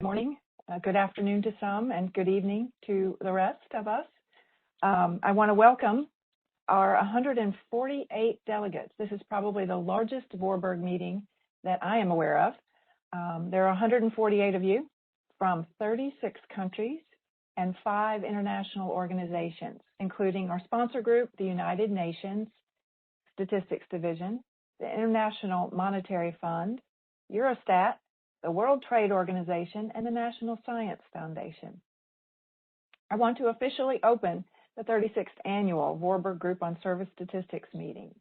Morning, good afternoon to some, and good evening to the rest of us. I want to welcome our 148 delegates. This is probably the largest Voorburg meeting that I am aware of. There are 148 of you from 36 countries and 5 international organizations, including our sponsor group, the United Nations Statistics Division, the International Monetary Fund, Eurostat, the World Trade Organization, and the National Science Foundation. I want to officially open the 36th Annual Voorburg Group on Service Statistics meeting.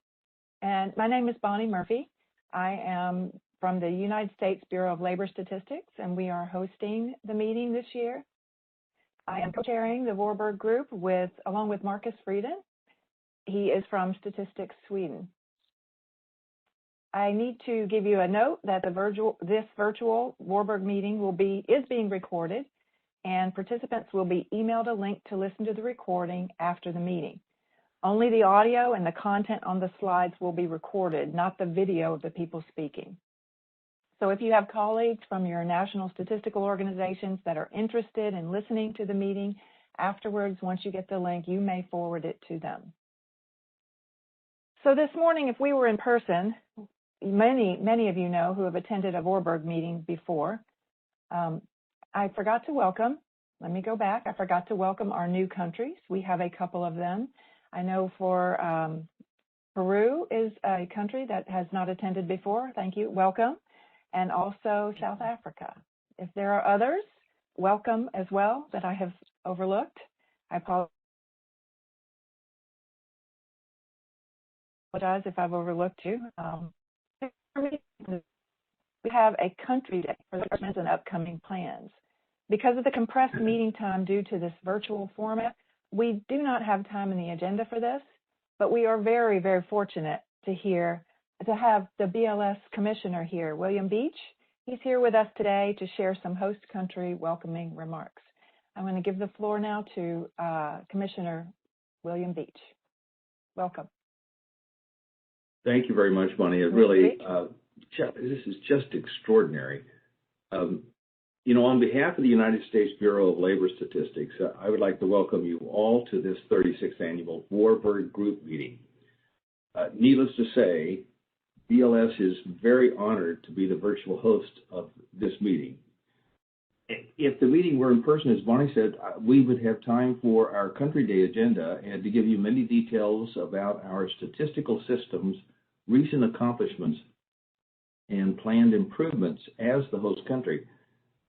And my name is Bonnie Murphy. I am from the United States Bureau of Labor Statistics, and we are hosting the meeting this year. I am co-chairing the Voorburg Group along with Marcus Frieden. He is from Statistics Sweden. I need to give you a note that this virtual Voorburg meeting is being recorded, and participants will be emailed a link to listen to the recording after the meeting. Only the audio and the content on the slides will be recorded, not the video of the people speaking. So if you have colleagues from your national statistical organizations that are interested in listening to the meeting afterwards, once you get the link, you may forward it to them. So this morning, if we were in person, many of you know who have attended a Voorburg meeting before. I forgot to welcome, let me go back, I forgot to welcome our new countries. We have a couple of them. I know for Peru is a country that has not attended before. Thank you, welcome. And also South Africa. If there are others, welcome as well that I have overlooked. I apologize if I've overlooked you. We have a country day for the questions and upcoming plans. Because of the compressed meeting time due to this virtual format, we do not have time in the agenda for this, but we are very, very fortunate to have the BLS Commissioner here, William Beach. He's here with us today to share some host country welcoming remarks. I'm going to give the floor now to Commissioner William Beach. Welcome. Thank you very much, Bonnie. It really, this is just extraordinary. You know, on behalf of the United States Bureau of Labor Statistics, I would like to welcome you all to this 36th Annual Voorburg Group Meeting. Needless to say, BLS is very honored to be the virtual host of this meeting. If the meeting were in person, as Bonnie said, we would have time for our Country Day agenda and to give you many details about our statistical systems, recent accomplishments, and planned improvements as the host country.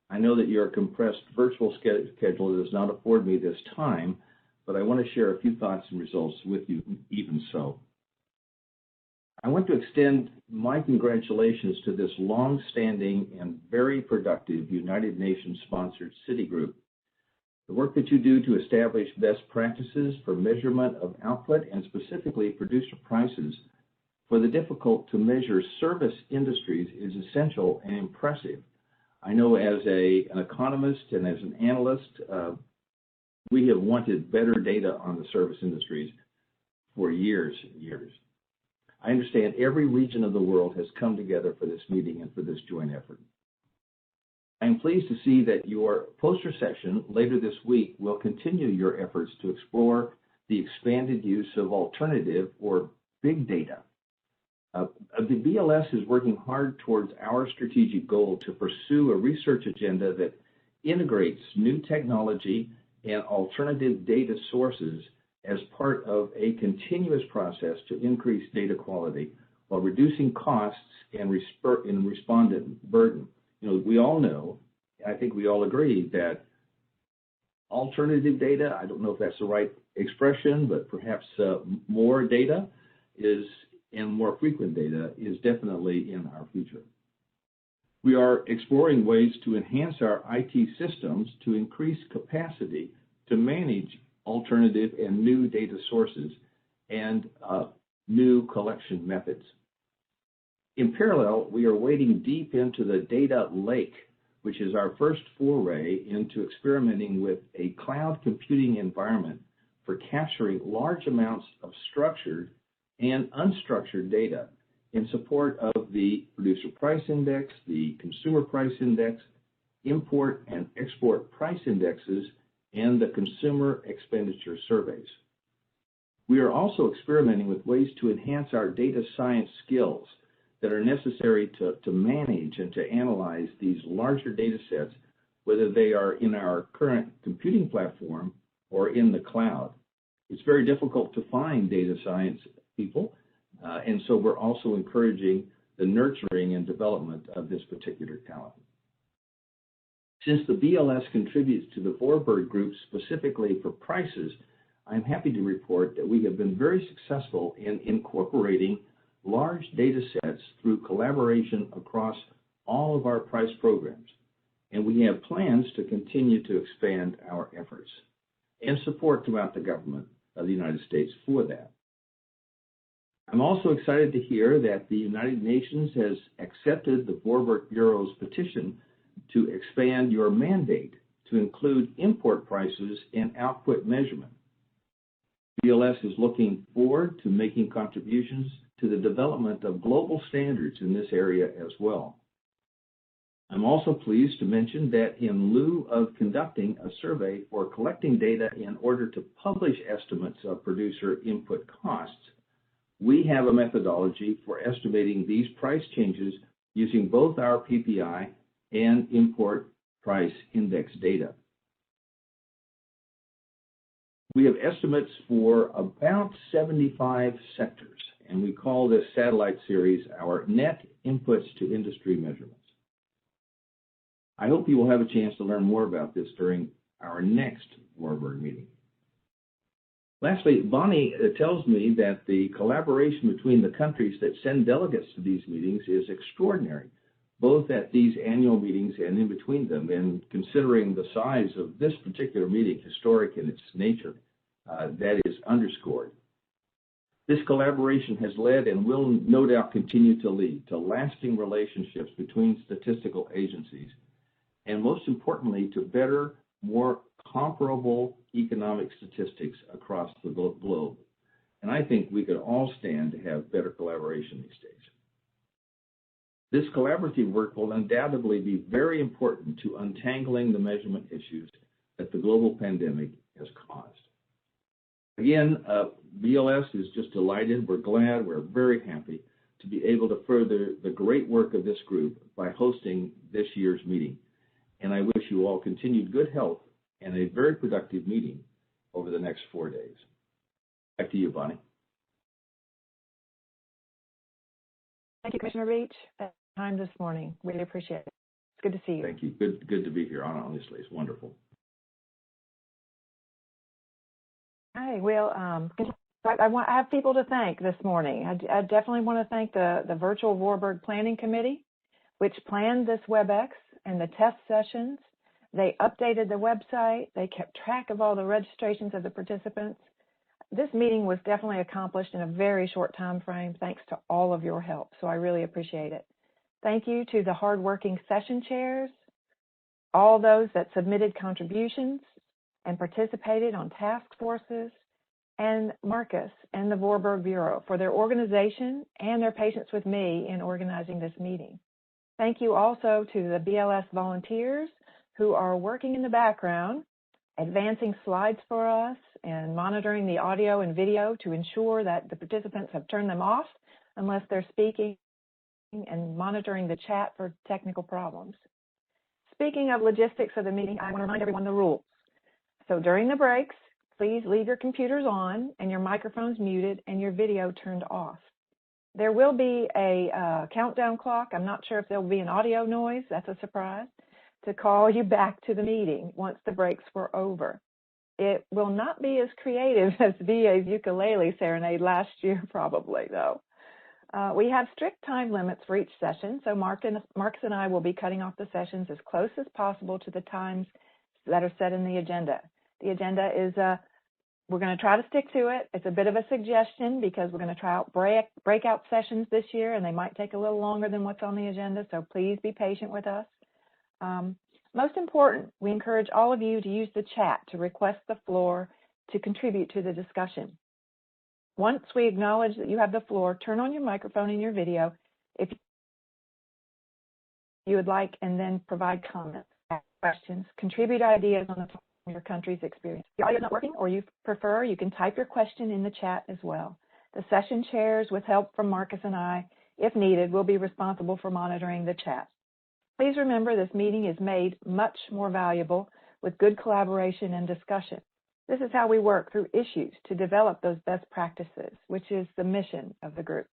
I know that your compressed virtual schedule does not afford me this time, but I want to share a few thoughts and results with you even so. I want to extend my congratulations to this long-standing and very productive United Nations-sponsored city group. The work that you do to establish best practices for measurement of output and specifically producer prices for the difficult-to-measure service industries is essential and impressive. I know as an economist and as an analyst, we have wanted better data on the service industries for years and years. I understand every region of the world has come together for this meeting and for this joint effort. I am pleased to see that your poster session later this week will continue your efforts to explore the expanded use of alternative or big data. The BLS is working hard towards our strategic goal to pursue a research agenda that integrates new technology and alternative data sources as part of a continuous process to increase data quality while reducing costs and respondent burden. You know, we all know, I think we all agree that alternative data, I don't know if that's the right expression, but perhaps more data and more frequent data is definitely in our future. We are exploring ways to enhance our IT systems to increase capacity to manage alternative and new data sources and new collection methods. In parallel, we are wading deep into the data lake, which is our first foray into experimenting with a cloud computing environment for capturing large amounts of structured and unstructured data in support of the producer price index, the consumer price index, import and export price indexes, and the consumer expenditure surveys. We are also experimenting with ways to enhance our data science skills that are necessary to manage and to analyze these larger data sets, whether they are in our current computing platform or in the cloud. It's very difficult to find data science people, and so we're also encouraging the nurturing and development of this particular talent. Since the BLS contributes to the Voorburg Group specifically for prices, I'm happy to report that we have been very successful in incorporating large data sets through collaboration across all of our price programs, and we have plans to continue to expand our efforts and support throughout the government of the United States for that. I'm also excited to hear that the United Nations has accepted the Voorburg Bureau's petition to expand your mandate to include import prices and output measurement. BLS is looking forward to making contributions to the development of global standards in this area as well. I'm also pleased to mention that in lieu of conducting a survey or collecting data in order to publish estimates of producer input costs, we have a methodology for estimating these price changes using both our PPI and import price index data. We have estimates for about 75 sectors, and we call this satellite series our net inputs to industry measurements. I hope you will have a chance to learn more about this during our next Warburg meeting. Lastly, Bonnie tells me that the collaboration between the countries that send delegates to these meetings is extraordinary, both at these annual meetings and in between them. And considering the size of this particular meeting, historic in its nature, that is underscored. This collaboration has led and will no doubt continue to lead to lasting relationships between statistical agencies, and most importantly, to better, more comparable economic statistics across the globe. And I think we could all stand to have better collaboration these days. This collaborative work will undoubtedly be very important to untangling the measurement issues that the global pandemic has caused. Again, BLS is just delighted. We're glad, we're very happy to be able to further the great work of this group by hosting this year's meeting. And I wish you all continued good health and a very productive meeting over the next 4 days. Back to you, Bonnie. Thank you, Commissioner Reach, for your time this morning. Really appreciate it. It's good to see you. Thank you. Good to be here, honestly. It's wonderful. Hi, well, I have people to thank this morning. I definitely want to thank the virtual Warburg Planning Committee, which planned this WebEx and the test sessions. They updated the website. They kept track of all the registrations of the participants. This meeting was definitely accomplished in a very short time frame, thanks to all of your help. So I really appreciate it. Thank you to the hardworking session chairs, all those that submitted contributions and participated on task forces, and Marcus and the Voorburg Bureau for their organization and their patience with me in organizing this meeting. Thank you also to the BLS volunteers who are working in the background, advancing slides for us and monitoring the audio and video to ensure that the participants have turned them off unless they're speaking, and monitoring the chat for technical problems. Speaking of logistics of the meeting, I want to remind everyone the rules. So during the breaks, please leave your computers on and your microphones muted and your video turned off. There will be a countdown clock. I'm not sure if there will be an audio noise. That's a surprise. To call you back to the meeting once the breaks were over. It will not be as creative as VA's ukulele serenade last year, probably, though. We have strict time limits for each session, so Marcus and I will be cutting off the sessions as close as possible to the times that are set in the agenda. The agenda is, we're going to try to stick to it. It's a bit of a suggestion because we're going to try out breakout sessions this year, and they might take a little longer than what's on the agenda, so please be patient with us. Most important, we encourage all of you to use the chat to request the floor to contribute to the discussion. Once we acknowledge that you have the floor, turn on your microphone and your video if you would like, and then provide comments. ask questions, contribute ideas on your country's experience. If the audio is not working or you prefer, you can type your question in the chat as well. The session chairs, with help from Marcus and I, if needed, will be responsible for monitoring the chat. Please remember this meeting is made much more valuable with good collaboration and discussion. This is how we work through issues to develop those best practices, which is the mission of the group.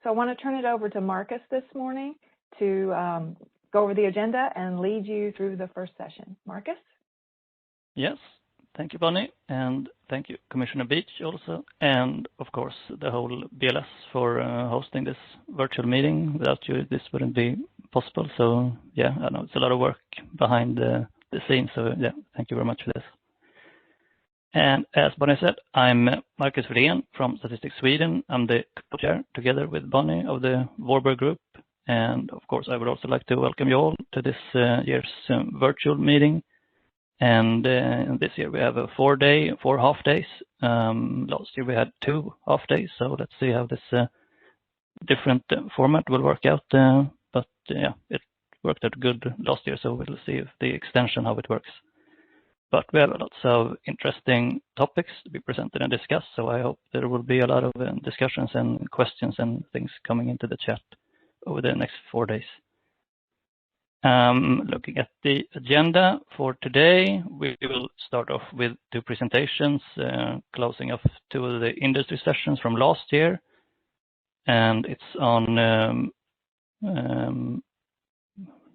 So I want to turn it over to Marcus this morning to go over the agenda and lead you through the first session. Marcus? Yes, thank you, Bonnie, and thank you, Commissioner Beach also, and of course the whole BLS for hosting this virtual meeting. Without you, this wouldn't be possible. So yeah, I know it's a lot of work behind the scenes. So yeah, thank you very much for this. And as Bonnie said, I'm Marcus Fredén from Statistics Sweden. I'm the co-chair together with Bonnie of the Voorburg Group. And of course, I would also like to welcome you all to this year's virtual meeting. And this year we have a 4 half days. Last year we had 2 half days. So let's see how this different format will work out. But yeah, it worked out good last year. So we'll see if the extension, how it works. But we have lots of interesting topics to be presented and discussed. So I hope there will be a lot of discussions and questions and things coming into the chat over the next 4 days. Looking at the agenda for today, we will start off with 2 presentations, closing off 2 of the industry sessions from last year. And it's on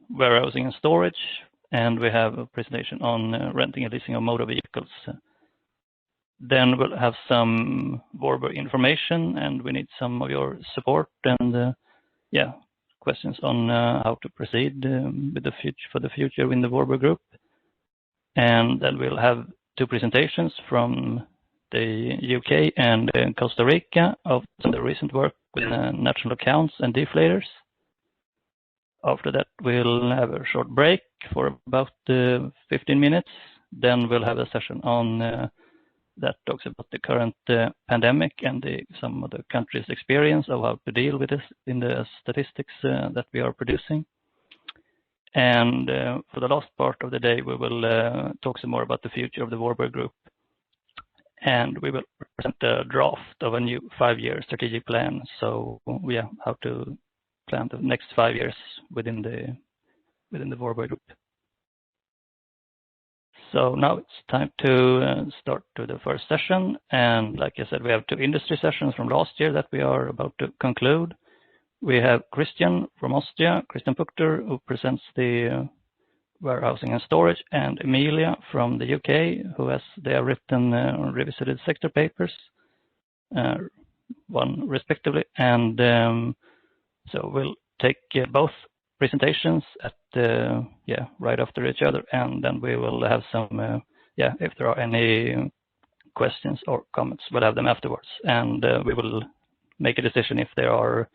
warehousing and storage. And we have a presentation on renting and leasing of motor vehicles. Then we'll have some Warburg information, and we need some of your support and yeah, questions on how to proceed with the future in the Warburg Group. And then we'll have 2 presentations from the UK and Costa Rica of some of the recent work with national accounts and deflators. After that, we'll have a short break for about 15 minutes. Then we'll have a session on that talks about the current pandemic and some of the countries' experience of how to deal with this in the statistics that we are producing. And for the last part of the day, we will talk some more about the future of the Warburg Group. And we will present a draft of a new 5-year strategic plan. So yeah, how to plan the next 5 years within the Voorburg Group. So now it's time to start to the first session. And like I said, we have 2 industry sessions from last year that we are about to conclude. We have Christian from Austria, Christian Puchter, who presents the warehousing and storage, and Emilia from the UK, they have written revisited sector papers, 1 respectively. And so we'll take both presentations at right after each other, and then we will have some if there are any questions or comments, we'll have them afterwards, and we will make a decision if they are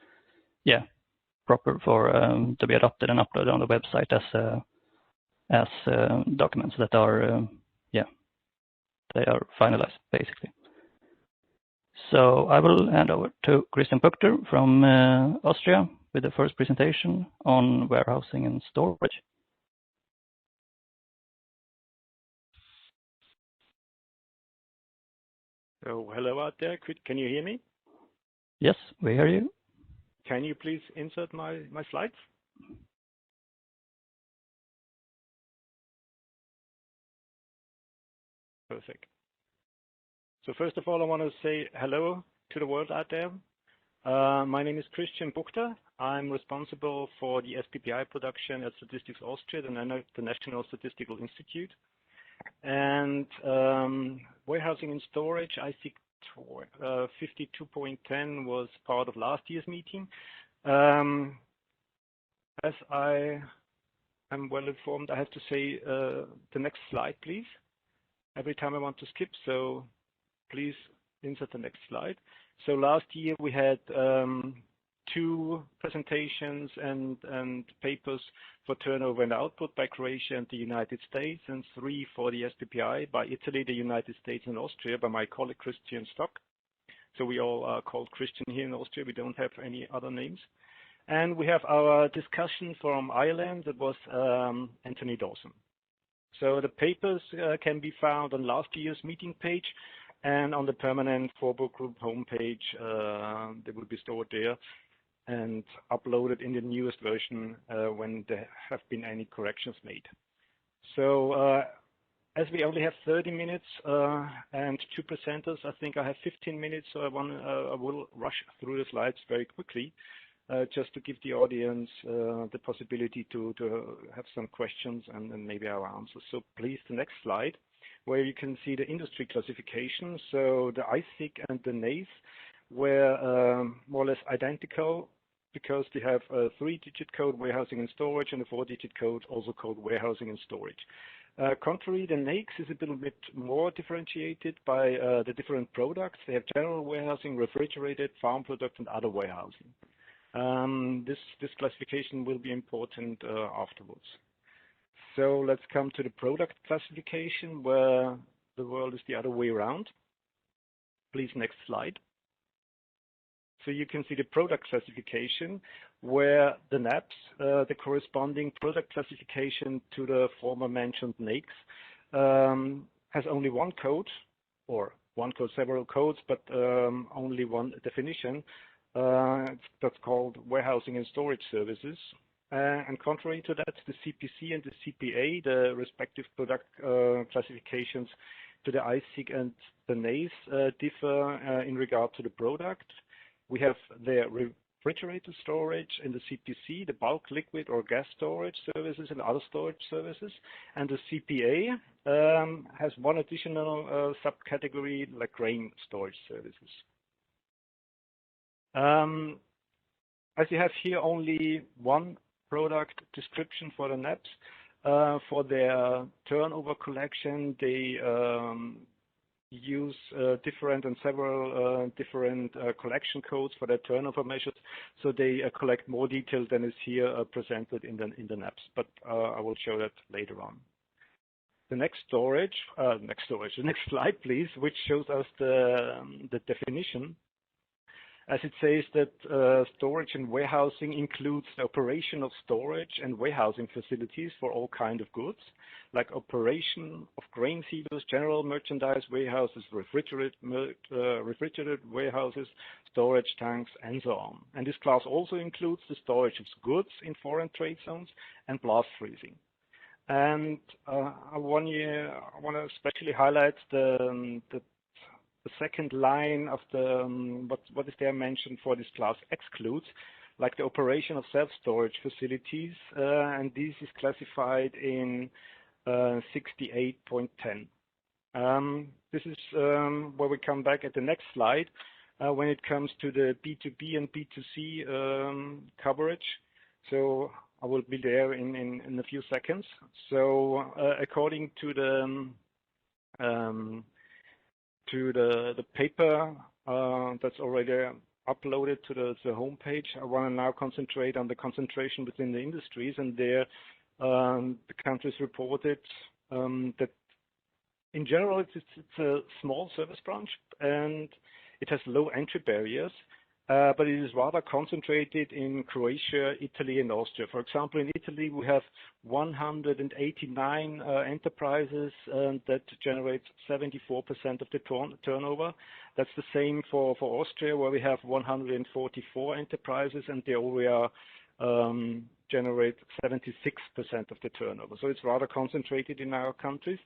proper for to be adopted and uploaded on the website as documents that are they are finalized basically. So I will hand over to Christian Puchter from Austria with the first presentation on warehousing and storage. So hello out there, can you hear me? Yes, we hear you. Can you please insert my slides? Perfect. So first of all, I want to say hello to the world out there. My name is Christian Puchter. I'm responsible for the Sppi production at Statistics Austria, the National Statistical Institute. And warehousing and storage, IC 52.10 was part of last year's meeting. As I am well informed, I have to say the next slide, please. Every time I want to skip, so please insert the next slide. So last year we had 2 presentations and papers for turnover and output by Croatia and the United States, and 3 for the Sppi by Italy, the United States, and Austria by my colleague Christian Stock. So we all are called Christian here in Austria. We don't have any other names. And we have our discussion from Ireland. That was Anthony Dawson. So the papers can be found on last year's meeting page and on the permanent Voorburg Group homepage. They will be stored there and uploaded in the newest version when there have been any corrections made. So as we only have 30 minutes and 2 presenters, I think I have 15 minutes, so I will rush through the slides very quickly. Just to give the audience the possibility to have some questions and maybe our answers. So please, the next slide, where you can see the industry classification. So the ISIC and the NACE were more or less identical because they have a 3-digit code, warehousing and storage, and a 4-digit code, also called warehousing and storage. Contrary, the NAICS is a little bit more differentiated by the different products. They have general warehousing, refrigerated, farm product, and other warehousing. This classification will be important afterwards. So let's come to the product classification, where the world is the other way around. Please, next slide. So you can see the product classification, where the NAPS, the corresponding product classification to the former mentioned NAICS, has only one code, or one code, several codes, but only one definition. That's called warehousing and storage services. And contrary to that, the CPC and the Sppi, the respective product classifications to the ISIC and the NACE, differ in regard to the product. We have the refrigerated storage in the CPC, the bulk liquid or gas storage services and other storage services. And the Sppi has one additional subcategory, like grain storage services. As you have here only one product description for the NAPS, for their turnover collection, they use different and several different collection codes for their turnover measures. So they collect more detail than is here presented in the NAPS, but I will show that later on. The next slide, please, which shows us the definition. As it says that storage and warehousing includes the operation of storage and warehousing facilities for all kinds of goods, like operation of grain silos, general merchandise warehouses, refrigerated warehouses, storage tanks, and so on. And this class also includes the storage of goods in foreign trade zones and blast freezing. And I want to especially highlight the second line of the what is there mentioned for this class excludes, like the operation of self-storage facilities, and this is classified in 68.10. This is where we come back at the next slide when it comes to the B2B and B2C coverage. So I will be there in a few seconds. So according to the paper that's already uploaded to the homepage, I want to now concentrate on the concentration within the industries, and there the countries reported that in general it's a small service branch and it has low entry barriers, but it is rather concentrated in Croatia, Italy, and Austria. For example, in Italy, we have 189 enterprises that generate 74% of the turnover. That's the same for Austria, where we have 144 enterprises, and they all generate 76% of the turnover. So it's rather concentrated in our countries.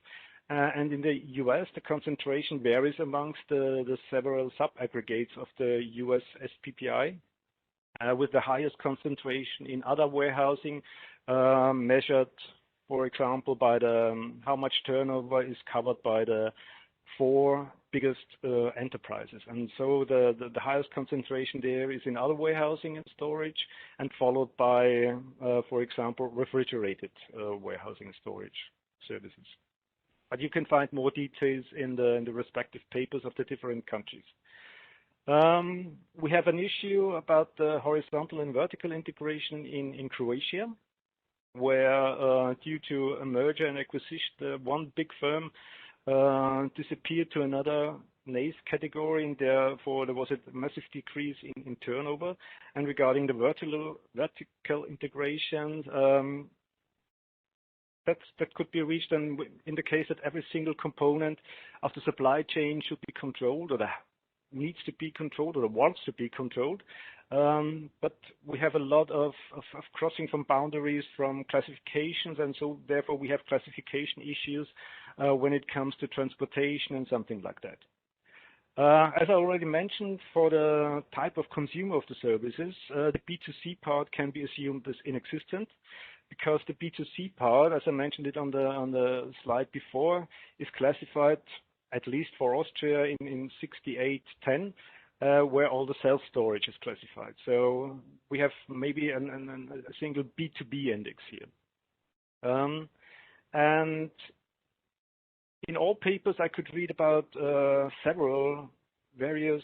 And in the US, the concentration varies amongst the several sub-aggregates of the US Sppi, with the highest concentration in other warehousing, measured, for example, by how much turnover is covered by the 4 biggest enterprises. And so the highest concentration there is in other warehousing and storage, and followed by, for example, refrigerated warehousing and storage services. But you can find more details in the respective papers of the different countries. We have an issue about the horizontal and vertical integration in Croatia, where due to a merger and acquisition, one big firm disappeared to another nice category, and therefore there was a massive decrease in turnover. And regarding the vertical integration, that could be reached in the case that every single component of the supply chain should be controlled, or that needs to be controlled, or wants to be controlled. But we have a lot of crossing from boundaries, from classifications, and so therefore we have classification issues when it comes to transportation and something like that. As I already mentioned, for the type of consumer of the services, the B2C part can be assumed as inexistent, because the B2C part, as I mentioned it on the slide before, is classified, at least for Austria, in 6810, where all the self-storage is classified. So we have maybe a single B2B index here. And in all papers, I could read about several various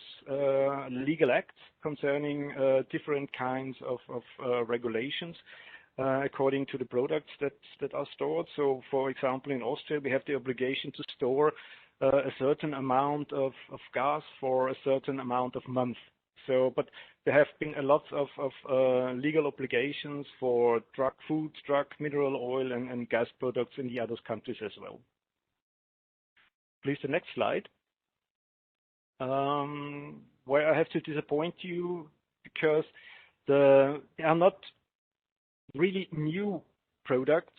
legal acts concerning different kinds of regulations according to the products that are stored. So, for example, in Austria, we have the obligation to store a certain amount of gas for a certain amount of months. So, but there have been a lot of legal obligations for food, drug, mineral oil, and gas products in the other countries as well. Please, the next slide. Where I have to disappoint you, because they are not really new products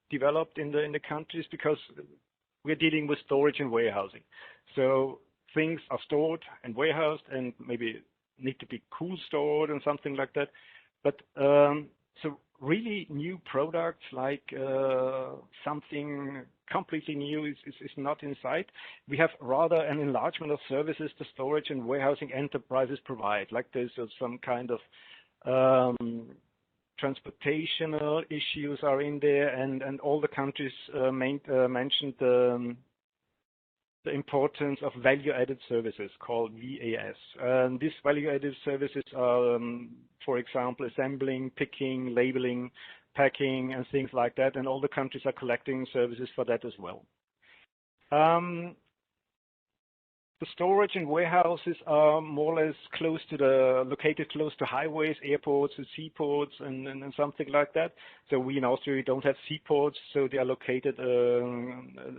developed in the countries, because we're dealing with storage and warehousing. So things are stored and warehoused and maybe need to be cool stored and something like that. But so really new products, like something completely new is not in sight. We have rather an enlargement of services the storage and warehousing enterprises provide, like there's some kind of transportational issues are in there, and all the countries mentioned the importance of value-added services called VAS. And these value-added services are, for example, assembling, picking, labeling, packing, and things like that, and all the countries are collecting services for that as well. The storage and warehouses are more or less located close to highways, airports, and seaports, and something like that. So we in Austria don't have seaports, so they are located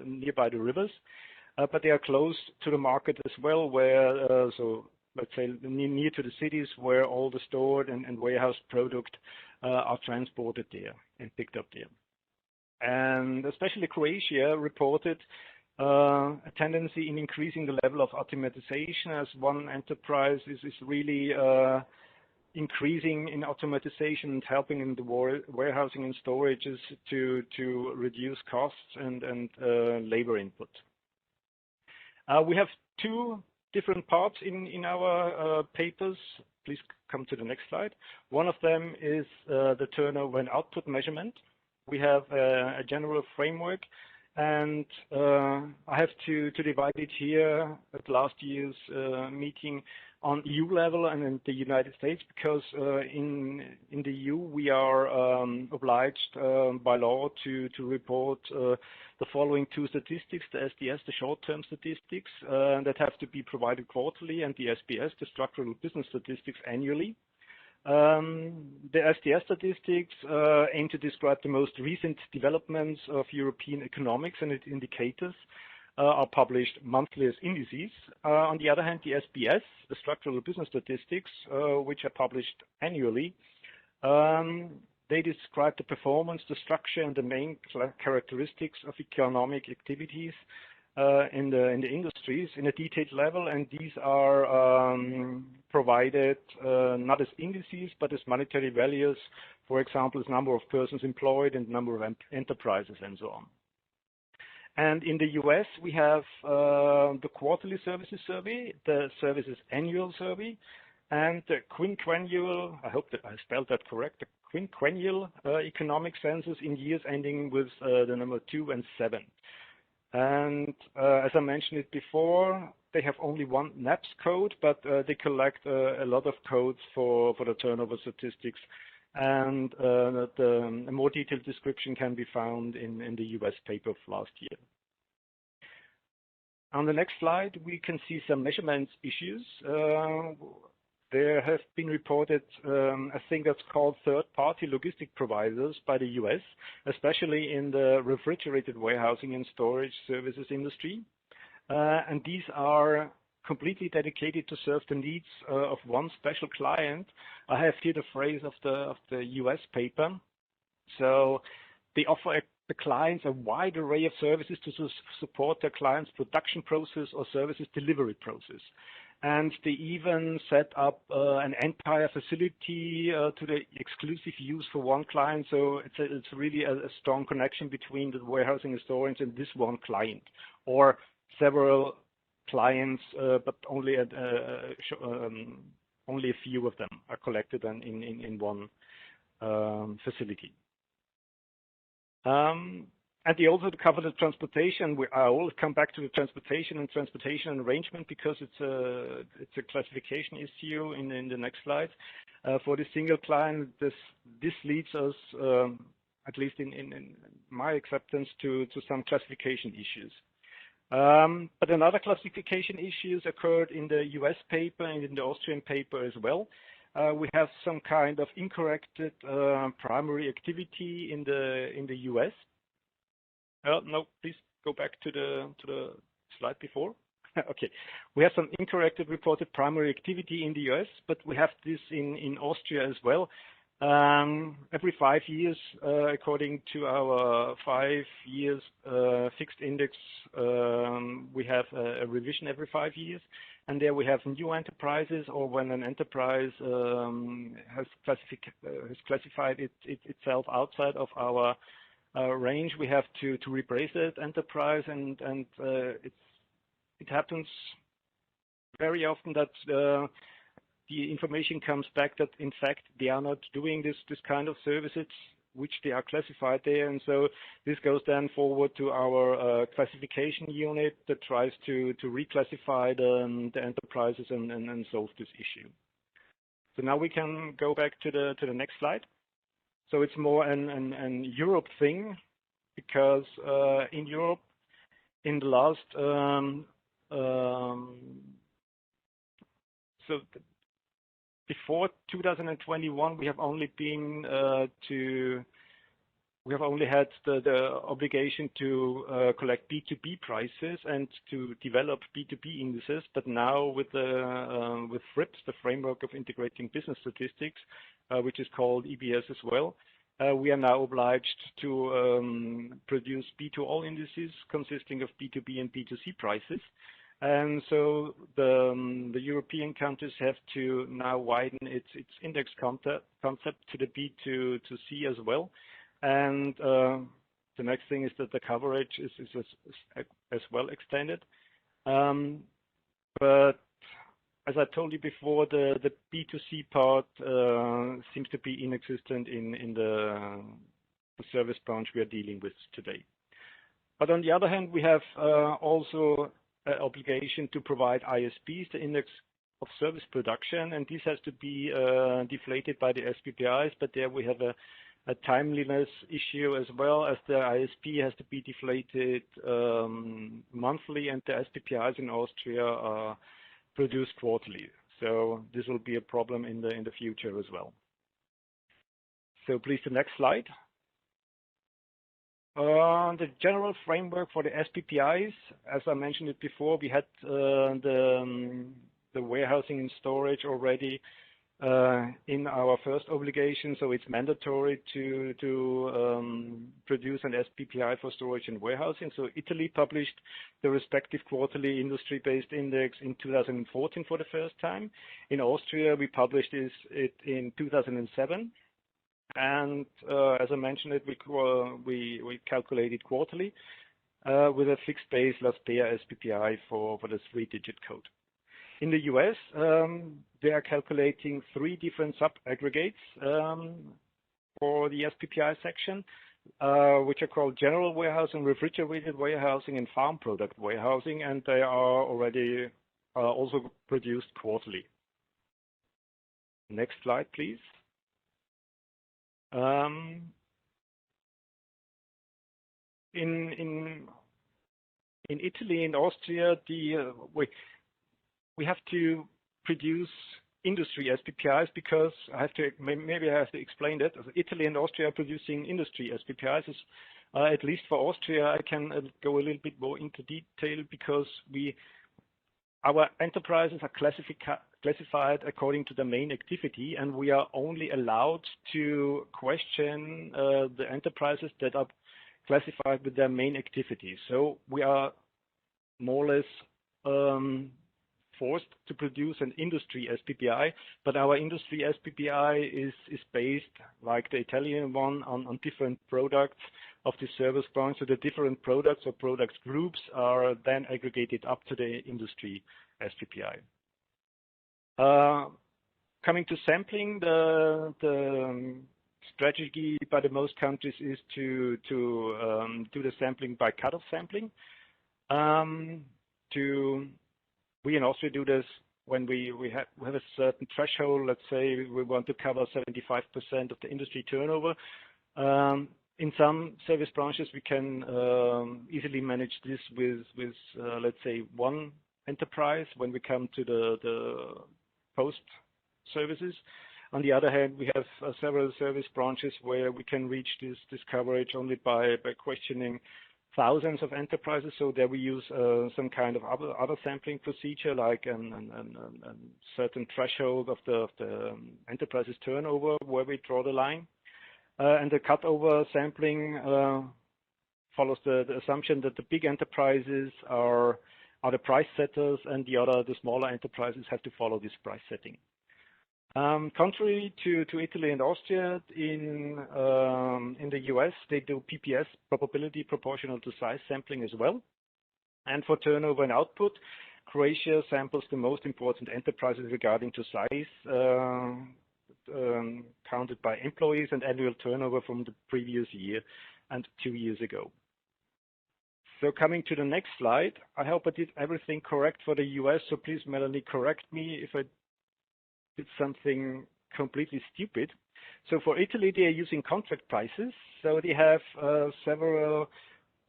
nearby the rivers, but they are close to the market as well, where so let's say near to the cities, where all the stored and warehouse product are transported there and picked up there. And especially Croatia reported a tendency in increasing the level of automatization, as one enterprise is really increasing in automatization and helping in the warehousing and storages to reduce costs and labor input. We have two different parts in our papers. Please come to the next slide. One of them is the turnover and output measurement. We have a general framework, and I have to divide it here at last year's meeting on EU level and in the United States, because in the EU we are obliged by law to report the following two statistics: the SDS, the short-term statistics, that have to be provided quarterly, and the Sppis, the structural business statistics, annually. The SDS statistics aim to describe the most recent developments of European economics, and its indicators are published monthly as indices. On the other hand, the Sppis, the structural business statistics, which are published annually, they describe the performance, the structure, and the main characteristics of economic activities in the industries in a detailed level, and these are provided not as indices but as monetary values, for example, as number of persons employed and number of enterprises and so on. And in the US, we have the quarterly services survey, the services annual survey, and the quinquennial, I hope that I spelled that correct, the quinquennial economic census in years ending with the number 2 and 7. And as I mentioned it before, they have only one NAPS code, but they collect a lot of codes for the turnover statistics. And a more detailed description can be found in the US paper of last year. On the next slide, we can see some measurements issues. There have been reported a thing that's called third-party logistic providers by the US, especially in the refrigerated warehousing and storage services industry. And these are completely dedicated to serve the needs of one special client. I have here the phrase of the US paper. So they offer the clients a wide array of services to support their client's production process or services delivery process. And they even set up an entire facility to the exclusive use for one client. So it's really a strong connection between the warehousing and storage and this one client, or several clients, but only a few of them are collected in one facility. And they also cover the transportation. I will come back to the transportation arrangement because it's a classification issue in the next slide. For the single client, this leads us, at least in my acceptance, to some classification issues. But another classification issues occurred in the US paper and in the Austrian paper as well. We have some kind of incorrected primary activity in the US. No, please go back to the slide before. Okay, we have some incorrected reported primary activity in the US, but we have this in Austria as well. Every 5 years, according to our 5 years fixed index, we have a revision every 5 years. And there we have new enterprises, or when an enterprise has classified itself outside of our range, we have to replace that enterprise, and it happens very often that the information comes back that in fact they are not doing this kind of services which they are classified there, and so this goes then forward to our classification unit that tries to reclassify the enterprises and solve this issue. So now we can go back to the next slide. So it's more an Europe thing, because in Europe, in the last before 2021, we have only had the obligation to collect B2B prices and to develop B2B indices. But now with FRIPS, the Framework of Integrating Business Statistics, which is called EBS as well, we are now obliged to produce B2All indices consisting of B2B and B2C prices. And so the European countries have to now widen its index concept to the B2C as well. And the next thing is that the coverage is as well extended. But as I told you before, the B2C part seems to be inexistent in the service branch we are dealing with today. But on the other hand, we have also an obligation to provide ISPs, the index of service production, and this has to be deflated by the SPPIs, but there we have a timeliness issue as well, as the ISP has to be deflated monthly, and the SPPIs in Austria are produced quarterly. So this will be a problem in the future as well. So please, the next slide. The general framework for the SPPIs, as I mentioned it before, we had the warehousing and storage already in our first obligation, so it's mandatory to produce an SPPI for storage and warehousing. So Italy published the respective quarterly industry-based index in 2014 for the first time. In Austria, we published it in 2007. And as I mentioned it, we calculated quarterly with a fixed base last pair SPPI for the 3-digit code. In the US, they are calculating 3 different sub-aggregates for the SPPI section, which are called general warehousing, refrigerated warehousing, and farm product warehousing, and they are already also produced quarterly. Next slide, please. In in Italy and Austria, we have to produce industry SPPIs because maybe I have to explain that. Italy and Austria are producing industry SPPIs. At least for Austria, I can go a little bit more into detail because our enterprises are classified according to the main activity, and we are only allowed to question the enterprises that are classified with their main activity. So we are more or less forced to produce an industry SPPI, but our industry SPPI is based, like the Italian one, on different products of the service branch. So the different products or product groups are then aggregated up to the industry SPPI. Coming to sampling, the strategy by the most countries is to do the sampling by cutoff sampling. We in Austria do this when we have a certain threshold. Let's say we want to cover 75% of the industry turnover. In some service branches, we can easily manage this with let's say one enterprise when we come to the post services. On the other hand, we have several service branches where we can reach this coverage only by questioning thousands of enterprises. So there we use some kind of other sampling procedure, like a certain threshold of the enterprise's turnover where we draw the line. And the cutover sampling follows the assumption that the big enterprises are the price setters, and the smaller enterprises have to follow this price setting. Contrary to Italy and Austria, in the US, they do PPS, probability proportional to size sampling as well. And for turnover and output, Croatia samples the most important enterprises regarding to size, counted by employees and annual turnover from the previous year and 2 years ago. So coming to the next slide, I hope I did everything correct for the US. So please, Melanie, correct me if I did something completely stupid. So for Italy, they are using contract prices. So they have several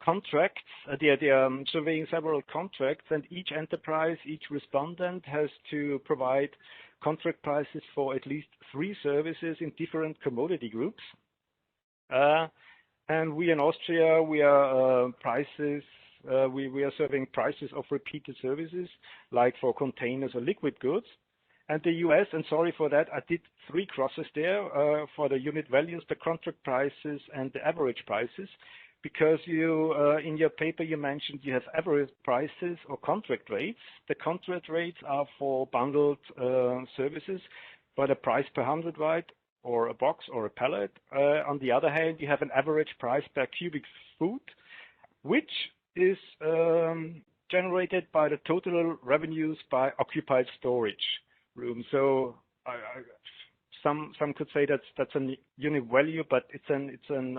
contracts. They are surveying several contracts, and each enterprise, each respondent has to provide contract prices for at least 3 services in different commodity groups. And we in Austria, we are we are serving prices of repeated services, like for containers or liquid goods. And the US, and sorry for that, I did 3 crosses there for the unit values, the contract prices, and the average prices, because you in your paper you mentioned you have average prices or contract rates. The contract rates are for bundled services, but a price per hundredweight or a box or a pallet. On the other hand, you have an average price per cubic foot, which is generated by the total revenues by occupied storage room. So some could say that's a unit value, but it's an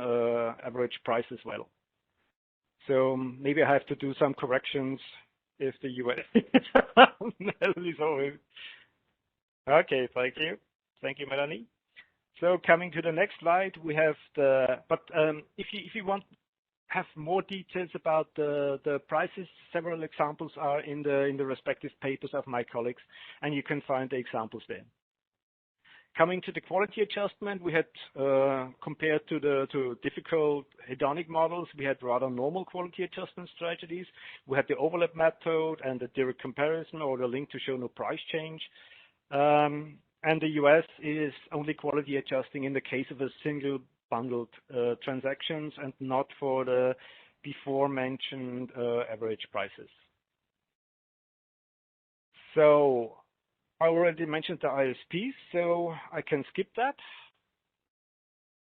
average price as well. So maybe I have to do some corrections if the US is always. Okay, thank you, Melanie. So coming to the next slide, we have if you want have more details about the prices, several examples are in the respective papers of my colleagues, and you can find the examples there. Coming to the quality adjustment, we had compared to difficult hedonic models, we had rather normal quality adjustment strategies. We had the overlap method and the direct comparison or the link to show no price change. And the US is only quality adjusting in the case of a single bundled transactions and not for the before mentioned average prices. So I already mentioned the ISPs, so I can skip that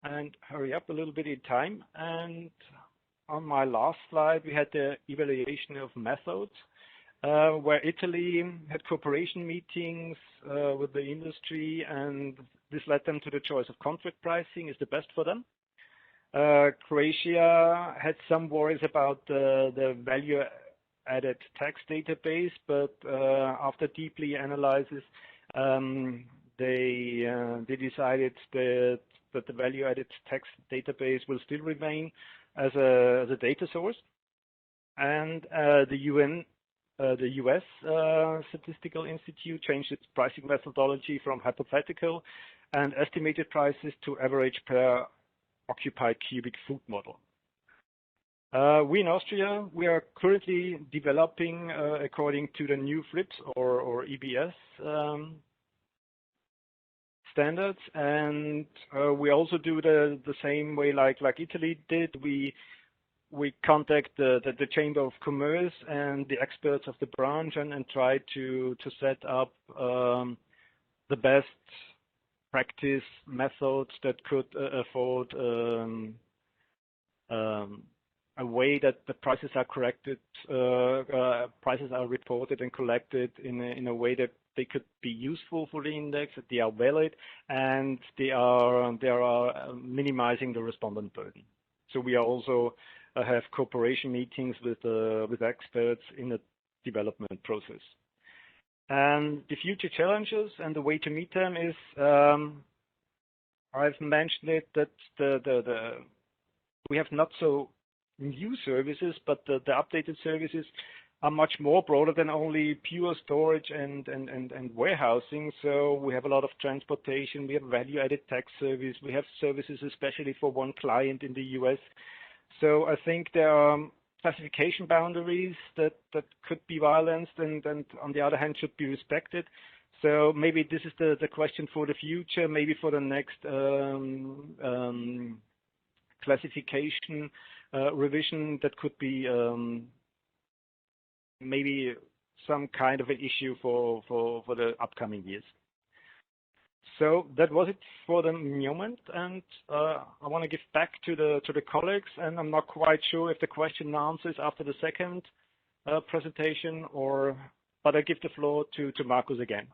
and hurry up a little bit in time. And on my last slide, we had the evaluation of methods, where Italy had cooperation meetings with the industry, and this led them to the choice of contract pricing is the best for them. Croatia had some worries about the value-added tax database, but after deeply analysis, they decided that the value-added tax database will still remain as a data source. And the US Statistical Institute changed its pricing methodology from hypothetical and estimated prices to average per occupied cubic foot model. We in Austria, we are currently developing according to the new FLIPS or EBS standards, and we also do the same way like Italy did. We contact the Chamber of Commerce and the experts of the branch and try to set up the best practice methods that could afford a way that the prices are corrected, prices are reported and collected in a way that they could be useful for the index, that they are valid, and they are minimizing the respondent burden. So we are also have cooperation meetings with experts in the development process. And the future challenges and the way to meet them is, I've mentioned it, that we have not so new services, but the updated services are much more broader than only pure storage and warehousing. So we have a lot of transportation, we have value-added tax service, we have services especially for one client in the US. So I think there are classification boundaries that could be balanced and on the other hand should be respected. So maybe this is the question for the future, maybe for the next classification revision, that could be maybe some kind of an issue for the upcoming years. So that was it for the moment, and I want to give back to the colleagues, and I'm not quite sure if the question and answers after the second presentation, but I give the floor to Markus again.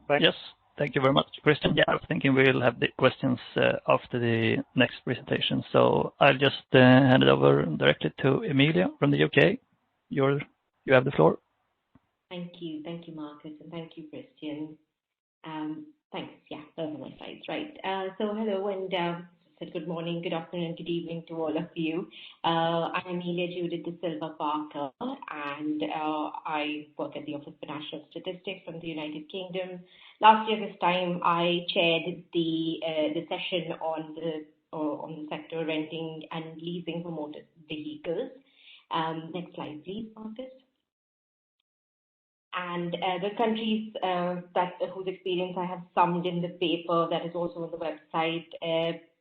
Thanks. Yes, thank you very much, Christian. Yeah, I was thinking we'll have the questions after the next presentation. So I'll just hand it over directly to Emilia from the UK. You have the floor. Thank you, Markus, and thank you, Christian. Thanks. Yeah, those are my slides, right? So hello and good morning, good afternoon, good evening to all of you. I'm Emilia Judith De Silva Parker, and I work at the Office for National Statistics from the United Kingdom. Last year, this time, I chaired the session on the sector renting and leasing for motor vehicles. Next slide, please, Marcus. And the countries whose experience I have summed in the paper that is also on the website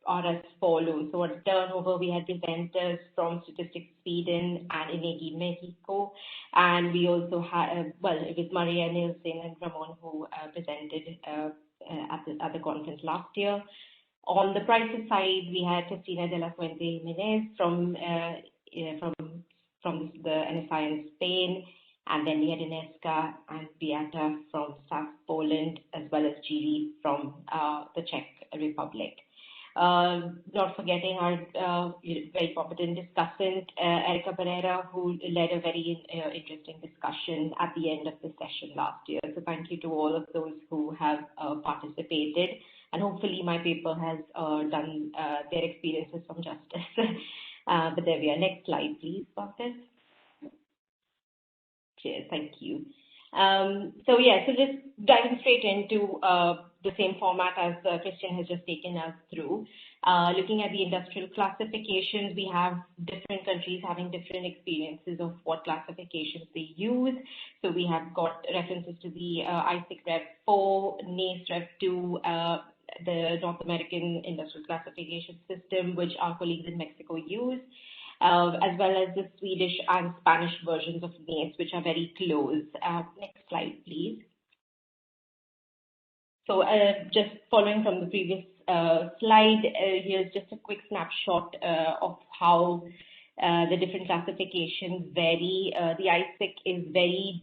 are as follows. So on turnover, we had presenters from Statistics Sweden and INEGI Mexico. And we also had, it was Maria Nilsson and Ramon who presented at the conference last year. On the prices side, we had Cristina de la Fuente Jimenez from the NSI in Spain, and then we had Ineska and Beata from South Poland, as well as Giri from the Czech Republic. Not forgetting our very competent discussant, Erica Pereira, who led a very interesting discussion at the end of the session last year. So thank you to all of those who have participated. And hopefully my paper has done their experiences some justice. But there we are. Next slide, please, Marcus. Cheers, thank you. So just diving straight into the same format as Christian has just taken us through. Looking at the industrial classifications, we have different countries having different experiences of what classifications they use. So we have got references to the ISIC Rev 4, NACE Rev 2, the North American Industrial Classification System, which our colleagues in Mexico use, as well as the Swedish and Spanish versions of NACE, which are very close. Next slide, please. So just following from the previous slide, here's just a quick snapshot of how the different classifications vary. The ISIC is very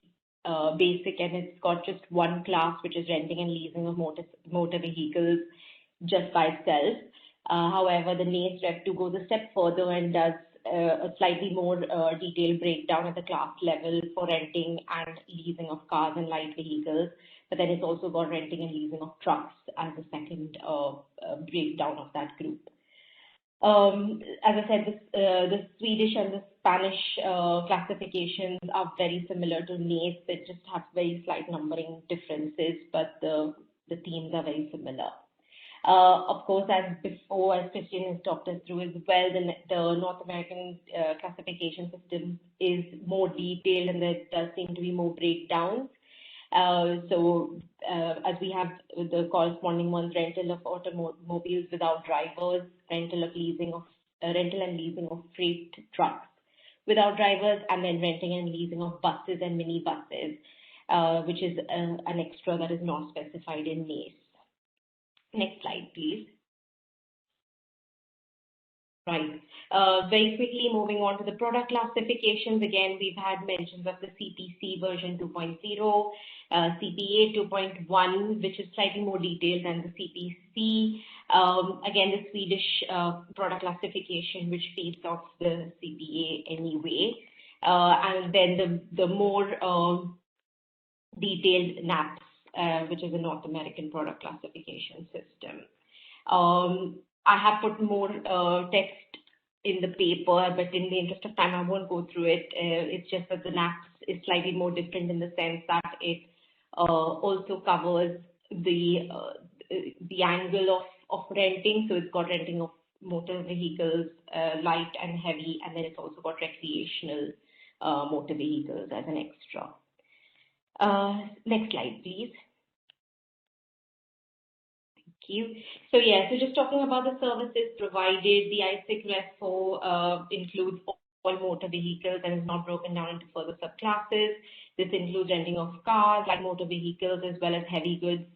basic, and it's got just one class, which is renting and leasing of motor vehicles just by itself. However, the NACE Rev 2 goes a step further and does a slightly more detailed breakdown at the class level for renting and leasing of cars and light vehicles. But then it's also got renting and leasing of trucks as a second breakdown of that group. As I said, the Swedish and the Spanish classifications are very similar to NACE. They just have very slight numbering differences, but the themes are very similar. Of course, as before, as Christian has talked us through as well, the North American classification system is more detailed and there does seem to be more breakdowns. As we have the corresponding ones, rental of automobiles without drivers, rental and leasing of freight trucks without drivers, and then renting and leasing of buses and minibuses, which is an extra that is not specified in NACE. Next slide, please. Right. Very quickly moving on to the product classifications. Again, we've had mentions of the CPC version 2.0, CPA 2.1, which is slightly more detailed than the CPC. Again, the Swedish product classification, which feeds off the CPA anyway. And then the more detailed NAPS, which is a North American product classification system. I have put more text in the paper, but in the interest of time, I won't go through it. It's just that the NAPS is slightly more different in the sense that it also covers the angle of renting. So it's got renting of motor vehicles, light and heavy, and then it's also got recreational motor vehicles as an extra. Next slide, please. So just talking about the services provided, the ISIC RESFO includes all motor vehicles and is not broken down into further subclasses. This includes renting of cars, light motor vehicles, as well as heavy good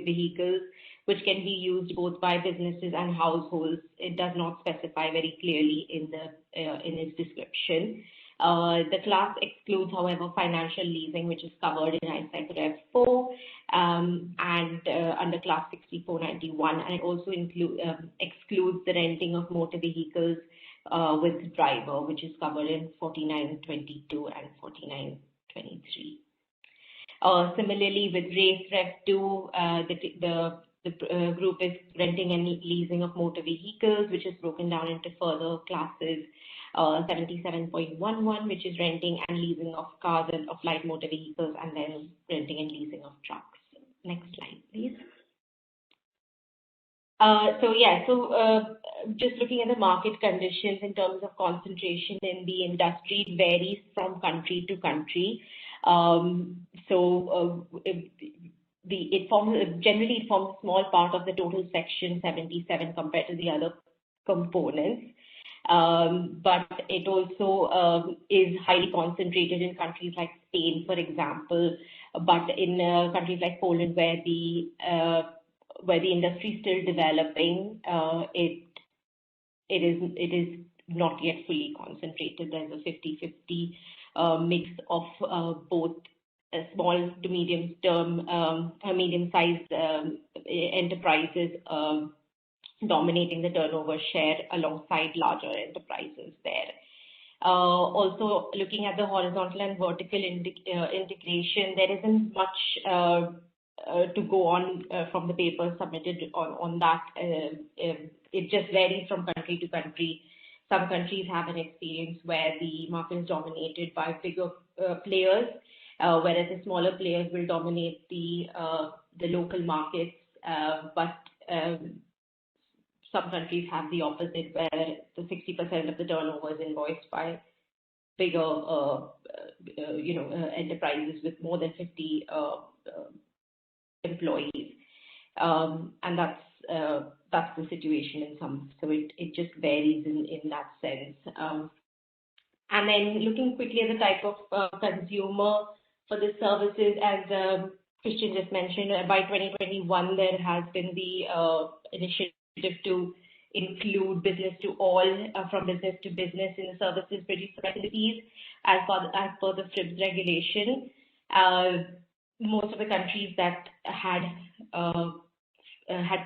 vehicles, which can be used both by businesses and households. It does not specify very clearly in its description. The class excludes, however, financial leasing, which is covered in ISIC RESFO and under class 6491, and it also excludes the renting of motor vehicles with driver, which is covered in 4922 and 4923. Similarly, with race REF2, the group is renting and leasing of motor vehicles, which is broken down into further classes. 77.11, which is renting and leasing of cars and of light motor vehicles, and then renting and leasing of trucks. Next slide, please. Just looking at the market conditions in terms of concentration in the industry, it varies from country to country. It generally forms a small part of the total section 77 compared to the other components. But it also is highly concentrated in countries like Spain, for example, but in countries like Poland, where the industry is still developing, it is not yet fully concentrated. There's a 50-50 mix of both small to medium-sized enterprises dominating the turnover share alongside larger enterprises there. Also, looking at the horizontal and vertical integration, there isn't much to go on from the paper submitted on that. It just varies from country to country. Some countries have an experience where the market is dominated by bigger players, whereas the smaller players will dominate the local markets, but some countries have the opposite, where the 60% of the turnover is invoiced by bigger, enterprises with more than 50 employees, and that's the situation in some. So it just varies in that sense. And then looking quickly at the type of consumer for the services, as Christian just mentioned, by 2021 there has been the initiative to include business to all, from business to business in the services produced by entities as per the Sppis regulation. Most of the countries that had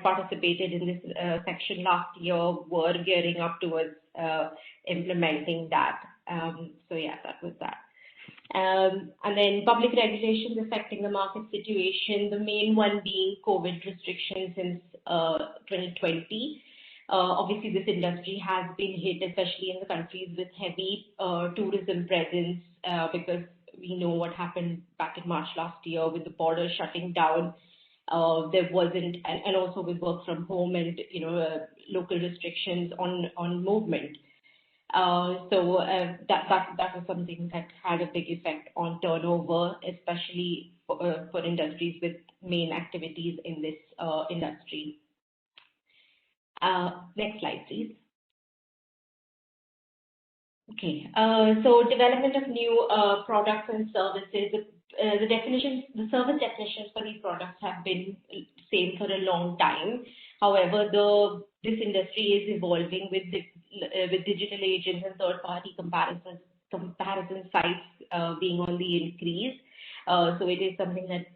participated in this section last year were gearing up towards implementing that. That was that. And then public regulations affecting the market situation, the main one being COVID restrictions since 2020. Obviously, this industry has been hit, especially in the countries with heavy tourism presence, because we know what happened back in March last year with the border shutting down. There wasn't, and also with work from home and local restrictions on movement. So that was something that had a big effect on turnover, especially for industries with main activities in this industry. Next slide, please. Okay, so development of new products and services. The service definitions for these products have been same for a long time. However, this industry is evolving with digital agents and third-party comparison sites being on the increase. So it is something that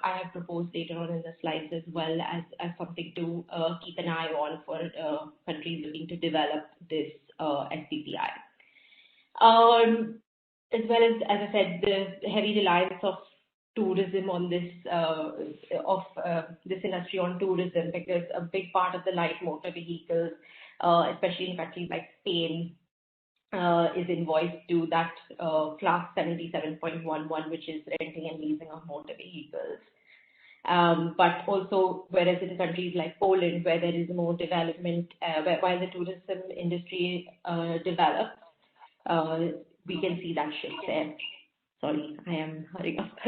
I have proposed later on in the slides as well as something to keep an eye on for countries looking to develop this SPPI. As well as I said, the heavy reliance of tourism on this this industry on tourism, because a big part of the light motor vehicles, especially in countries like Spain, is invoiced to that class 77.11, which is renting and leasing of motor vehicles. But also, whereas in countries like Poland, where there is more development, while the tourism industry develops, we can see that shift there. Sorry, I am hurrying up.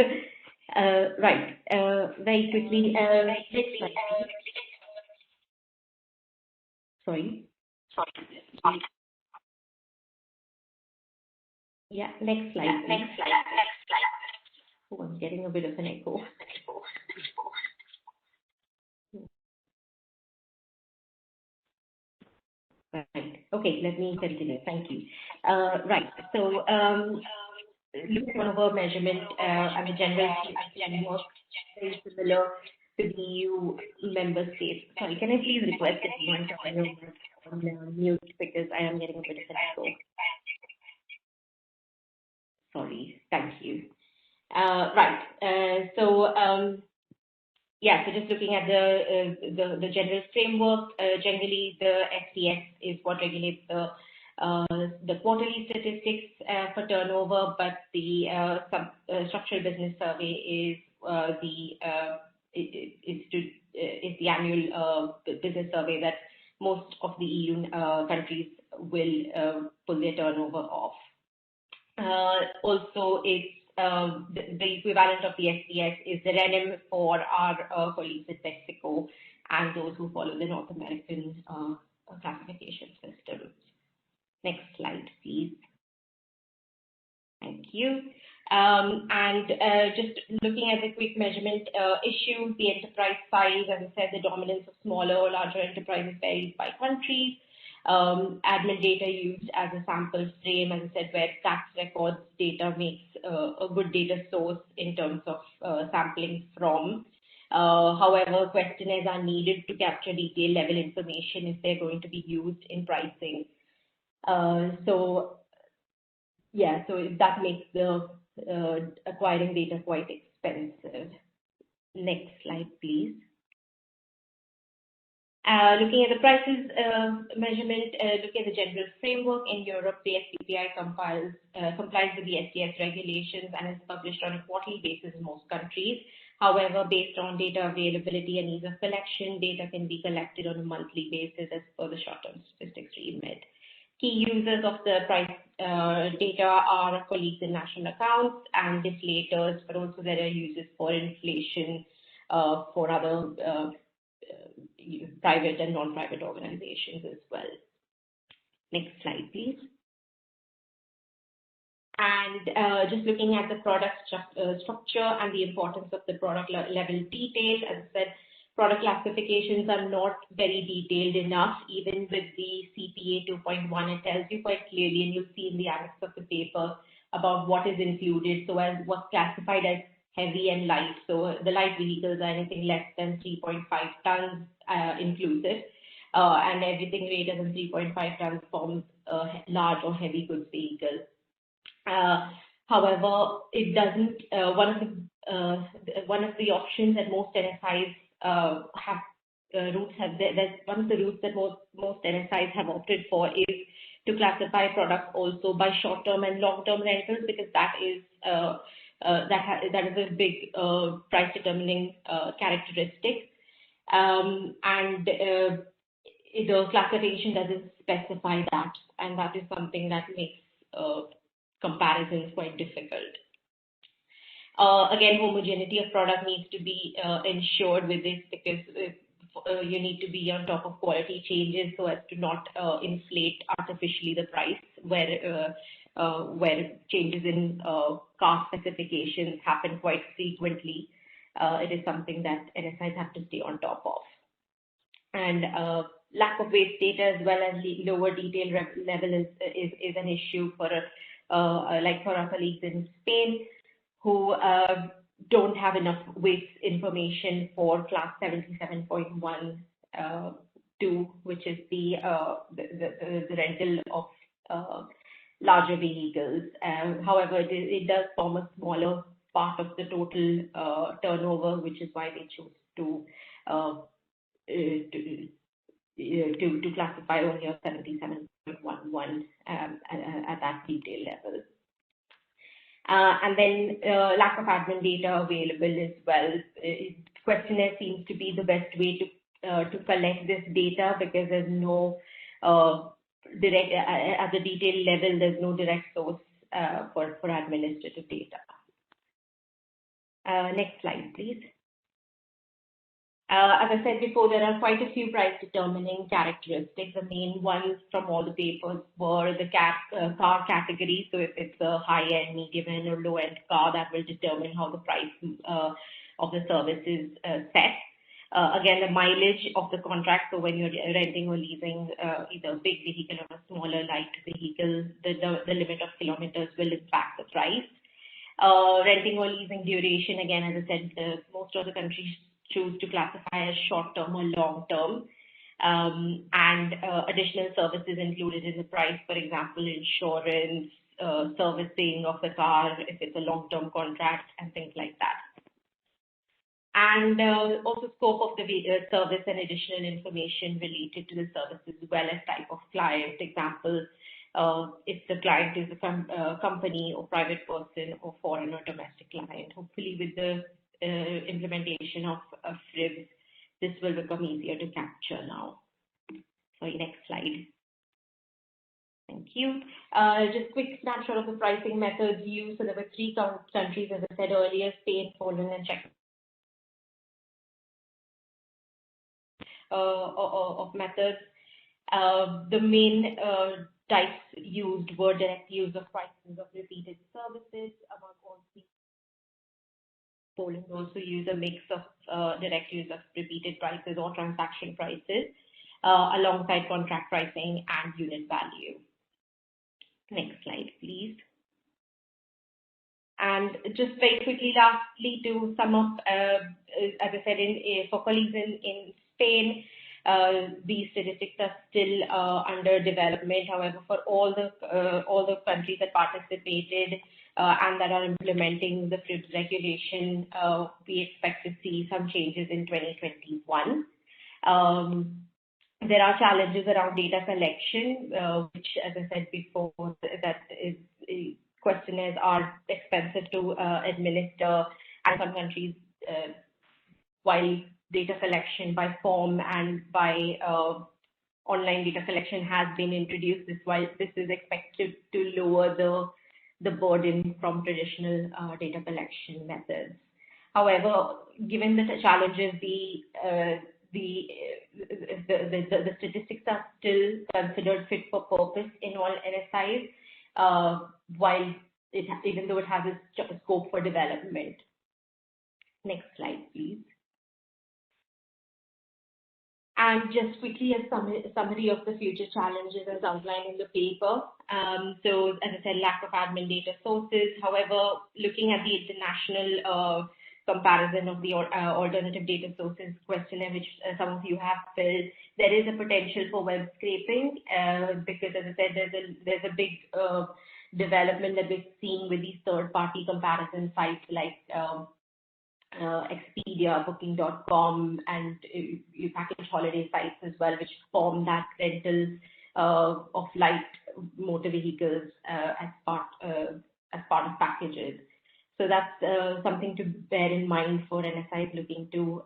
Right, very quickly, next slide. Sorry. Yeah, next slide. Oh, I'm getting a bit of an echo. Right. Okay, let me continue. Thank you. Right. So, look at turnover measurement and the general framework very similar to the EU member states. Sorry, can I please request that you want to on mute, because I am getting a bit of an echo. Sorry. Thank you. Right. Yeah, so just looking at the general framework, generally the STS is what regulates the quarterly statistics for turnover, but the structural business survey is the annual business survey that most of the EU countries will pull their turnover off. Also, it's the equivalent of the STS is the RENM for our colleagues in Mexico and those who follow the North American classification systems. Next slide, please. Thank you. Just looking at the quick measurement issues, the enterprise size, as I said, the dominance of smaller or larger enterprises varies by countries. Admin data used as a sample frame, as I said, where tax records data makes a good data source in terms of sampling from. However, questionnaires are needed to capture detail level information if they're going to be used in pricing. So that makes the acquiring data quite expensive. Next slide, please. Looking at the prices measurement, looking at the general framework in Europe, the SPPI complies with the STS regulations and is published on a quarterly basis in most countries. However, based on data availability and ease of collection, data can be collected on a monthly basis as per the short-term statistics remit. Key users of the price data are colleagues in national accounts and deflators, but also there are uses for inflation for other private and non-private organizations as well. Next slide, please. And just looking at the product structure and the importance of the product level details, as I said, product classifications are not very detailed enough. Even with the CPA 2.1, it tells you quite clearly, and you'll see in the annex of the paper about what is included. So as what's classified as heavy and light. So the light vehicles are anything less than 3.5 tons inclusive, and everything greater than 3.5 tons forms a large or heavy goods vehicle. However, it doesn't. One of the options that most NFIs have routes one of the routes that most NSIs have opted for is to classify products also by short-term and long-term rentals, because that is a big price determining characteristic. And the classification doesn't specify that, and that is something that makes comparisons quite difficult. Again, homogeneity of product needs to be ensured with this, because you need to be on top of quality changes so as to not inflate artificially the price where changes in car specifications happen quite frequently. It is something that NSIs have to stay on top of. And lack of waste data as well as lower detail level is an issue for like for our colleagues in Spain, who don't have enough waste information for class 77.1 2, which is the rental of larger vehicles. However, it does form a smaller part of the total turnover, which is why they chose to classify only a 77.11 at that detail level. And then lack of admin data available as well. Questionnaire seems to be the best way to collect this data, because there's no direct at the detail level. There's no direct source for administrative data. Next slide, please. As I said before, there are quite a few price determining characteristics. The main ones from all the papers were the car category. So if it's a high-end, medium-end, or low-end car, that will determine how the price of the service is set. Again, the mileage of the contract. So when you're renting or leasing either a big vehicle or a smaller light vehicle, the limit of kilometers will impact the price. Renting or leasing duration. Again, as I said, most of the countries choose to classify as short-term or long-term, and additional services included in the price, for example, insurance, servicing of the car if it's a long-term contract, and things like that. And also scope of the service and additional information related to the service, as well as type of client. Example, if the client is a company or private person or foreign or domestic client. Hopefully with the implementation of Sppis, this will become easier to capture now. Sorry, next slide. Thank you. Just quick snapshot of the pricing methods used. So there were 3 countries, as I said earlier: Spain, Poland, and Czech. Of methods. The main types used were direct use of prices of repeated services among all 3. Poland also use a mix of direct use of repeated prices or transaction prices alongside contract pricing and unit value. Next slide, please. And just very quickly, lastly, to sum up, as I said, for colleagues in Spain, these statistics are still under development. However, for all the countries that participated and that are implementing the Sppis regulation, we expect to see some changes in 2021. There are challenges around data collection, which, as I said before, that is questionnaires are expensive to administer, and some countries, while data collection by form and by online data collection has been introduced, this is expected to lower the burden from traditional data collection methods. However, given the challenges, the statistics are still considered fit for purpose in all NSIs, even though it has a scope for development. Next slide, please. And just quickly, a summary of the future challenges as outlined in the paper. So, as I said, lack of admin data sources. However, looking at the international comparison of the alternative data sources questionnaire, which some of you have filled, there is a potential for web scraping because, as I said, there's a big development that we've seen with these third-party comparison sites like Expedia, Booking.com, and package holiday sites as well, which form that rental of light motor vehicles as part of packages. So that's something to bear in mind for NSIs looking to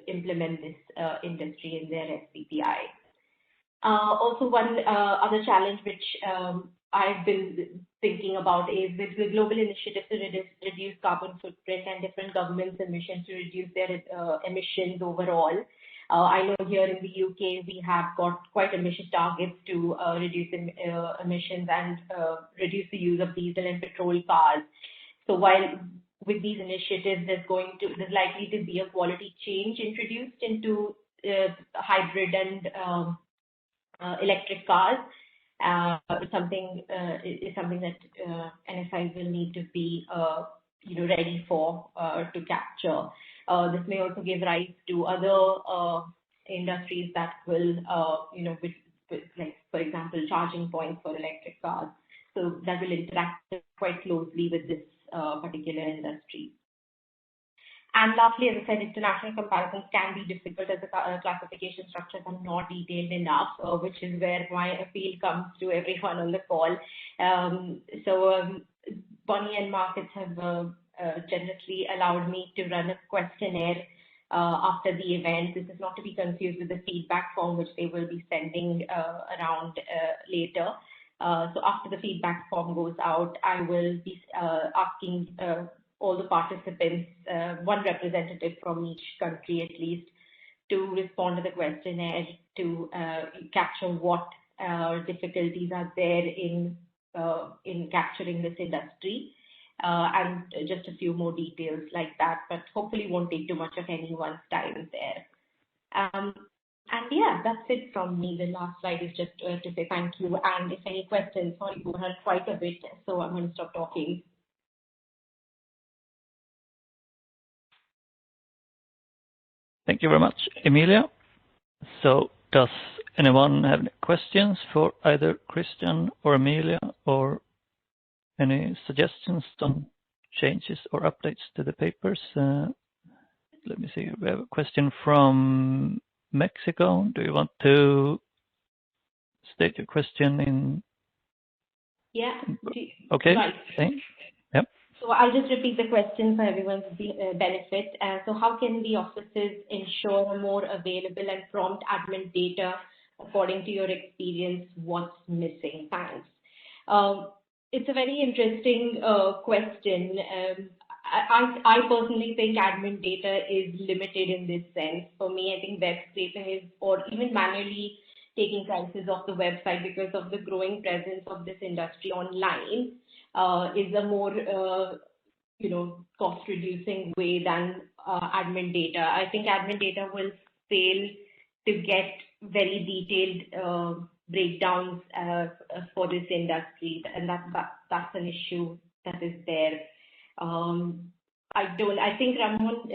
implement this industry in their SPPI. Also, one other challenge which I've been thinking about is with the global initiative to reduce carbon footprint and different governments' emissions to reduce their emissions overall. I know here in the UK we have got quite ambitious targets to reduce emissions and reduce the use of diesel and petrol cars. So while with these initiatives there's likely to be a quality change introduced into hybrid and electric cars, is something that NSIs will need to be ready for to capture. This may also give rise to other industries that will with like, for example, charging points for electric cars. So that will interact quite closely with this particular industry. And lastly, as I said, international comparisons can be difficult as the classification structures are not detailed enough, which is where my appeal comes to everyone on the call. Bonnie and Marcus have generously allowed me to run a questionnaire after the event. This is not to be confused with the feedback form, which they will be sending around later. So after the feedback form goes out, I will be asking all the participants, one representative from each country at least, to respond to the questionnaire to capture what difficulties are there in capturing this industry, and just a few more details like that, but hopefully won't take too much of anyone's time there. And yeah, that's it from me. The last slide is just to say thank you, and if any questions, sorry, we had quite a bit, so I'm going to stop talking. Thank you very much, Emilia. So does anyone have any questions for either Christian or Emilia, or any suggestions on changes or updates to the papers? Let me see. We have a question from Mexico. Do you want to state your question in? Yeah. Okay. Right. Thanks. Yep. So I'll just repeat the question for everyone's benefit. So how can the offices ensure a more available and prompt admin data according to your experience? What's missing? Thanks. It's a very interesting question. I personally think admin data is limited in this sense. For me, I think web scraping is, or even manually taking prices off the website because of the growing presence of this industry online, is a more cost-reducing way than admin data. I think admin data will fail to get very detailed breakdowns for this industry, and that's an issue that is there. I think, Ramon,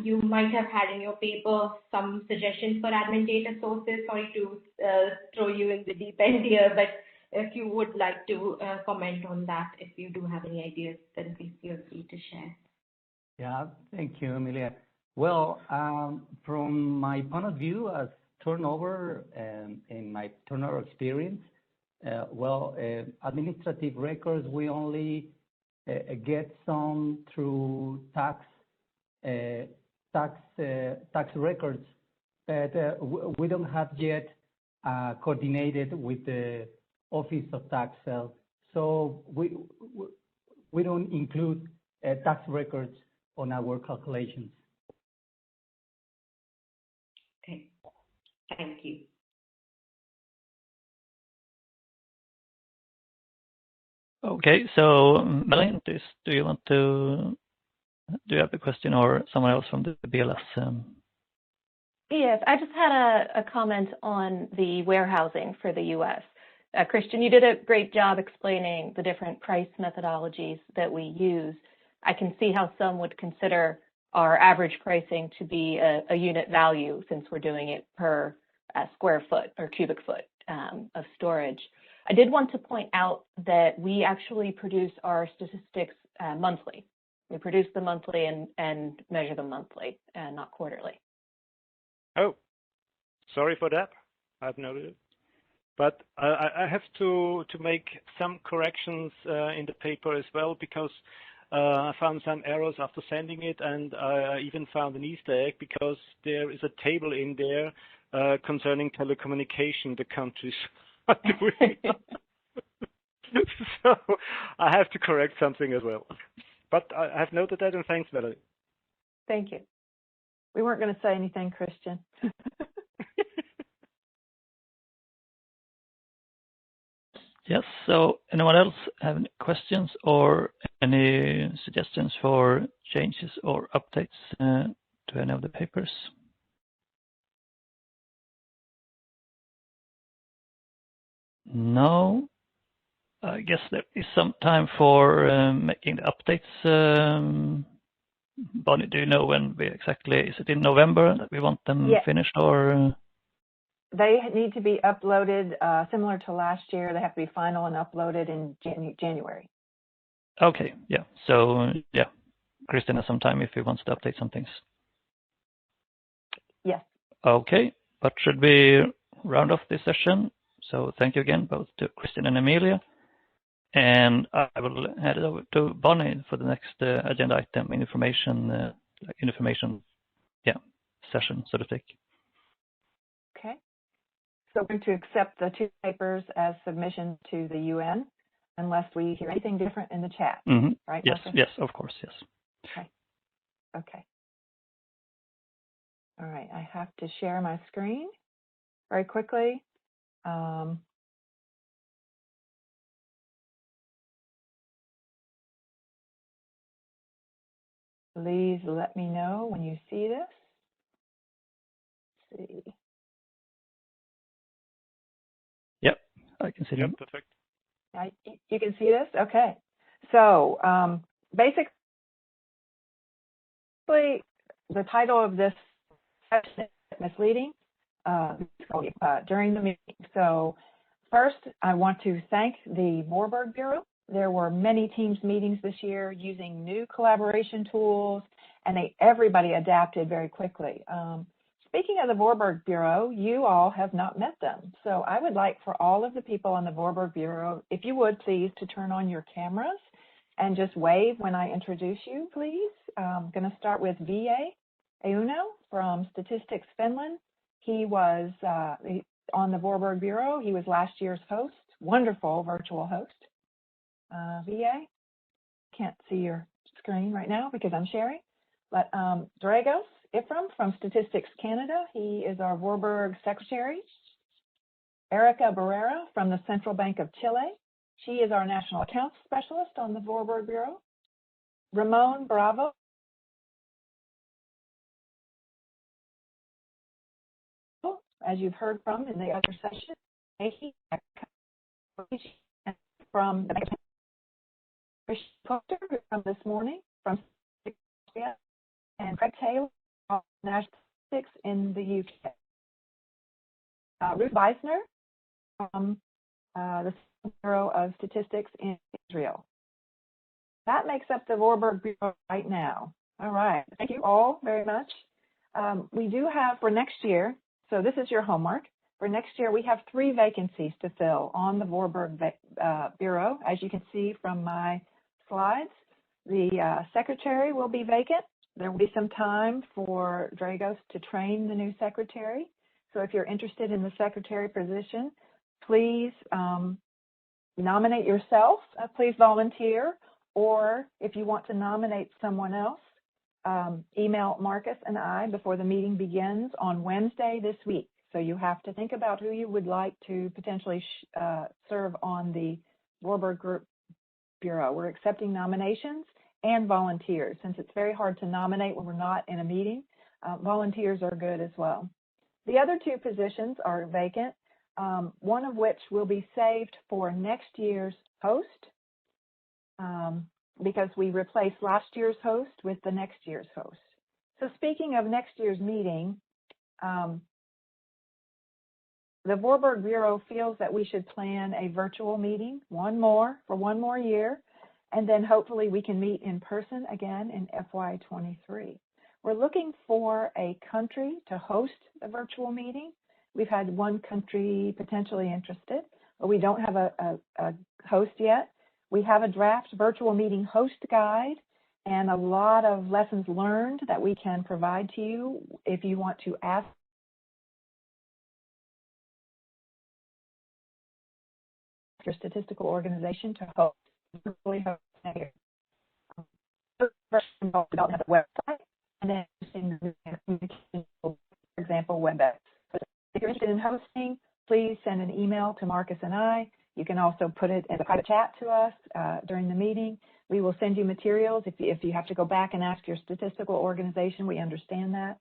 you might have had in your paper some suggestions for admin data sources. Sorry to throw you in the deep end here, but if you would like to comment on that, if you do have any ideas, then please feel free to share. Yeah, thank you, Emilia. Well, from my point of view as turnover and in my turnover experience, administrative records, we only get some through tax records, but we don't have yet coordinated with the Office of Tax Sale, so we don't include tax records on our calculations. Okay, thank you. Okay, so Melanie, do you have a question, or someone else from the BLS? Yes, I just had a comment on the warehousing for the U.S. Christian, you did a great job explaining the different price methodologies that we use. I can see how some would consider our average pricing to be a unit value, since we're doing it per square foot or cubic foot of storage. I did want to point out that we actually produce our statistics monthly. We produce them monthly and measure them monthly and not quarterly. Oh, sorry for that. I've noted it. But I have to make some corrections in the paper as well, because I found some errors after sending it, and I even found an Easter egg, because there is a table in there concerning telecommunication the countries are doing. So I have to correct something as well. But I have noted that, and thanks, Melanie. Thank you. We weren't going to say anything, Christian. Yes, so anyone else have any questions or any suggestions for changes or updates to any of the papers? No. I guess there is some time for making the updates. Bonnie, do you know when we exactly, is it in November that we want them finished, or? They need to be uploaded similar to last year. They have to be final and uploaded in January. Okay, yeah. So, yeah, Christian has some time if he wants to update some things. Yes. Okay, but should we round off this session? So thank you again, both to Christian and Emilia. And I will hand it over to Bonnie for the next agenda item, information session, so to speak. Okay. So we're going to accept the 2 papers as submission to the UN, unless we hear anything different in the chat. Mm-hmm. Right, yes, Marcus? yes, of course, yes. Okay. Okay. All right, I have to share my screen very quickly. Please let me know when you see this. Let's see. Yep, I can see yep, them. Perfect. You can see this? Okay. So basically, the title of this session is misleading during the meeting. So first, I want to thank the Voorburg Bureau. There were many Teams meetings this year using new collaboration tools, and everybody adapted very quickly. Speaking of the Voorburg Bureau, you all have not met them. So I would like for all of the people on the Voorburg Bureau, if you would please, to turn on your cameras and just wave when I introduce you, please. I'm going to start with VA Euno from Statistics Finland. He was on the Voorburg Bureau. He was last year's host, wonderful virtual host. VA, can't see your screen right now because I'm sharing, but Dragos Ifram from Statistics Canada, he is our Warburg secretary. Erica Barrera from the Central Bank of Chile, she is our national accounts specialist on the Voorburg Bureau. Ramon Bravo as you've heard from in the other session, from the Christian Poster from this morning from Austria, and Craig Taylor from National Statistics in the UK. Ruth Weisner from the Bureau of Statistics in Israel. That makes up the Voorburg Bureau right now. All right. Thank you all very much. We do have for next year, so this is your homework. For next year, we have 3 vacancies to fill on the Voorburg Bureau. As you can see from my slides, the secretary will be vacant. There will be some time for Dragos to train the new secretary. So if you're interested in the secretary position, please nominate yourself. Please volunteer. Or if you want to nominate someone else, email Marcus and I before the meeting begins on Wednesday this week. So you have to think about who you would like to potentially serve on the Voorburg Group Bureau. We're accepting nominations and volunteers. Since it's very hard to nominate when we're not in a meeting, volunteers are good as well. The other 2 positions are vacant, one of which will be saved for next year's host, because we replaced last year's host with the next year's host. So speaking of next year's meeting, the Voorburg Bureau feels that we should plan a virtual meeting, one more year, and then hopefully we can meet in person again in FY23. We're looking for a country to host the virtual meeting. We've had one country potentially interested, but we don't have a host yet. We have a draft virtual meeting host guide and a lot of lessons learned that we can provide to you if you want to ask your statistical organization to host. Virtually host here. First of all, development of the website, and then using the communication, for example, WebEx. So if you're interested in hosting, please send an email to Marcus and I. You can also put it in a private chat to us during the meeting. We will send you materials if you have to go back and ask your statistical organization. We understand that.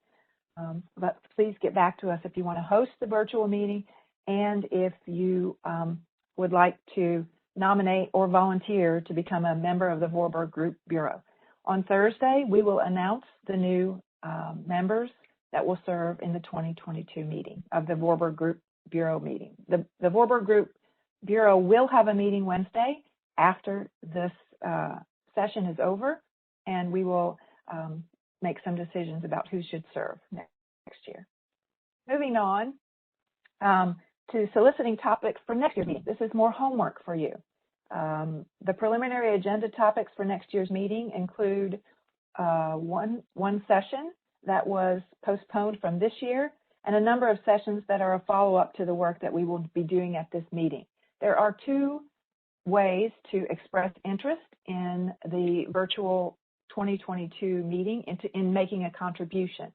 But please get back to us if you want to host the virtual meeting and if you would like to nominate or volunteer to become a member of the Voorburg Group Bureau. On Thursday, we will announce the new members that will serve in the 2022 meeting of the Voorburg Group Bureau meeting. The Voorburg Group Bureau will have a meeting Wednesday after this session is over, and we will make some decisions about who should serve next year. Moving on to soliciting topics for next year's meeting. This is more homework for you. The preliminary agenda topics for next year's meeting include one session that was postponed from this year and a number of sessions that are a follow-up to the work that we will be doing at this meeting. There are two ways to express interest in the virtual 2022 meeting in making a contribution.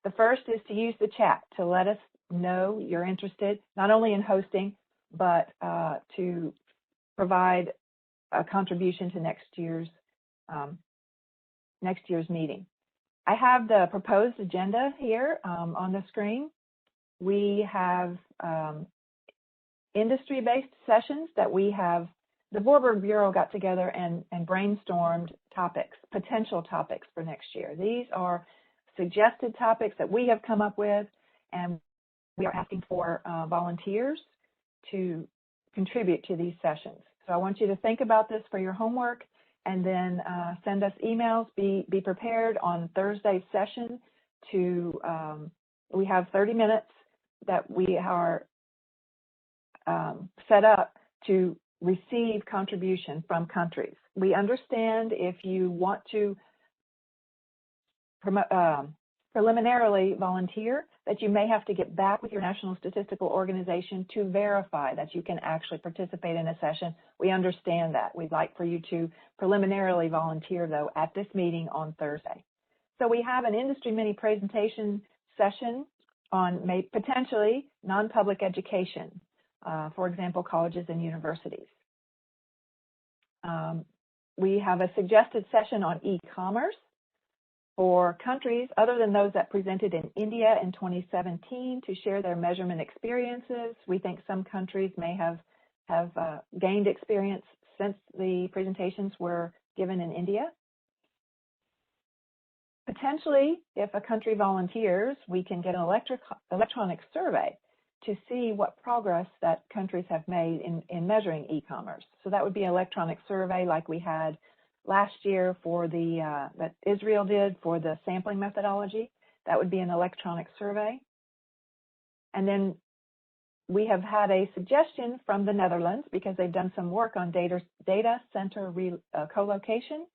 The first is to use the chat to let us know you're interested, not only in hosting, but to provide a contribution to next year's meeting. I have the proposed agenda here on the screen. We have industry-based sessions that the Voorburg Bureau got together and brainstormed topics, potential topics for next year. These are suggested topics that we have come up with, and we are asking for volunteers to contribute to these sessions. So I want you to think about this for your homework and then send us emails. Be prepared on Thursday's session to, we have 30 minutes that we are set up to receive contribution from countries. We understand if you want to preliminarily volunteer that you may have to get back with your national statistical organization to verify that you can actually participate in a session. We understand that. We'd like for you to preliminarily volunteer, though, at this meeting on Thursday. So we have an industry mini presentation session on potentially non-public education, for example, colleges and universities. We have a suggested session on e-commerce for countries other than those that presented in India in 2017 to share their measurement experiences. We think some countries may have gained experience since the presentations were given in India. Potentially, if a country volunteers, we can get an electronic survey to see what progress that countries have made in measuring e-commerce. So that would be an electronic survey like we had last year for that Israel did for the sampling methodology. That would be an electronic survey. And then we have had a suggestion from the Netherlands because they've done some work on data center co-location.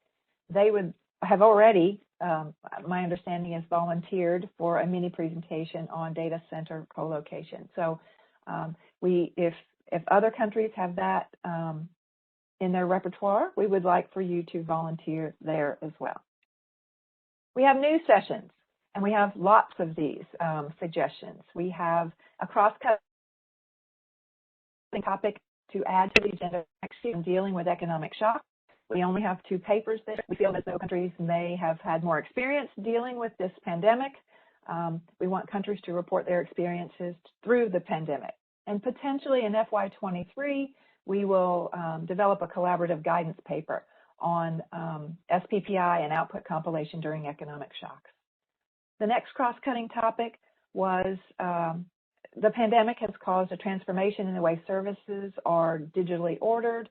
They would have already, my understanding is, volunteered for a mini presentation on data center co-location. So if other countries have that in their repertoire, we would like for you to volunteer there as well. We have new sessions, and we have lots of these suggestions. We have a cross-cutting topic to add to the agenda next year in dealing with economic shock. We only have 2 papers there. We feel that those countries may have had more experience dealing with this pandemic. We want countries to report their experiences through the pandemic. And potentially in FY23, we will develop a collaborative guidance paper on SPPI and output compilation during economic shocks. The next cross-cutting topic was the pandemic has caused a transformation in the way services are digitally ordered,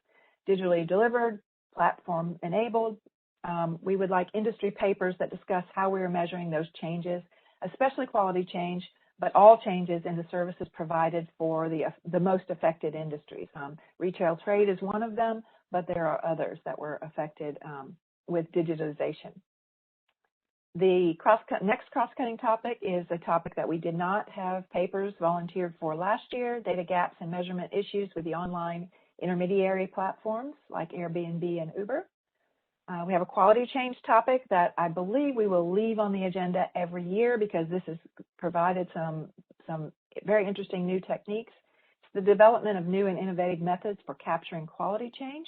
digitally delivered, platform enabled. We would like industry papers that discuss how we are measuring those changes, especially quality change, but all changes in the services provided for the most affected industries. Retail trade is one of them, but there are others that were affected with digitization. The next cross-cutting topic is a topic that we did not have papers volunteered for last year, data gaps and measurement issues with the online intermediary platforms like Airbnb and Uber. We have a quality change topic that I believe we will leave on the agenda every year because this has provided some very interesting new techniques. It's the development of new and innovative methods for capturing quality change.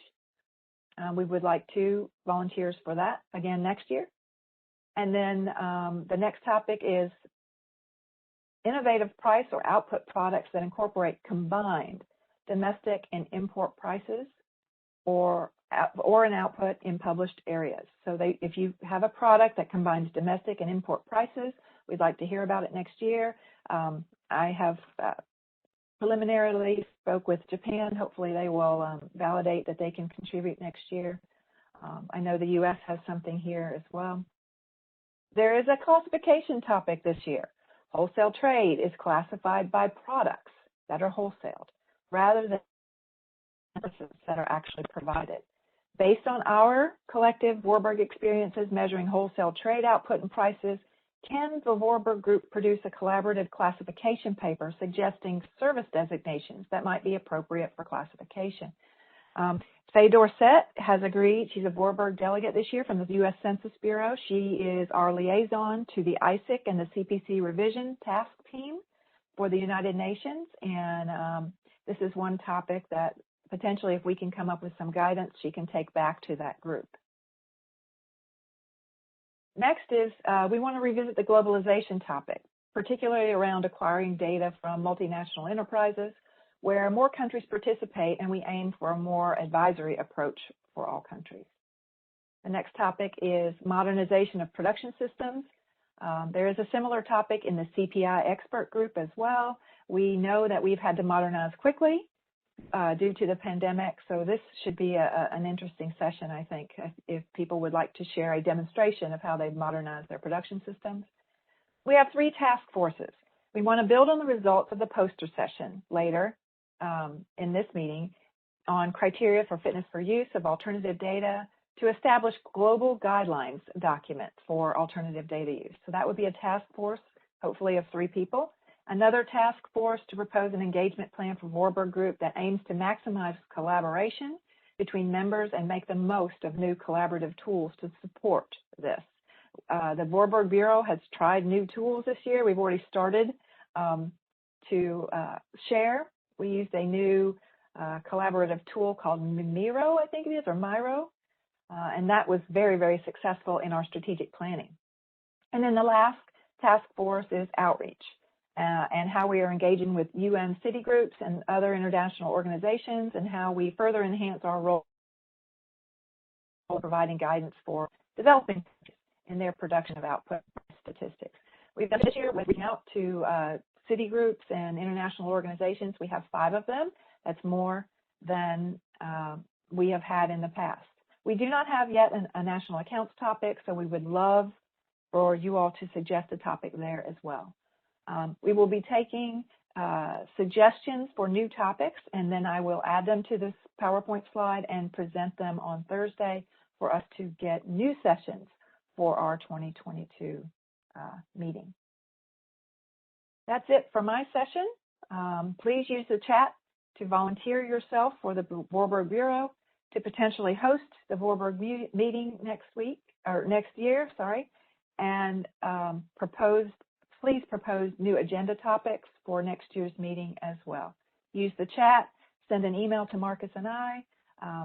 We would like 2 volunteers for that again next year. And then the next topic is innovative price or output products that incorporate combined domestic and import prices or an output in published areas. So if you have a product that combines domestic and import prices, we'd like to hear about it next year. I have preliminarily spoke with Japan. Hopefully they will validate that they can contribute next year. I know the US has something here as well. There is a classification topic this year. Wholesale trade is classified by products that are wholesaled rather than services that are actually provided. Based on our collective Warburg experiences measuring wholesale trade output and prices, can the Voorburg Group produce a collaborative classification paper suggesting service designations that might be appropriate for classification? Faye Dorset has agreed. She's a Warburg delegate this year from the U.S. Census Bureau. She is our liaison to the ISIC and the CPC revision task team for the United Nations. And this is one topic that potentially, if we can come up with some guidance, she can take back to that group. Next is we want to revisit the globalization topic, particularly around acquiring data from multinational enterprises, where more countries participate and we aim for a more advisory approach for all countries. The next topic is modernization of production systems. There is a similar topic in the Sppi expert group as well. We know that we've had to modernize quickly due to the pandemic, so this should be an interesting session, I think, if people would like to share a demonstration of how they've modernized their production systems. We have 3 task forces. We want to build on the results of the poster session later in this meeting on criteria for fitness for use of alternative data to establish global guidelines documents for alternative data use. So that would be a task force, hopefully of 3 people. Another task force to propose an engagement plan for Voorburg Group that aims to maximize collaboration between members and make the most of new collaborative tools to support this. The Voorburg Bureau has tried new tools this year. We've already started to share. We used a new collaborative tool called Miro, I think it is, or Miro, and that was very, very successful in our strategic planning. And then the last task force is outreach and how we are engaging with UN city groups and other international organizations and how we further enhance our role providing guidance for developing countries in their production of output statistics. We've done this year with reaching out to city groups and international organizations. We have 5 of them. That's more than we have had in the past. We do not have yet a national accounts topic, so we would love for you all to suggest a topic there as well. We will be taking suggestions for new topics, and then I will add them to this PowerPoint slide and present them on Thursday for us to get new sessions for our 2022 meeting. That's it for my session. Please use the chat to volunteer yourself for the Voorburg Bureau to potentially host the Voorburg meeting next year, and please propose new agenda topics for next year's meeting as well. Use the chat, send an email to Marcus and I.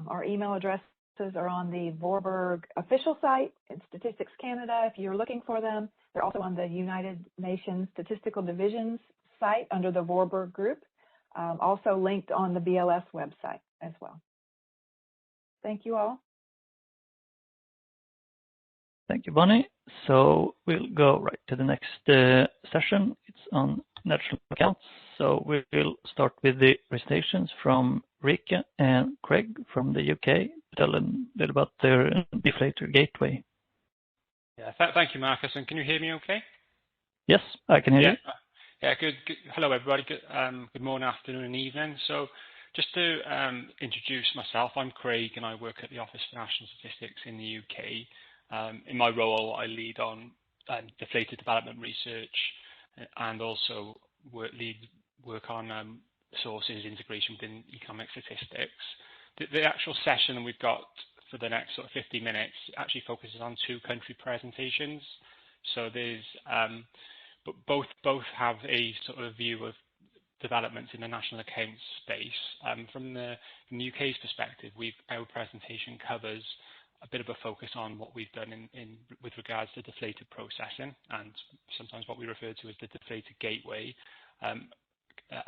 Our email addresses are on the Voorburg official site in Statistics Canada if you're looking for them. They're also on the United Nations Statistical Division's site under the Voorburg Group, also linked on the BLS website as well. Thank you all. Thank you, Bonnie. So we'll go right to the next session. It's on national accounts. So we will start with the presentations from Rika and Craig from the UK tell a little about their Deflator Gateway. Yeah, thank you, Marcus. And can you hear me okay? Yes, I can hear you. Yeah, good. Hello, everybody. Good morning, afternoon, and evening. So just to introduce myself, I'm Craig, and I work at the Office for National Statistics in the UK. In my role, I lead on deflated development research and also work on sources integration within economic statistics. The actual session we've got for the next sort of 50 minutes actually focuses on 2 country presentations. So there's but both have a sort of view of developments in the national accounts space. From the UK's perspective, our presentation covers a bit of a focus on what we've done with regards to deflated processing and sometimes what we refer to as the Deflated Gateway.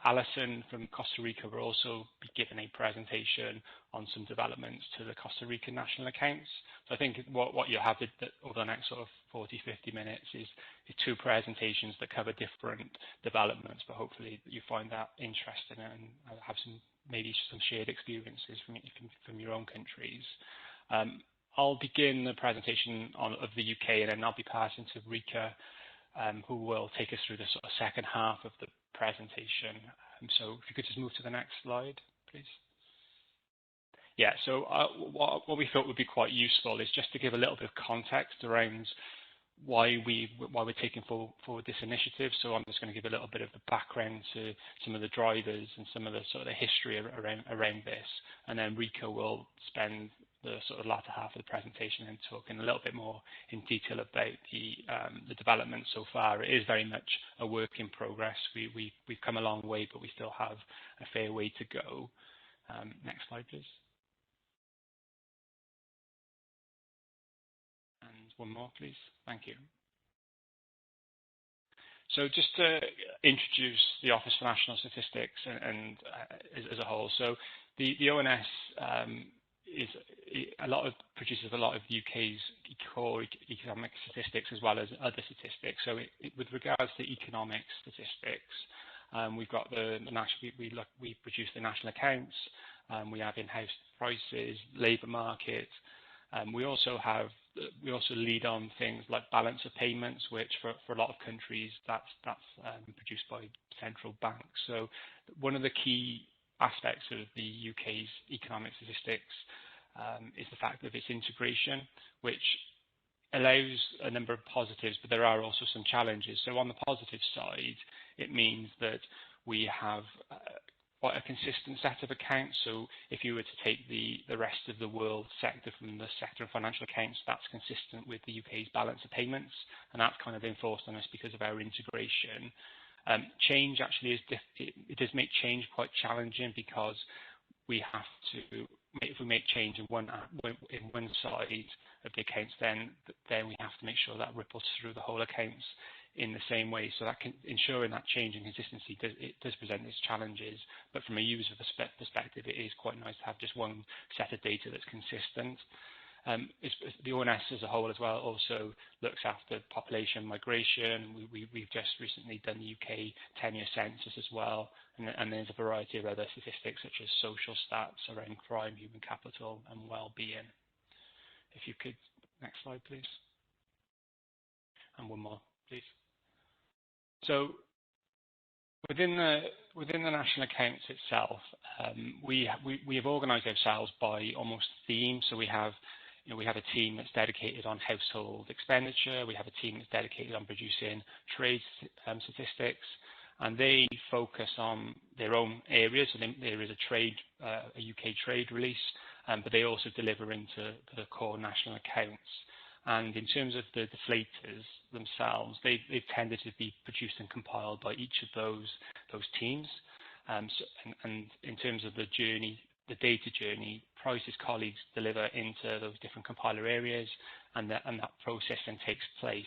Alison from Costa Rica will also be giving a presentation on some developments to the Costa Rican national accounts. So I think what you have over the next sort of 40-50 minutes is 2 presentations that cover different developments, but hopefully you find that interesting and have maybe some shared experiences from your own countries. I'll begin the presentation of the UK, and then I'll be passing to Rika, who will take us through the sort of second half of the presentation. So if you could just move to the next slide, please. Yeah, so what we thought would be quite useful is just to give a little bit of context around why we're taking forward this initiative. So I'm just going to give a little bit of the background to some of the drivers and some of the sort of the history around this, and then Rika will spend the sort of latter half of the presentation and talking a little bit more in detail about the development so far. It is very much a work in progress. We've come a long way, but we still have a fair way to go. Next slide, please. And one more, please. Thank you. So just to introduce the Office for National Statistics and as a whole. So the ONS produces a lot of UK's core economic statistics as well as other statistics. So with regards to economic statistics, we've got the national. We produce the national accounts. We have in-house prices, labour market. We also lead on things like balance of payments, which for a lot of countries that's produced by central banks. So one of the key aspects of the UK's economic statistics is the fact of its integration, which allows a number of positives, but there are also some challenges. So on the positive side, it means that we have quite a consistent set of accounts. So if you were to take the rest of the world sector from the sector of financial accounts, that's consistent with the UK's balance of payments, and that's kind of enforced on us because of our integration. Change actually it does make change quite challenging because we have to, if we make change in one side of the accounts, then we have to make sure that ripples through the whole accounts in the same way. So that ensuring that change and consistency does present its challenges. But from a user perspective, it is quite nice to have just one set of data that's consistent. The ONS as a whole as well also looks after population migration. We've just recently done the UK 10-year census as well, and there's a variety of other statistics such as social stats around crime, human capital, and well-being. If you could, next slide, please, and one more, please. So within the national accounts itself, we have organised ourselves by almost theme. So we have a team that's dedicated on household expenditure. We have a team that's dedicated on producing trade statistics, and they focus on their own areas. So there is a UK trade release, but they also deliver into the core national accounts. And in terms of the deflators themselves, they've tended to be produced and compiled by each of those teams. And in terms of the journey, the data journey, Price's colleagues deliver into those different compiler areas, and that process then takes place.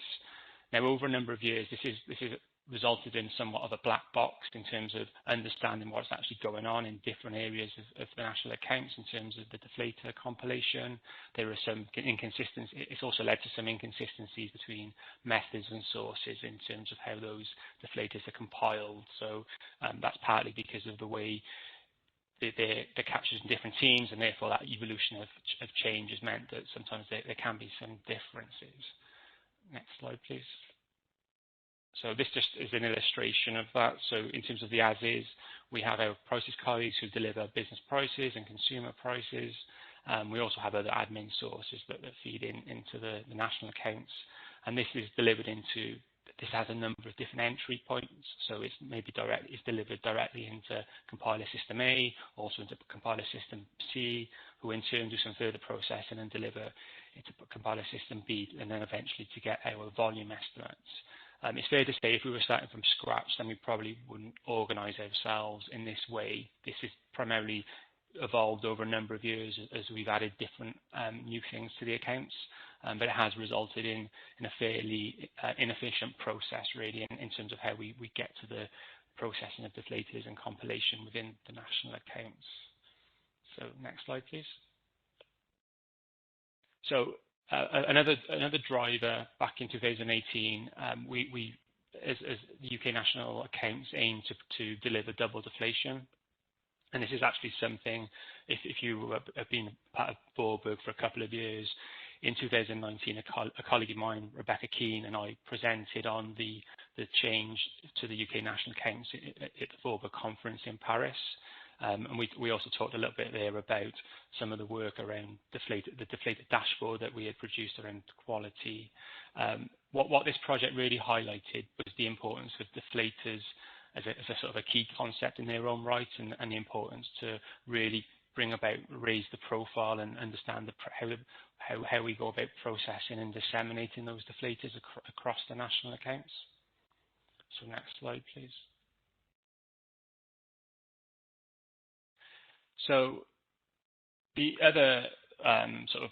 Now, over a number of years, this is resulted in somewhat of a black box in terms of understanding what's actually going on in different areas of the national accounts in terms of the deflator compilation. There are some inconsistencies. It's also led to some inconsistencies between methods and sources in terms of how those deflators are compiled. So that's partly because of the way they're captured in different teams, and therefore that evolution of change has meant that sometimes there can be some differences. Next slide, please. So this just is an illustration of that. So in terms of the as-is, we have our prices colleagues who deliver business prices and consumer prices. We also have other admin sources that feed into the national accounts. And this is delivered into, this has a number of different entry points. So it's delivered directly into compiler system A, also into compiler system C, who in turn do some further processing and deliver into compiler system B, and then eventually to get our volume estimates. It's fair to say if we were starting from scratch, then we probably wouldn't organise ourselves in this way. This is primarily evolved over a number of years as we've added different new things to the accounts, but it has resulted in a fairly inefficient process, really, in terms of how we get to the processing of deflators and compilation within the national accounts. So next slide, please. So another driver back in 2018, we as the UK national accounts aim to deliver double deflation. And this is actually something, if you have been part of Voorburg for a couple of years, in 2019, a colleague of mine, Rebecca Keane, and I presented on the change to the UK national accounts at the Voorburg conference in Paris. And we also talked a little bit there about some of the work around the deflated dashboard that we had produced around quality. What this project really highlighted was the importance of deflators as a sort of a key concept in their own right, and the importance to really raise the profile and understand how we go about processing and disseminating those deflators across the national accounts. So next slide, please. So the other sort of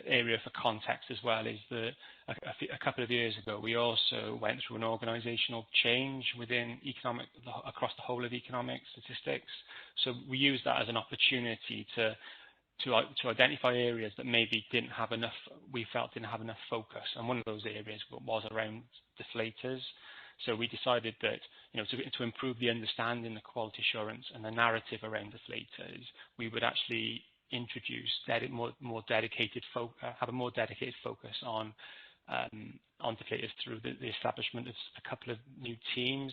area for context as well is that a couple of years ago we also went through an organisational change within across the whole of economic statistics. So we used that as an opportunity to identify areas that maybe we felt didn't have enough focus, and one of those areas was around deflators. So we decided that, to improve the understanding, the quality assurance, and the narrative around deflators, we would actually introduce have a more dedicated focus on deflators through the establishment of a couple of new teams,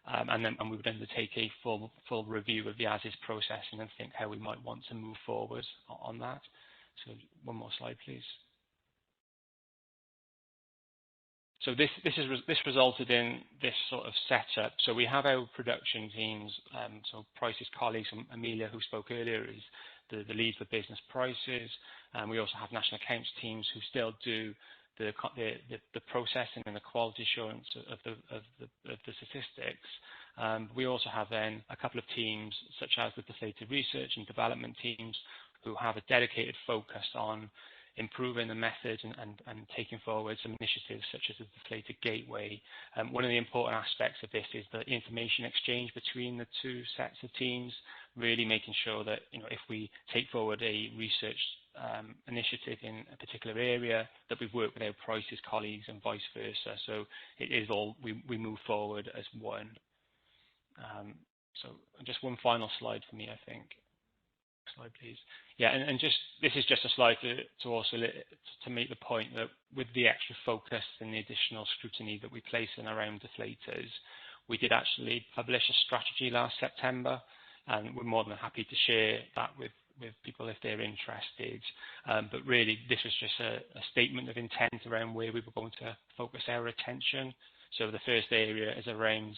and we would undertake a full review of the as-is processing and think how we might want to move forward on that. So one more slide, please. So this resulted in this sort of setup. So we have our production teams, so prices colleagues, Amelia, who spoke earlier, is the lead for business prices. We also have national accounts teams who still do the processing and the quality assurance of the statistics. We also have then a couple of teams, such as the deflated research and development teams, who have a dedicated focus on improving the methods and taking forward some initiatives such as the Deflated Gateway. One of the important aspects of this is the information exchange between the two sets of teams, really making sure that if we take forward a research initiative in a particular area, that we've worked with our prices colleagues and vice versa. So it is all, we move forward as one. So just one final slide for me, I think. Slide, please. Yeah, and this is just a slide to also to make the point that with the extra focus and the additional scrutiny that we place in around deflators, we did actually publish a strategy last September, and we're more than happy to share that with people if they're interested. But really, this was just a statement of intent around where we were going to focus our attention. So the first area is around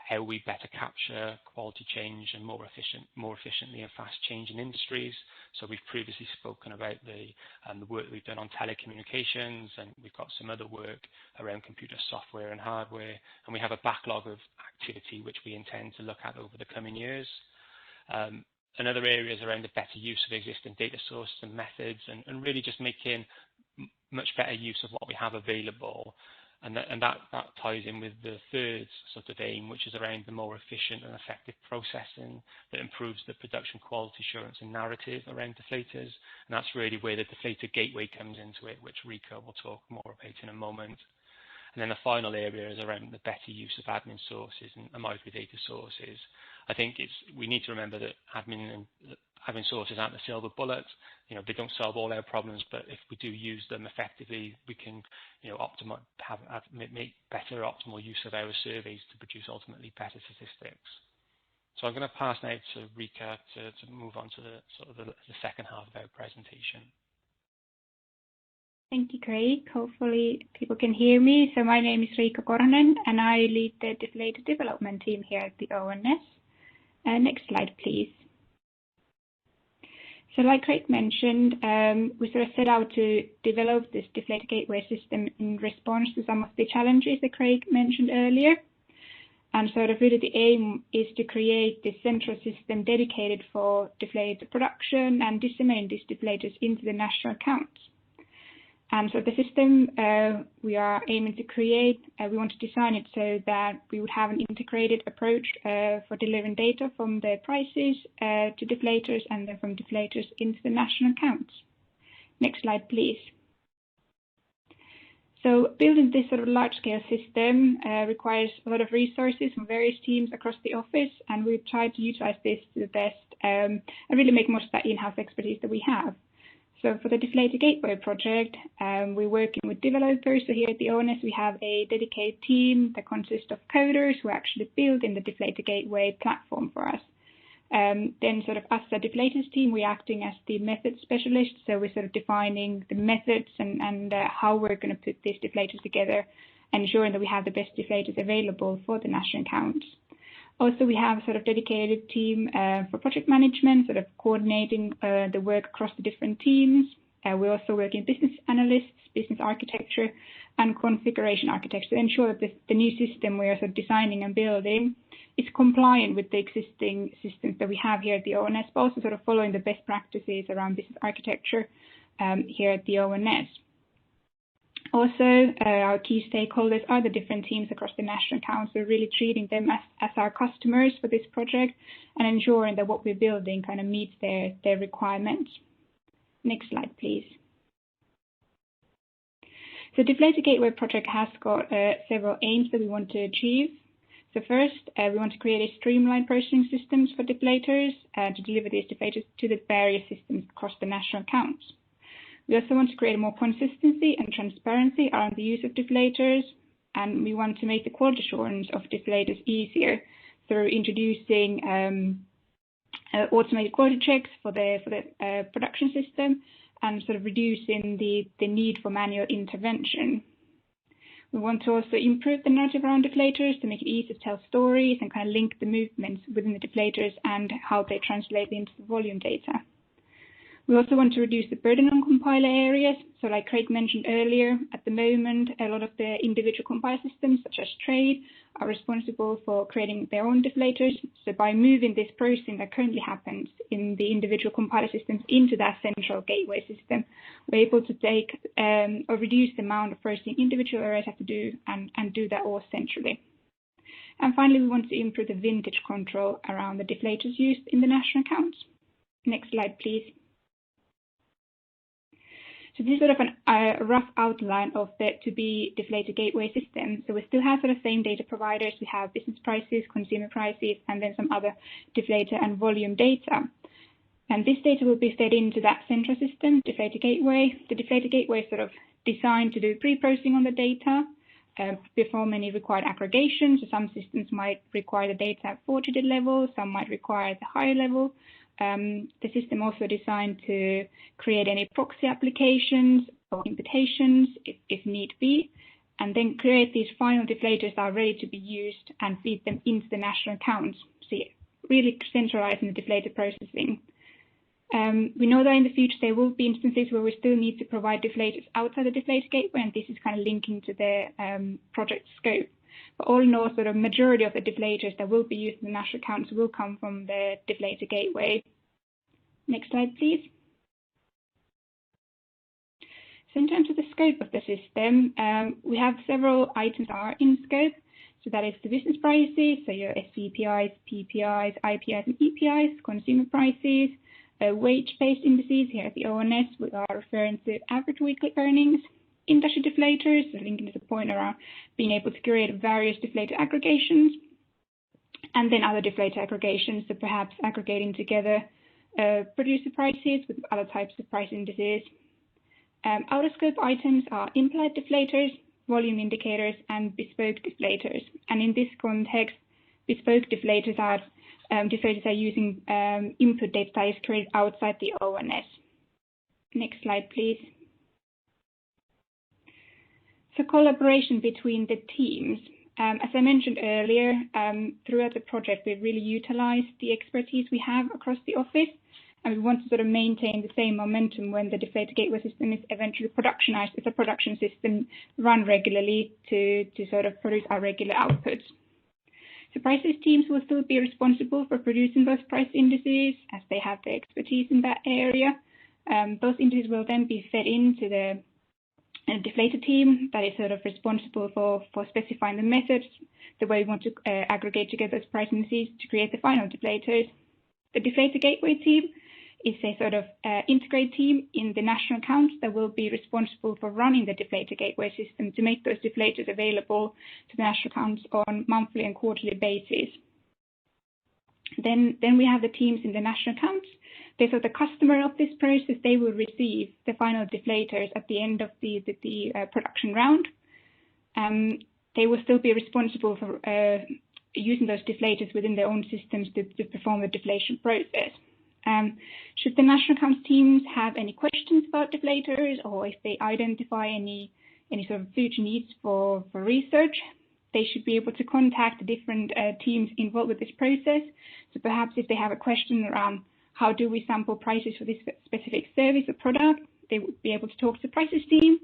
how we better capture quality change and more efficiently in fast-changing industries. So we've previously spoken about the work we've done on telecommunications, and we've got some other work around computer software and hardware, and we have a backlog of activity which we intend to look at over the coming years. Another area is around the better use of existing data sources and methods, and really just making much better use of what we have available. And that ties in with the third sort of aim, which is around the more efficient and effective processing that improves the production quality assurance and narrative around deflators. And that's really where the Deflator Gateway comes into it, which Rico will talk more about in a moment. And then the final area is around the better use of admin sources and micro data sources. I think we need to remember that admin sources aren't the silver bullet. They don't solve all our problems, but if we do use them effectively, we can, make better optimal use of our surveys to produce ultimately better statistics. So I'm going to pass now to Rika to move on to the second half of our presentation. Thank you, Craig. Hopefully people can hear me. So my name is Rika Korhonen, and I lead the Deflated development team here at the ONS. Next slide, please. So like Craig mentioned, we sort of set out to develop this Deflated Gateway system in response to some of the challenges that Craig mentioned earlier. And sort of really the aim is to create this central system dedicated for deflator production and disseminating these deflators into the national accounts. And so the system we are aiming to create, we want to design it so that we would have an integrated approach for delivering data from the prices to deflators and then from deflators into the national accounts. Next slide, please. So building this sort of large-scale system requires a lot of resources from various teams across the office, and we've tried to utilize this to the best and really make most of that in-house expertise that we have. So for the Deflated Gateway project, we're working with developers. So here at the ONS, we have a dedicated team that consists of coders who are actually building the Deflated Gateway platform for us. Then sort of us, the deflators team, we're acting as the method specialists. So we're sort of defining the methods and how we're going to put these deflators together, ensuring that we have the best deflators available for the national accounts. Also, we have a sort of dedicated team for project management, sort of coordinating the work across the different teams. We're also working business analysts, business architecture, and configuration architecture to ensure that the new system we are sort of designing and building is compliant with the existing systems that we have here at the ONS, but also sort of following the best practices around business architecture here at the ONS. Also, our key stakeholders are the different teams across the national accounts. We're really treating them as our customers for this project and ensuring that what we're building kind of meets their requirements. Next slide, please. So the Deflated Gateway project has got several aims that we want to achieve. So first, we want to create a streamlined processing systems for deflators to deliver these deflators to the various systems across the national accounts. We also want to create more consistency and transparency around the use of deflators, and we want to make the quality assurance of deflators easier through introducing automated quality checks for the production system and sort of reducing the need for manual intervention. We want to also improve the narrative around deflators to make it easy to tell stories and kind of link the movements within the deflators and how they translate into the volume data. We also want to reduce the burden on compiler areas. So like Craig mentioned earlier, at the moment, a lot of the individual compiler systems, such as Trade, are responsible for creating their own deflators. So by moving this processing that currently happens in the individual compiler systems into that central gateway system, we're able to take or reduce the amount of processing individual areas have to do and do that all centrally. And finally, we want to improve the vintage control around the deflators used in the national accounts. Next slide, please. So this is sort of a rough outline of the to-be Deflated Gateway system. So we still have sort of same data providers. We have business prices, consumer prices, and then some other deflator and volume data. And this data will be fed into that central system, Deflated Gateway. The Deflated Gateway is sort of designed to do pre-processing on the data, perform any required aggregation. So some systems might require the data at 4-digit level, some might require the higher level. The system also designed to create any proxy applications or imputations if need be, and then create these final deflators that are ready to be used and feed them into the national accounts. So really centralizing the deflator processing. We know that in the future there will be instances where we still need to provide deflators outside the Deflated Gateway, and this is kind of linking to the project scope. But all in all, sort of majority of the deflators that will be used in the national accounts will come from the Deflated Gateway. Next slide, please. So in terms of the scope of the system, we have several items that are in scope. So that is the business prices, so your SPPIs, PPIs, IPIs, and EPIs, consumer prices, wage-based indices. Here at the ONS, we are referring to average weekly earnings, industry deflators, linking to the point around being able to create various deflator aggregations, and then other deflator aggregations, so perhaps aggregating together producer prices with other types of price indices. Outer scope items are implied deflators, volume indicators, and bespoke deflators. And in this context, bespoke deflators are using input data that is created outside the ONS. Next slide, please. So collaboration between the teams. As I mentioned earlier, throughout the project, we've really utilized the expertise we have across the office, and we want to sort of maintain the same momentum when the Deflated Gateway system is eventually productionized as a production system run regularly to sort of produce our regular outputs. So prices teams will still be responsible for producing those price indices as they have the expertise in that area. Those indices will then be fed into the deflator team that is sort of responsible for specifying the methods, the way we want to aggregate together those price indices to create the final deflators. The Deflated Gateway team is a sort of integrate team in the national accounts that will be responsible for running the Deflated Gateway system to make those deflators available to the national accounts on monthly and quarterly basis. Then we have the teams in the national accounts. They are the customer of this process. They will receive the final deflators at the end of the production round. They will still be responsible for using those deflators within their own systems to perform the deflation process. Should the national accounts teams have any questions about deflators, or if they identify any sort of future needs for research, they should be able to contact the different teams involved with this process. So perhaps if they have a question around how do we sample prices for this specific service or product, they would be able to talk to the prices team.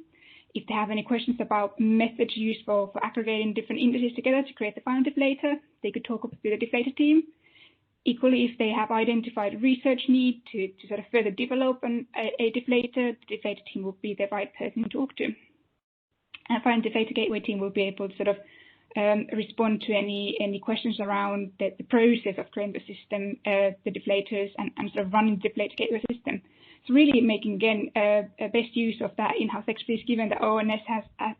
If they have any questions about methods used for aggregating different indices together to create the final deflator, they could talk to the deflator team. Equally, if they have identified research need to sort of further develop a deflator, the deflator team will be the right person to talk to. And finally, the Deflated Gateway team will be able to sort of respond to any questions around the process of creating the system, the deflators, and sort of running the Deflated Gateway system. So really making, again, best use of that in-house expertise, given that ONS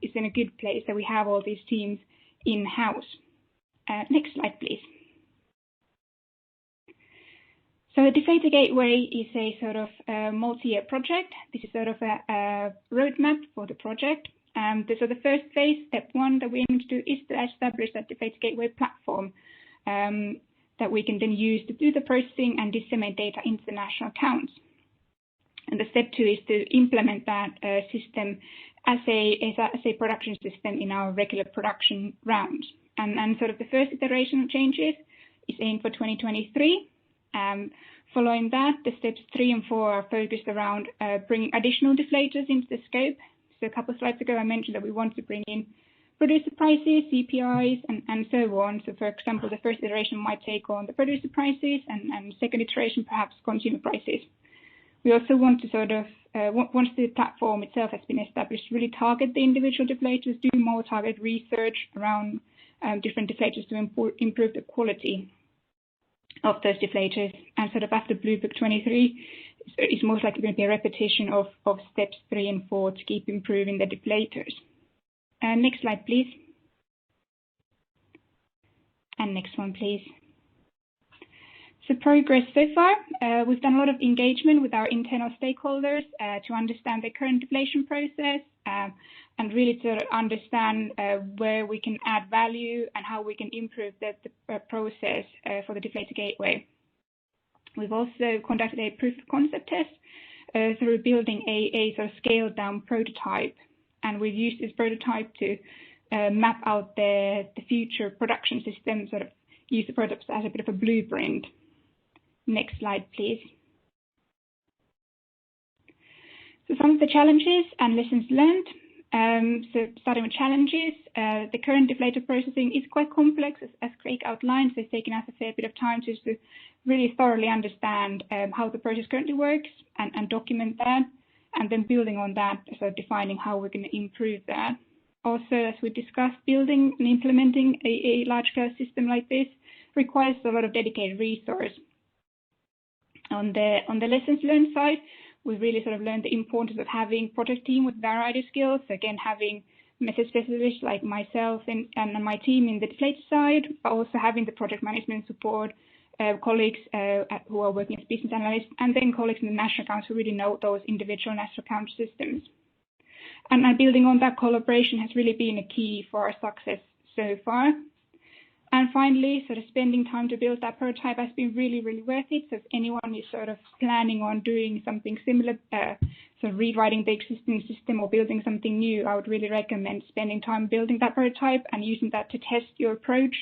is in a good place, that we have all these teams in-house. Next slide, please. So the Deflated Gateway is a sort of multi-year project. This is sort of a roadmap for the project. So the first phase, step one, that we aim to do is to establish that Deflated Gateway platform that we can then use to do the processing and disseminate data into the national accounts. And the step two is to implement that system as a production system in our regular production rounds. And sort of the first iteration of changes is aimed for 2023. Following that, the steps 3 and 4 are focused around bringing additional deflators into the scope. So a couple of slides ago, I mentioned that we want to bring in producer prices, CPIs, and so on. So for example, the first iteration might take on the producer prices, and second iteration, perhaps consumer prices. We also want to sort of, once the platform itself has been established, really target the individual deflators, do more targeted research around different deflators to improve the quality of those deflators. And sort of after Blue Book 23, it's most likely going to be a repetition of steps 3 and 4 to keep improving the deflators. Next slide, please. And next one, please. So progress so far, we've done a lot of engagement with our internal stakeholders to understand the current deflation process and really to understand where we can add value and how we can improve the process for the Deflated Gateway. We've also conducted a proof of concept test through building a sort of scaled down prototype. And we've used this prototype to map out the future production system, sort of use the prototype as a bit of a blueprint. Next slide, please. So some of the challenges and lessons learned. So starting with challenges, the current deflator processing is quite complex, as Craig outlined, so it's taken us a fair bit of time just to really thoroughly understand how the process currently works and document that, and then building on that, so defining how we're going to improve that. Also, as we discussed, building and implementing a large-scale system like this requires a lot of dedicated resource. On the lessons learned side, we really sort of learned the importance of having project team with variety of skills. Again, having method specialists like myself and my team in the Deflated side, but also having the project management support, colleagues who are working as business analysts, and then colleagues in the national accounts who really know those individual national account systems. And building on that collaboration has really been a key for our success so far. And finally, sort of spending time to build that prototype has been really, really worth it. So if anyone is sort of planning on doing something similar, so rewriting the existing system or building something new, I would really recommend spending time building that prototype and using that to test your approach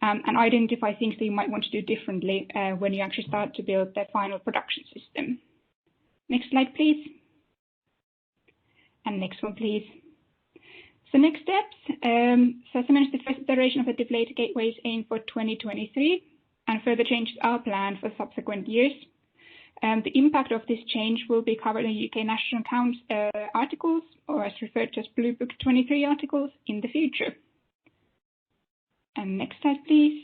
and identify things that you might want to do differently when you actually start to build the final production system. Next slide, please. And next one, please. So next steps, so as I mentioned, the first iteration of the Deflator Gateway is aimed for 2023, and further changes are planned for subsequent years. The impact of this change will be covered in UK National Accounts articles, or as referred to as Blue Book 23 articles, in the future. And next slide, please.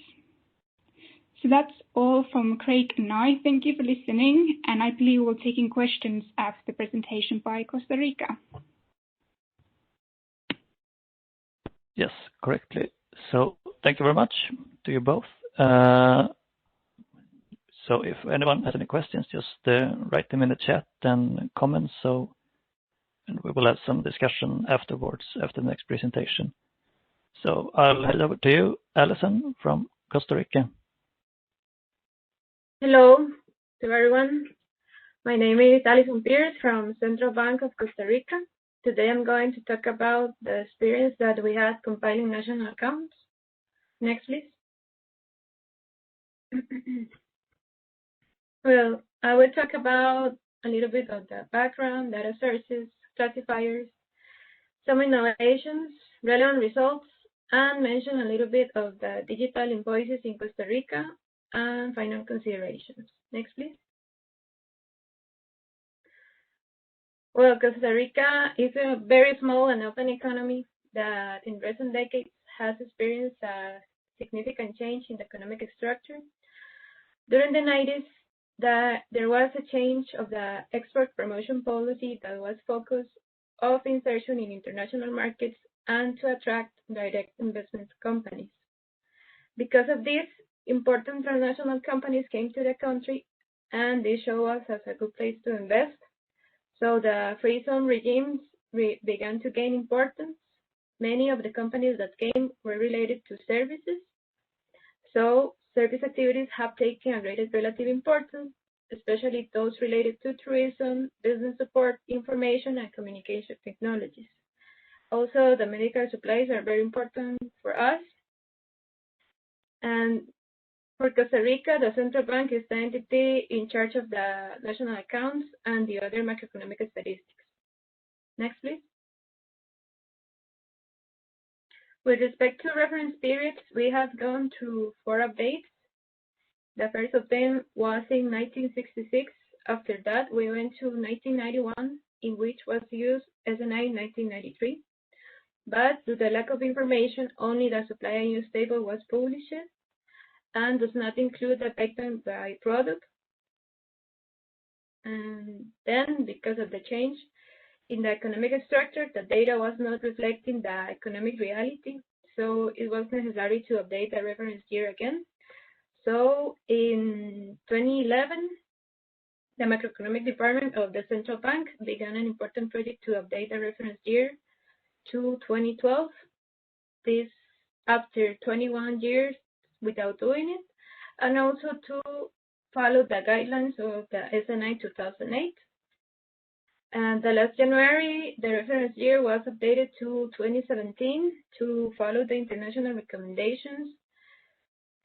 So that's all from Craig and I. Thank you for listening, and I believe we'll take in questions after the presentation by Costa Rica. Yes, correctly. So thank you very much to you both. So if anyone has any questions, just write them in the chat and comments. And we will have some discussion afterwards after the next presentation. So I'll head over to you, Alison from Costa Rica. Hello to everyone. My name is Alison Pierce from Central Bank of Costa Rica. Today I'm going to talk about the experience that we had compiling national accounts. Next, please. Well, I will talk about a little bit of the background, data sources, classifiers, some innovations, relevant results, and mention a little bit of the digital invoices in Costa Rica and final considerations. Next, please. Well, Costa Rica is a very small and open economy that in recent decades has experienced a significant change in the economic structure. During the 90s, there was a change of the export promotion policy that was focused on insertion in international markets and to attract direct investment companies. Because of this, important transnational companies came to the country, and this showed us as a good place to invest. So the free zone regimes began to gain importance. Many of the companies that came were related to services. So service activities have taken a greater relative importance, especially those related to tourism, business support, information, and communication technologies. Also, the medical supplies are very important for us. And for Costa Rica, the central bank is the entity in charge of the national accounts and the other macroeconomic statistics. Next, please. With respect to reference periods, we have gone through 4 updates. The first of them was in 1966. After that, we went to 1991, in which was used SNI 1993. But due to the lack of information, only the supply and use table was published, and does not include the breakdown by product. And then, because of the change in the economic structure, the data was not reflecting the economic reality, so it was necessary to update the reference year again. So in 2011, the macroeconomic department of the central bank began an important project to update the reference year to 2012. This after 21 years without doing it, and also to follow the guidelines of the SNI 2008. And the last January, the reference year was updated to 2017 to follow the international recommendations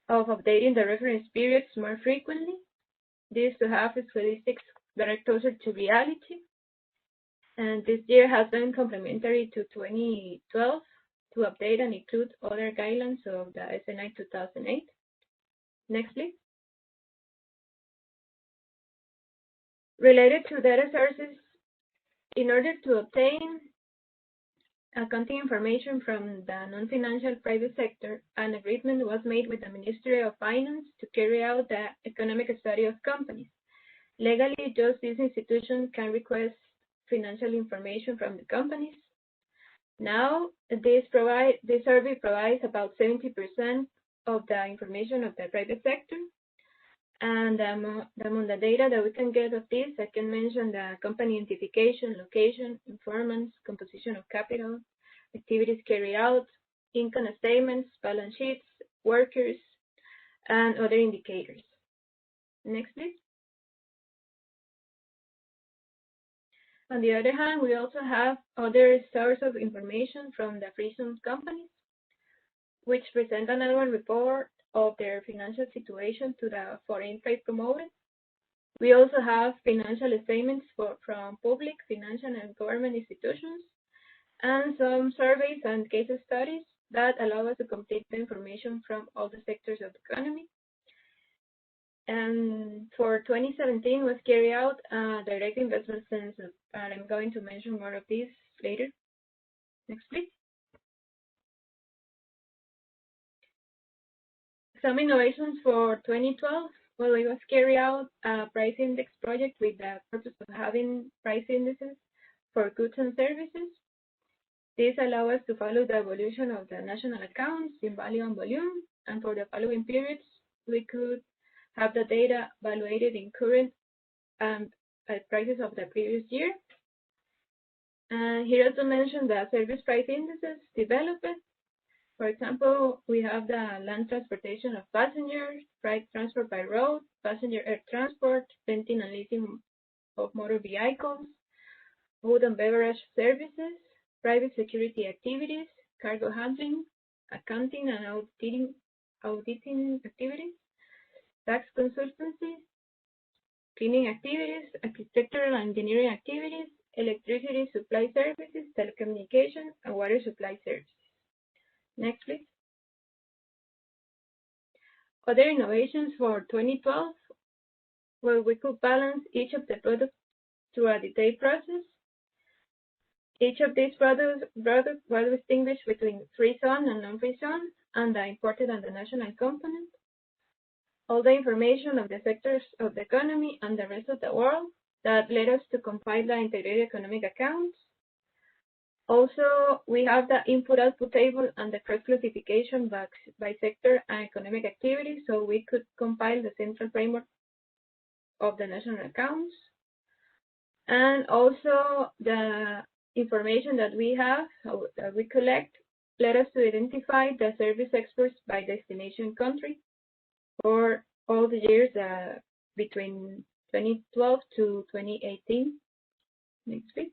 of updating the reference periods more frequently. This to have statistics that are closer to reality. And this year has been complementary to 2012 to update and include other guidelines of the SNI 2008. Next, please. Related to data sources, in order to obtain accounting information from the non-financial private sector, an agreement was made with the Ministry of Finance to carry out the economic study of companies. Legally, just this institution can request financial information from the companies. Now, this survey provides about 70% of the information of the private sector. And among the data that we can get of this, I can mention the company identification, location, informants, composition of capital, activities carried out, income statements, balance sheets, workers, and other indicators. Next, please. On the other hand, we also have other sources of information from the free-zone companies, which present an annual report of their financial situation to the foreign trade promoter. We also have financial statements from public, financial, and government institutions, and some surveys and case studies that allow us to complete the information from all the sectors of the economy. And for 2017 was carried out a direct investment census, and I'm going to mention more of this later. Next, please. Some innovations for 2012. Well, it was carried out a price index project with the purpose of having price indices for goods and services. This allows us to follow the evolution of the national accounts in value and volume, and for the following periods, we could have the data evaluated in current and prices of the previous year. And here to mention the service price indices developed. For example, we have the land transportation of passengers, freight transport by road, passenger air transport, renting and leasing of motor vehicles, food and beverage services, private security activities, cargo handling, accounting and auditing activities, tax consultancy, cleaning activities, architectural and engineering activities, electricity supply services, telecommunication, and water supply services. Next, please. Other innovations for 2012, where we could balance each of the products through a detailed process. Each of these products was distinguished between free zone and non-free zone, and the imported and the national component. All the information of the sectors of the economy and the rest of the world that led us to compile the integrated economic accounts. Also, we have the input-output table and the cross-classification by sector and economic activity, so we could compile the central framework of the national accounts. And also, the information that we have, that we collect, led us to identify the service exports by destination country for all the years between 2012 to 2018. Next, please.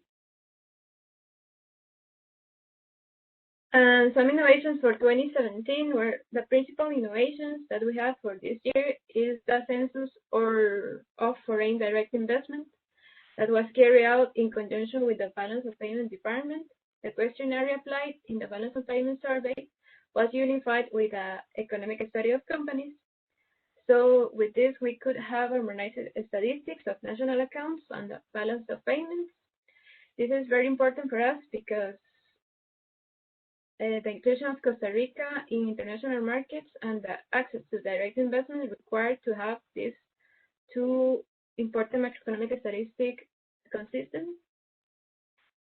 And some innovations for 2017 were the principal innovations that we have for this year is the census of foreign direct investment that was carried out in conjunction with the balance of payment department. The questionnaire applied in the balance of payment survey was unified with the economic study of companies. So with this, we could have harmonized statistics of national accounts and the balance of payments. This is very important for us because the inclusion of Costa Rica in international markets and the access to direct investment is required to have these two important macroeconomic statistics consistent.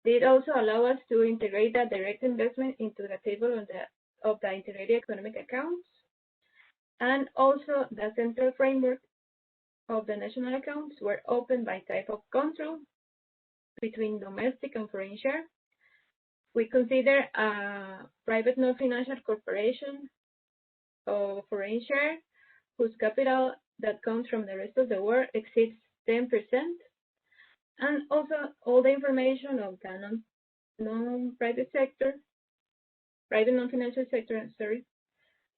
It also allows us to integrate the direct investment into the table of the integrated economic accounts, and also the central framework of the national accounts were open by type of control between domestic and foreign share. We consider a private non-financial corporation or foreign share whose capital that comes from the rest of the world exceeds 10%. And also all the information of the non-private sector, private non-financial sector,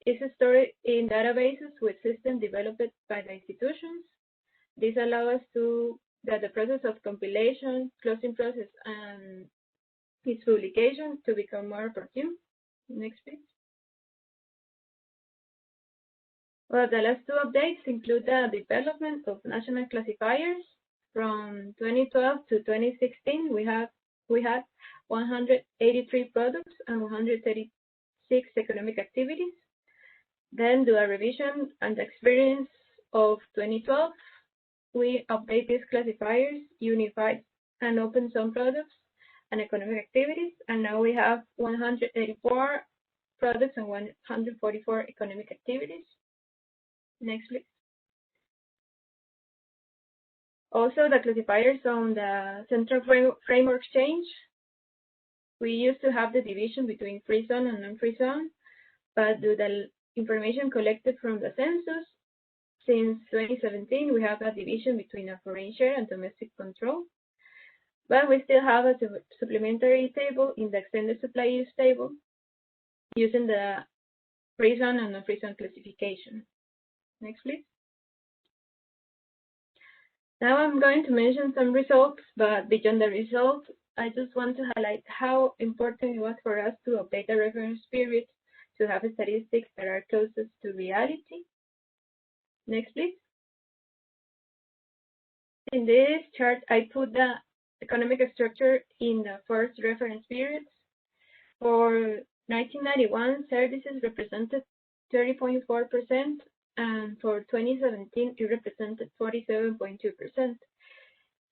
is stored in databases with systems developed by the institutions. This allows us that the process of compilation, closing process, and its publication to become more opportune. Next, please. Well, the last two updates include the development of national classifiers. From 2012 to 2016, we had 183 products and 136 economic activities. Then do a revision and experience of 2012. we update these classifiers, unified and open some products and economic activities, and now we have 184 products and 144 economic activities. Next, please. Also, the classifiers on the central framework change. We used to have the division between free zone and non-free zone, but due to the information collected from the census, since 2017, we have a division between a foreign share and domestic control. But we still have a supplementary table in the extended supply use table using the free zone and non-free zone classification. Next, please. Now I'm going to mention some results, but beyond the results, I just want to highlight how important it was for us to update the reference period to have statistics that are closest to reality. Next, please. In this chart, I put the economic structure in the first reference periods. For 1991, services represented 30.4%, and for 2017, it represented 47.2%.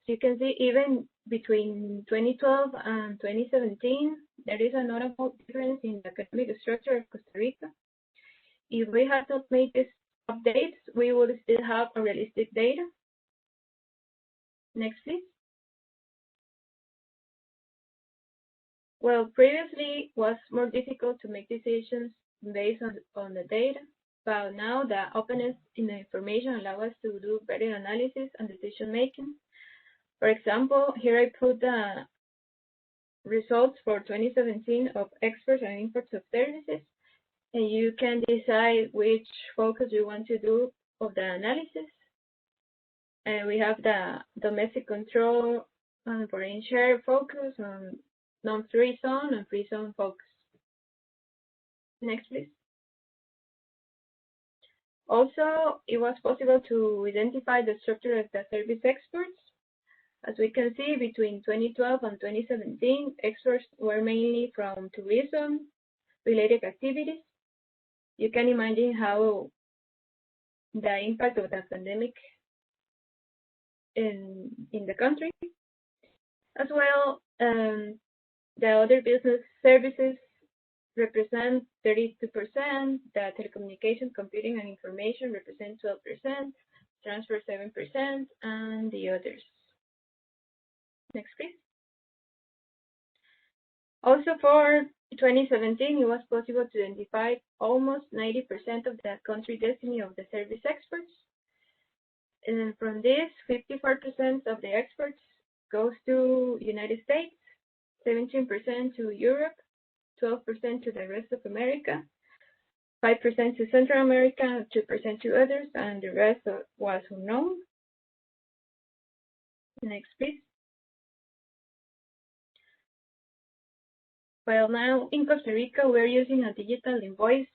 So you can see even between 2012 and 2017, there is a notable difference in the economic structure of Costa Rica. If we had not made these updates, we would still have unrealistic data. Next, please. Well, previously was more difficult to make decisions based on the data, but now the openness in the information allows us to do better analysis and decision making. For example, here I put the results for 2017 of exports and imports of services, and you can decide which focus you want to do of the analysis. And we have the domestic control and foreign share focus on non-free zone and free zone focus. Next, please. Also, it was possible to identify the structure of the service exports. As we can see, between 2012 and 2017, exports were mainly from tourism-related activities. You can imagine how the impact of the pandemic in the country. As well, the other business services represent 32%, the telecommunication, computing, and information represent 12%, transfer 7%, and the others. Next, please. Also for 2017, it was possible to identify almost 90% of the country destiny of the service exports. And from this, 54% of the exports goes to United States, 17% to Europe, 12% to the rest of America, 5% to Central America, 2% to others, and the rest was unknown. Next, please. Well, now in Costa Rica, we're using a digital invoice.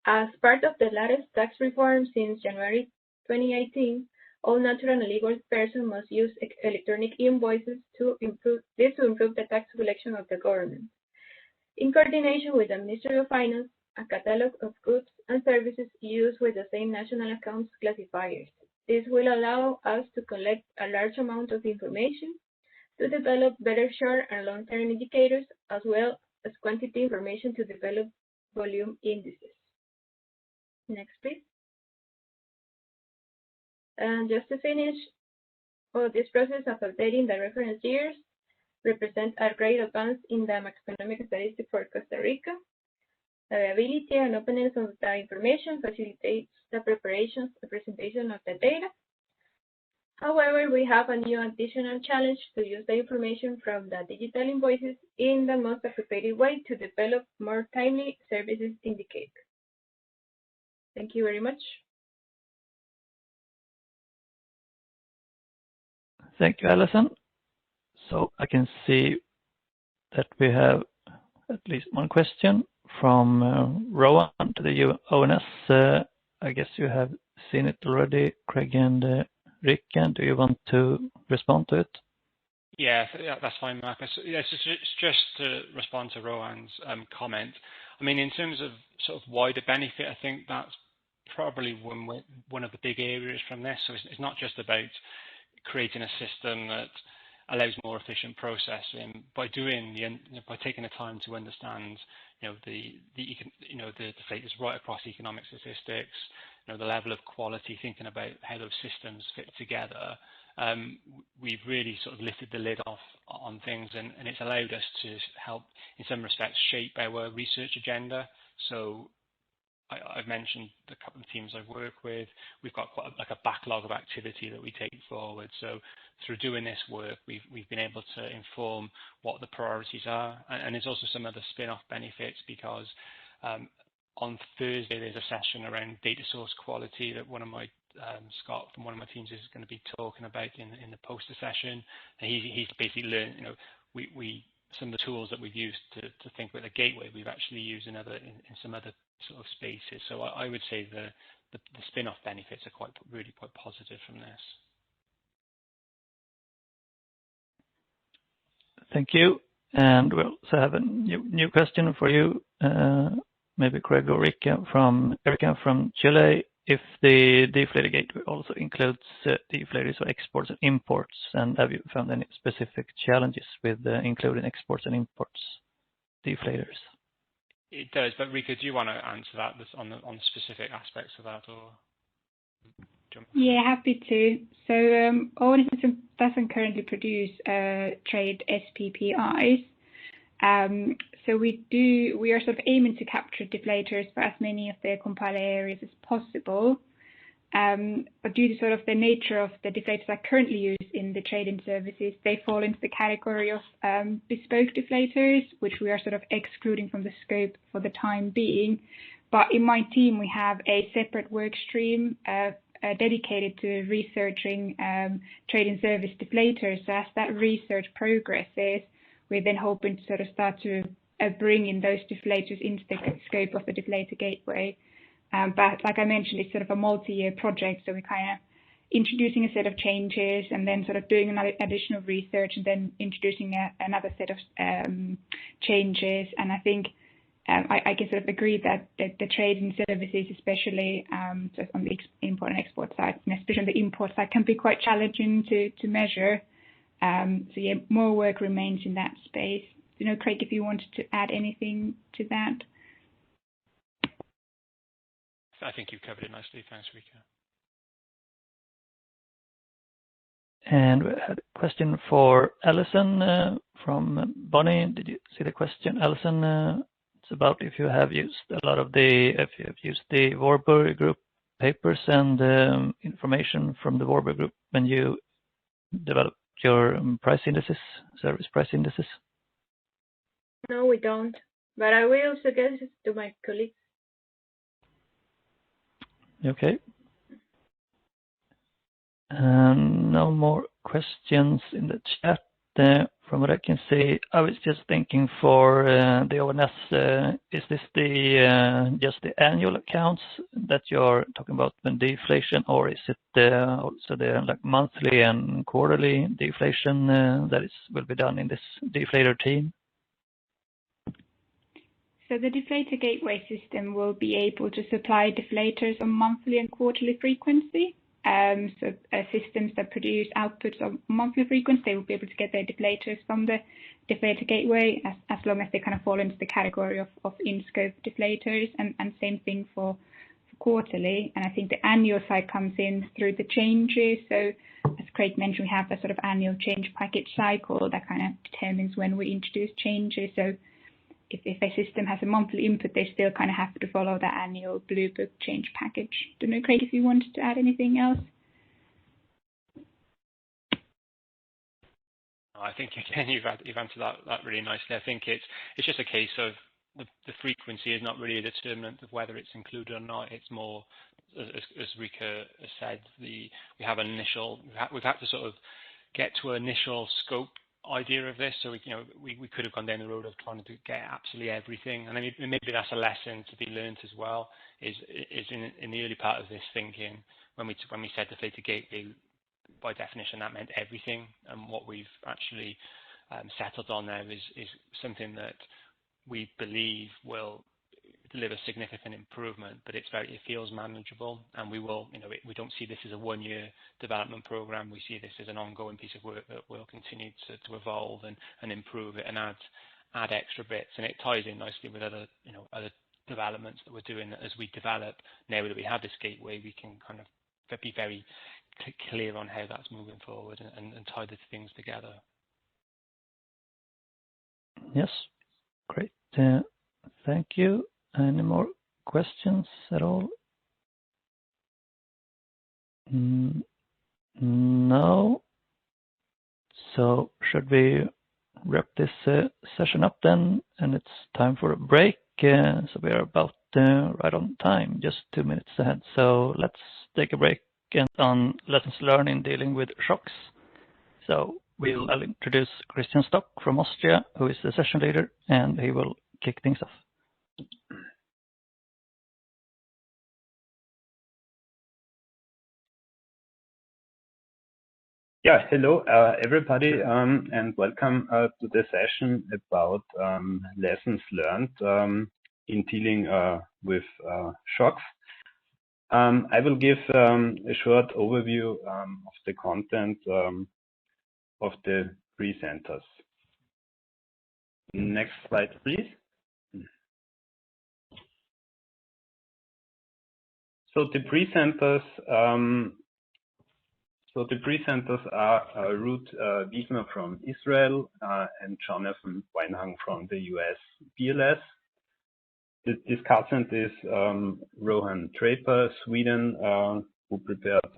As part of the latest tax reform since January 2018, all natural and legal persons must use electronic invoices to improve the tax collection of the government. In coordination with the Ministry of Finance, a catalog of goods and services used with the same national accounts classifiers. This will allow us to collect a large amount of information to develop better short and long-term indicators, as well as quantity information to develop volume indices. Next, please. And just to finish, this process of updating the reference years represents a great advance in the macroeconomic statistics for Costa Rica. The availability and openness of the information facilitates the preparation and presentation of the data. However, we have a new additional challenge to use the information from the digital invoices in the most appropriate way to develop more timely services indicators. Thank you very much. Thank you, Alison. So I can see that we have at least one question from Rowan to the ONS. I guess you have seen it already, Craig and Rick. Do you want to respond to it? Yeah, that's fine, Marcus. Yes, just to respond to Rowan's comment. I mean, in terms of sort of wider benefit, I think that's probably one of the big areas from this. So it's not just about creating a system that allows more efficient processing. By taking the time to understand, the deflators right across economic statistics, the level of quality, thinking about how those systems fit together. We've really sort of lifted the lid off on things, and it's allowed us to help, in some respects, shape our research agenda. So I've mentioned the couple of teams I've worked with. We've got quite a backlog of activity that we take forward. So through doing this work, we've been able to inform what the priorities are, and there's also some other spin-off benefits because on Thursday there's a session around data source quality that Scott from one of my teams is going to be talking about in the poster session. And he's basically learned, some of the tools that we've used to think about the gateway, we've actually used in some other sort of spaces. So I would say the spin-off benefits are really quite positive from this. Thank you. And we'll also have a new question for you, maybe Craig or Erica from Chile. If the Deflator Gateway also includes deflators for exports and imports, and have you found any specific challenges with including exports and imports deflators? It does, but Rika, do you want to answer that on the specific aspects of that, or? Yeah, happy to. So our system doesn't currently produce trade SPPIs. So we are sort of aiming to capture deflators for as many of the compiler areas as possible. But due to sort of the nature of the deflators that are currently used in the trading services, they fall into the category of bespoke deflators, which we are sort of excluding from the scope for the time being. But in my team, we have a separate work stream dedicated to researching trading service deflators. So as that research progresses, we're then hoping to sort of start to bring in those deflators into the scope of the Deflator Gateway. But like I mentioned, it's sort of a multi-year project, so we're kind of introducing a set of changes and then sort of doing another additional research and then introducing another set of changes. And I think I can sort of agree that the trading services, especially just on the import and export side, and especially on the import side, can be quite challenging to measure. So yeah, more work remains in that space. Craig, if you wanted to add anything to that. I think you covered it nicely. Thanks, Rika. And we had a question for Alison from Bonnie. Did you see the question, Alison? It's about if you have used the Voorburg Group papers and information from the Voorburg Group when you developed your price indices, service price indices. No, we don't. But I will suggest it to my colleagues. Okay. No more questions in the chat. From what I can see, I was just thinking for the ONS, is this just the annual accounts that you're talking about when deflation, or is it also the monthly and quarterly deflation that will be done in this deflator team? So the Deflator Gateway system will be able to supply deflators on monthly and quarterly frequency. So systems that produce outputs of monthly frequency, they will be able to get their deflators from the Deflator Gateway as long as they kind of fall into the category of in-scope deflators, and same thing for quarterly. And I think the annual side comes in through the changes. So as Craig mentioned, we have a sort of annual change package cycle that kind of determines when we introduce changes. So if a system has a monthly input, they still kind of have to follow the annual Blue Book change package. Don't know, Craig, if you wanted to add anything else. I think again you've answered that really nicely. I think it's just a case of the frequency is not really a determinant of whether it's included or not. It's more, as Rika has said, we've had to sort of get to an initial scope idea of this, so we could have gone down the road of trying to get absolutely everything, and then maybe that's a lesson to be learned as well. Is in the early part of this thinking, when we said Deflator Gateway, by definition that meant everything, and what we've actually settled on there is something that we believe will deliver significant improvement, but it feels manageable, and we will, we don't see this as a one-year development program. We see this as an ongoing piece of work that will continue to evolve and improve it and add extra bits, and it ties in nicely with other developments that we're doing. As we develop, now that we have this gateway, we can kind of be very clear on how that's moving forward and tie the things together. Yes, great. Thank you. Any more questions at all? No. So should we wrap this session up then? And it's time for a break. So we are about right on time, just 2 minutes ahead. So let's take a break and on lessons learned in dealing with shocks. So I'll introduce Christian Stock from Austria, who is the session leader, and he will kick things off. Yeah, hello everybody, and welcome to the session about lessons learned in dealing with shocks. I will give a short overview of the content of the presenters. Next slide, please. So the presenters are Ruth Wiesner from Israel and Jonathan Weinhang from the US BLS. The discussant is Rohan Draper, Sweden, who prepared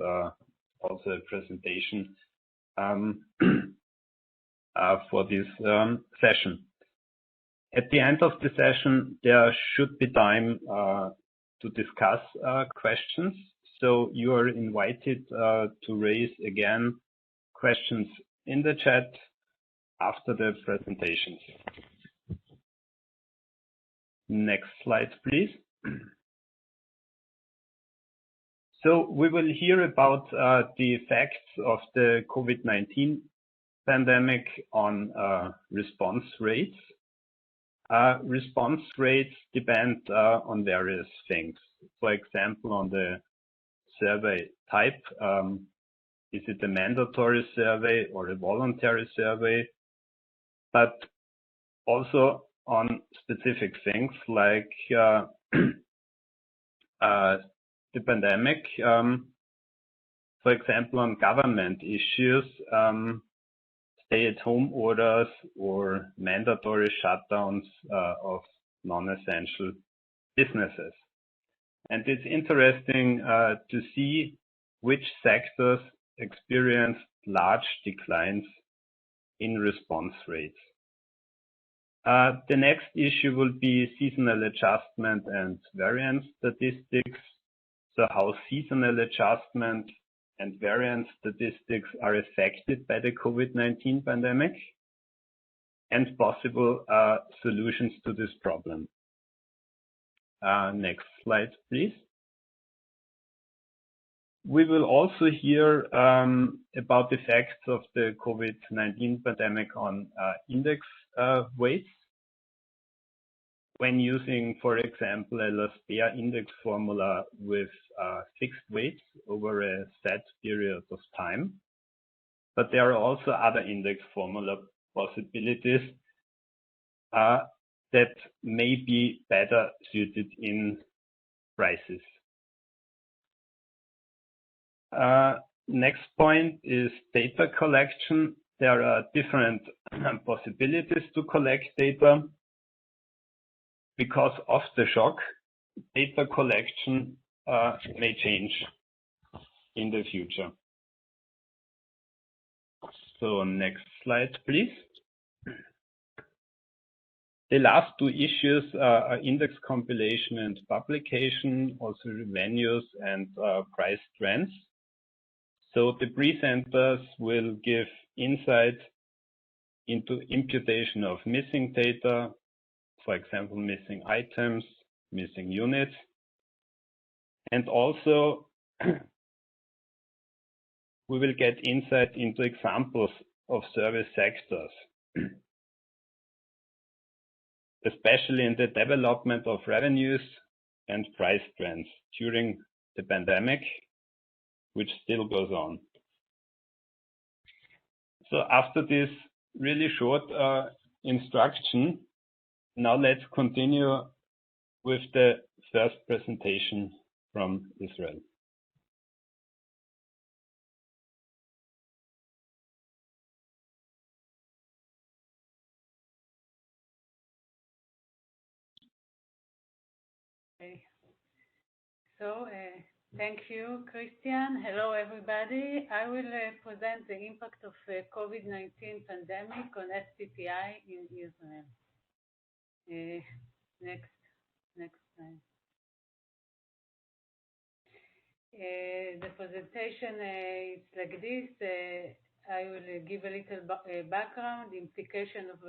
also a presentation for this session. At the end of the session, there should be time to discuss questions. So you are invited to raise again questions in the chat after the presentations. Next slide, please. So we will hear about the effects of the COVID-19 pandemic on response rates. Response rates depend on various things. For example, on the survey type, is it a mandatory survey or a voluntary survey? But also on specific things like the pandemic, for example, on government issues, stay-at-home orders or mandatory shutdowns of non-essential businesses. And it's interesting to see which sectors experienced large declines in response rates. The next issue will be seasonal adjustment and variance statistics. So how seasonal adjustment and variance statistics are affected by the COVID-19 pandemic and possible solutions to this problem. Next slide, please. We will also hear about the effects of the COVID-19 pandemic on index weights. When using, for example, a Sppis index formula with fixed weights over a set period of time. But there are also other index formula possibilities that may be better suited in crisis. Next point is data collection. There are different possibilities to collect data. Because of the shock, data collection may change in the future. So next slide, please. The last two issues are index compilation and publication, also venues and price trends. So the presenters will give insight into imputation of missing data, for example, missing items, missing units, and also we will get insight into examples of service sectors. especially in the development of revenues and price trends during the pandemic, which still goes on. So after this really short instruction, now let's continue with the first presentation from Israel. Okay. So, thank you, Christian. Hello, everybody. I will present the impact of COVID-19 pandemic on Sppi in Israel. Next slide. The presentation is like this. I will give a little background, implication of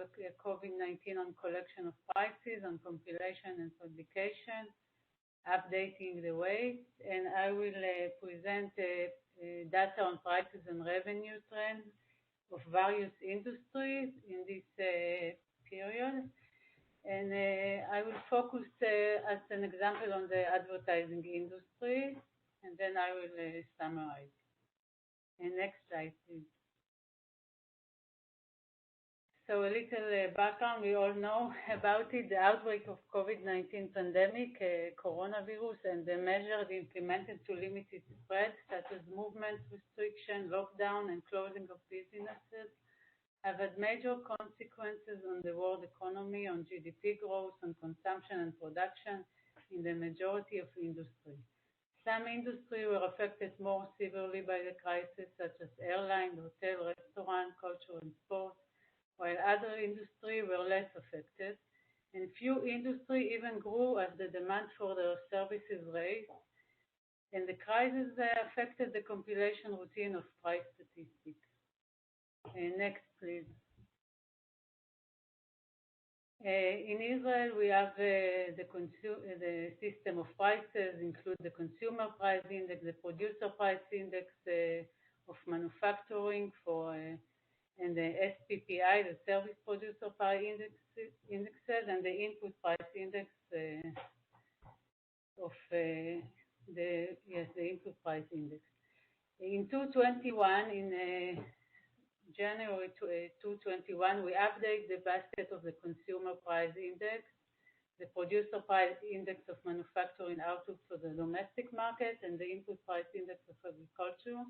COVID-19 on collection of prices, on compilation and publication, updating the weights, and I will present data on prices and revenue trends of various industries in this period. And I will focus as an example on the advertising industry, and then I will summarize. And next slide, please. So a little background, we all know about it, the outbreak of COVID-19 pandemic, coronavirus, and the measures implemented to limit its spread, such as movement restriction, lockdown, and closing of businesses, have had major consequences on the world economy, on GDP growth, on consumption and production in the majority of industry. Some industries were affected more severely by the crisis, such as airline, hotel, restaurant, culture, and sports, while other industries were less affected, and few industries even grew as the demand for their services raised, and the crisis affected the compilation routine of price statistics. Next, please. In Israel, we have the system of prices, include the consumer price index, the producer price index of manufacturing for and the Sppi, the service producer price indexes, and the input price index of the input price index. In 2021, in January 2021, we update the basket of the consumer price index, the producer price index of manufacturing output for the domestic market, and the input price index of agriculture.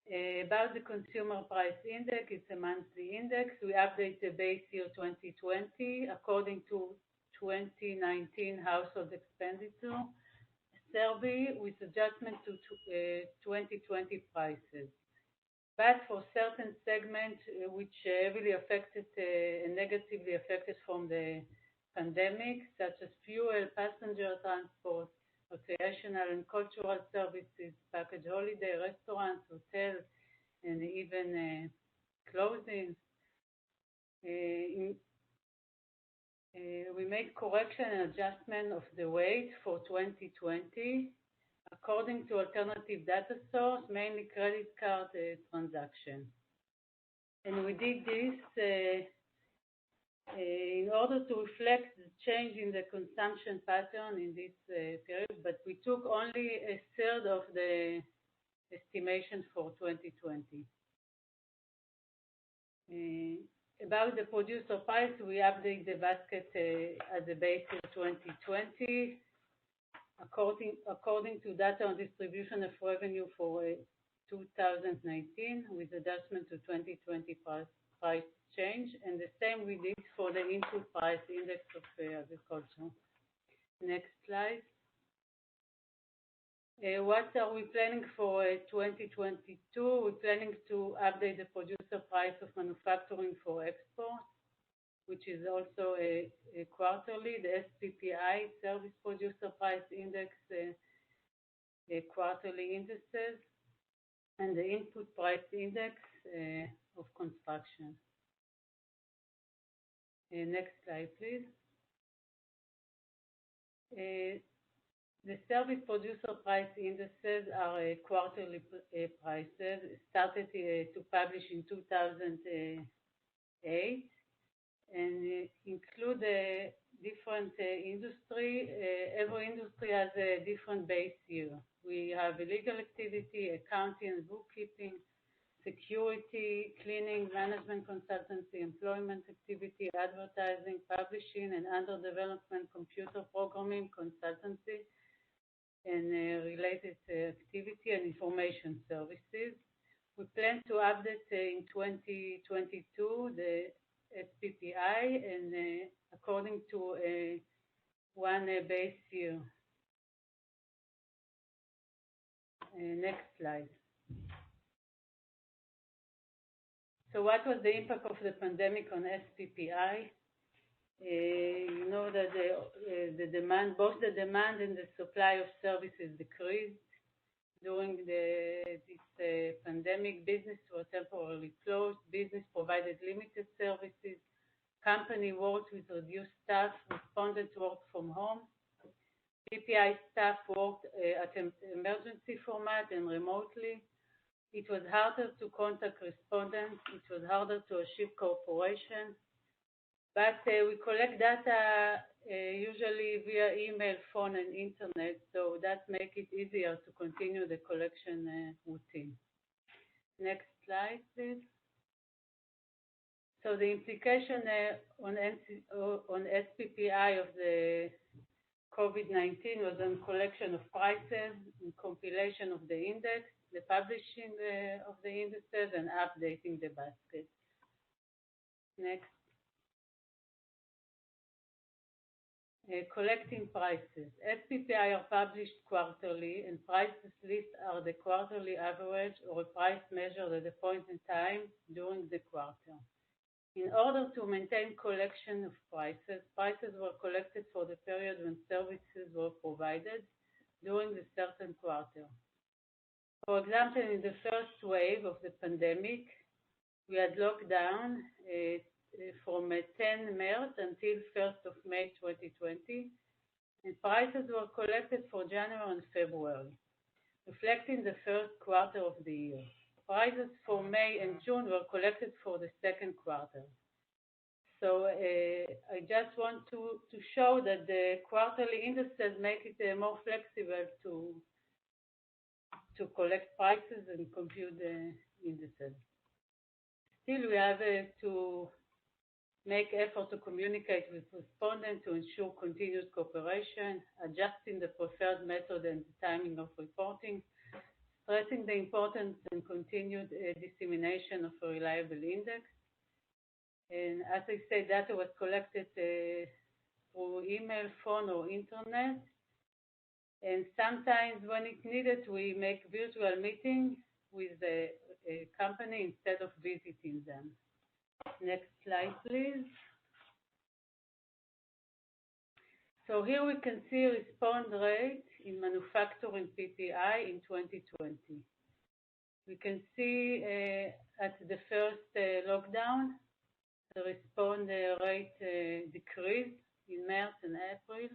About the consumer price index, it's a monthly index. We update the base year 2020 according to 2019 household expenditure survey with adjustment to 2020 prices. But for certain segments which heavily affected and negatively affected from the pandemic, such as fuel, passenger transport, recreational and cultural services, package holiday, restaurants, hotels, and even clothing. We made correction and adjustment of the weight for 2020 according to alternative data source, mainly credit card transaction. And we did this in order to reflect the change in the consumption pattern in this period, but we took only a third of the estimation for 2020. About the producer price, we update the basket at the base of 2020 according to data on distribution of revenue for 2019 with adjustment to 2020 price change, and the same we did for the input price index of agriculture. Next slide. What are we planning for 2022? We're planning to update the producer price of manufacturing for export, which is also a quarterly, the Sppi, service producer price index, quarterly indices, and the input price index of construction. Next slide, please. The service producer price indices are quarterly prices, started to publish in 2008. and include different industry. Every industry has a different base year. We have legal activity, accounting and bookkeeping, security, cleaning, management consultancy, employment activity, advertising, publishing, and under development, computer programming, consultancy, and related activity and information services. We plan to update in 2022 the Sppi and according to one base year. Next slide. So what was the impact of the pandemic on Sppi? You know that the demand, both the demand and the supply of services decreased. During this pandemic, business was temporarily closed. Business provided limited services. Company worked with reduced staff, responded to work from home. Sppi staff worked at an emergency format and remotely. It was harder to contact respondents. It was harder to achieve cooperation. But we collect data usually via email, phone, and internet, so that makes it easier to continue the collection routine. Next slide, please. So the implication on Sppi of the COVID-19 was on collection of prices, and compilation of the index, the publishing of the indices, and updating the basket. Next. Collecting prices. Sppi are published quarterly, and prices list are the quarterly average or a price measured at a point in time during the quarter. In order to maintain collection of prices, prices were collected for the period when services were provided during the certain quarter. For example, in the first wave of the pandemic, we had lockdown from 10 March until 1st of May 2020, and prices were collected for January and February, reflecting the first quarter of the year. Prices for May and June were collected for the second quarter. So I just want to show that the quarterly indices make it more flexible to collect prices and compute the indices. Still, we have to make effort to communicate with respondents to ensure continuous cooperation, adjusting the preferred method and the timing of reporting, stressing the importance and continued dissemination of a reliable index. And as I said, data was collected through email, phone, or internet. And sometimes when it's needed, we make virtual meetings with the company instead of visiting them. Next slide, please. So here we can see response rate in manufacturing PPI in 2020. We can see at the first lockdown, the response rate decreased in March and April.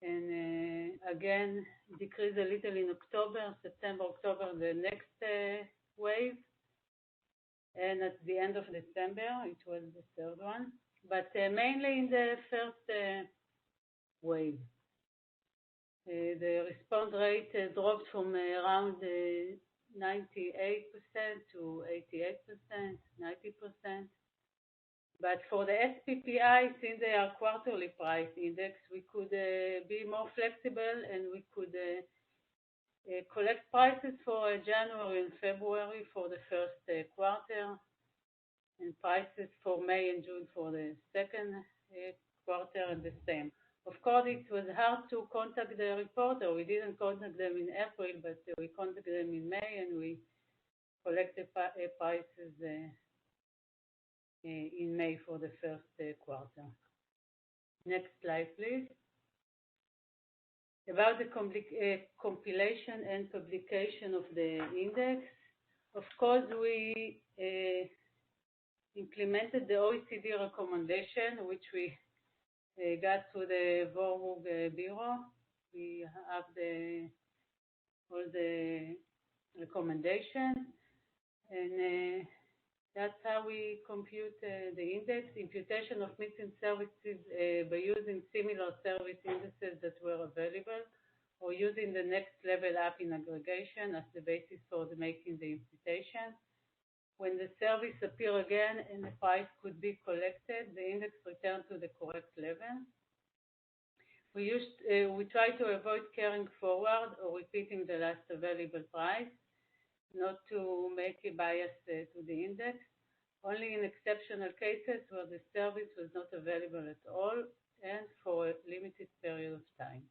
And again, decreased a little in October, September, October, the next wave. And at the end of December, it was the third one. But mainly in the first wave. The response rate dropped from around 98% to 88%, 90%. But for the Sppi, since they are quarterly price index, we could be more flexible and we could collect prices for January and February for the first quarter and prices for May and June for the second quarter and the same. Of course, it was hard to contact the reporter. We didn't contact them in April, but we contacted them in May and we collected prices in May for the first quarter. Next slide, please. About the compilation and publication of the index, of course, we implemented the OECD recommendation, which we got through the Voorburg Bureau. We have all the recommendations, and That's how we compute the index. Imputation of missing services by using similar service indices that were available, or using the next level up in aggregation as the basis for making the imputation. When the service appear again and the price could be collected, the index returned to the correct level. We try to avoid carrying forward or repeating the last available price, not to make a bias to the index. Only in exceptional cases where the service was not available at all and for a limited period of time.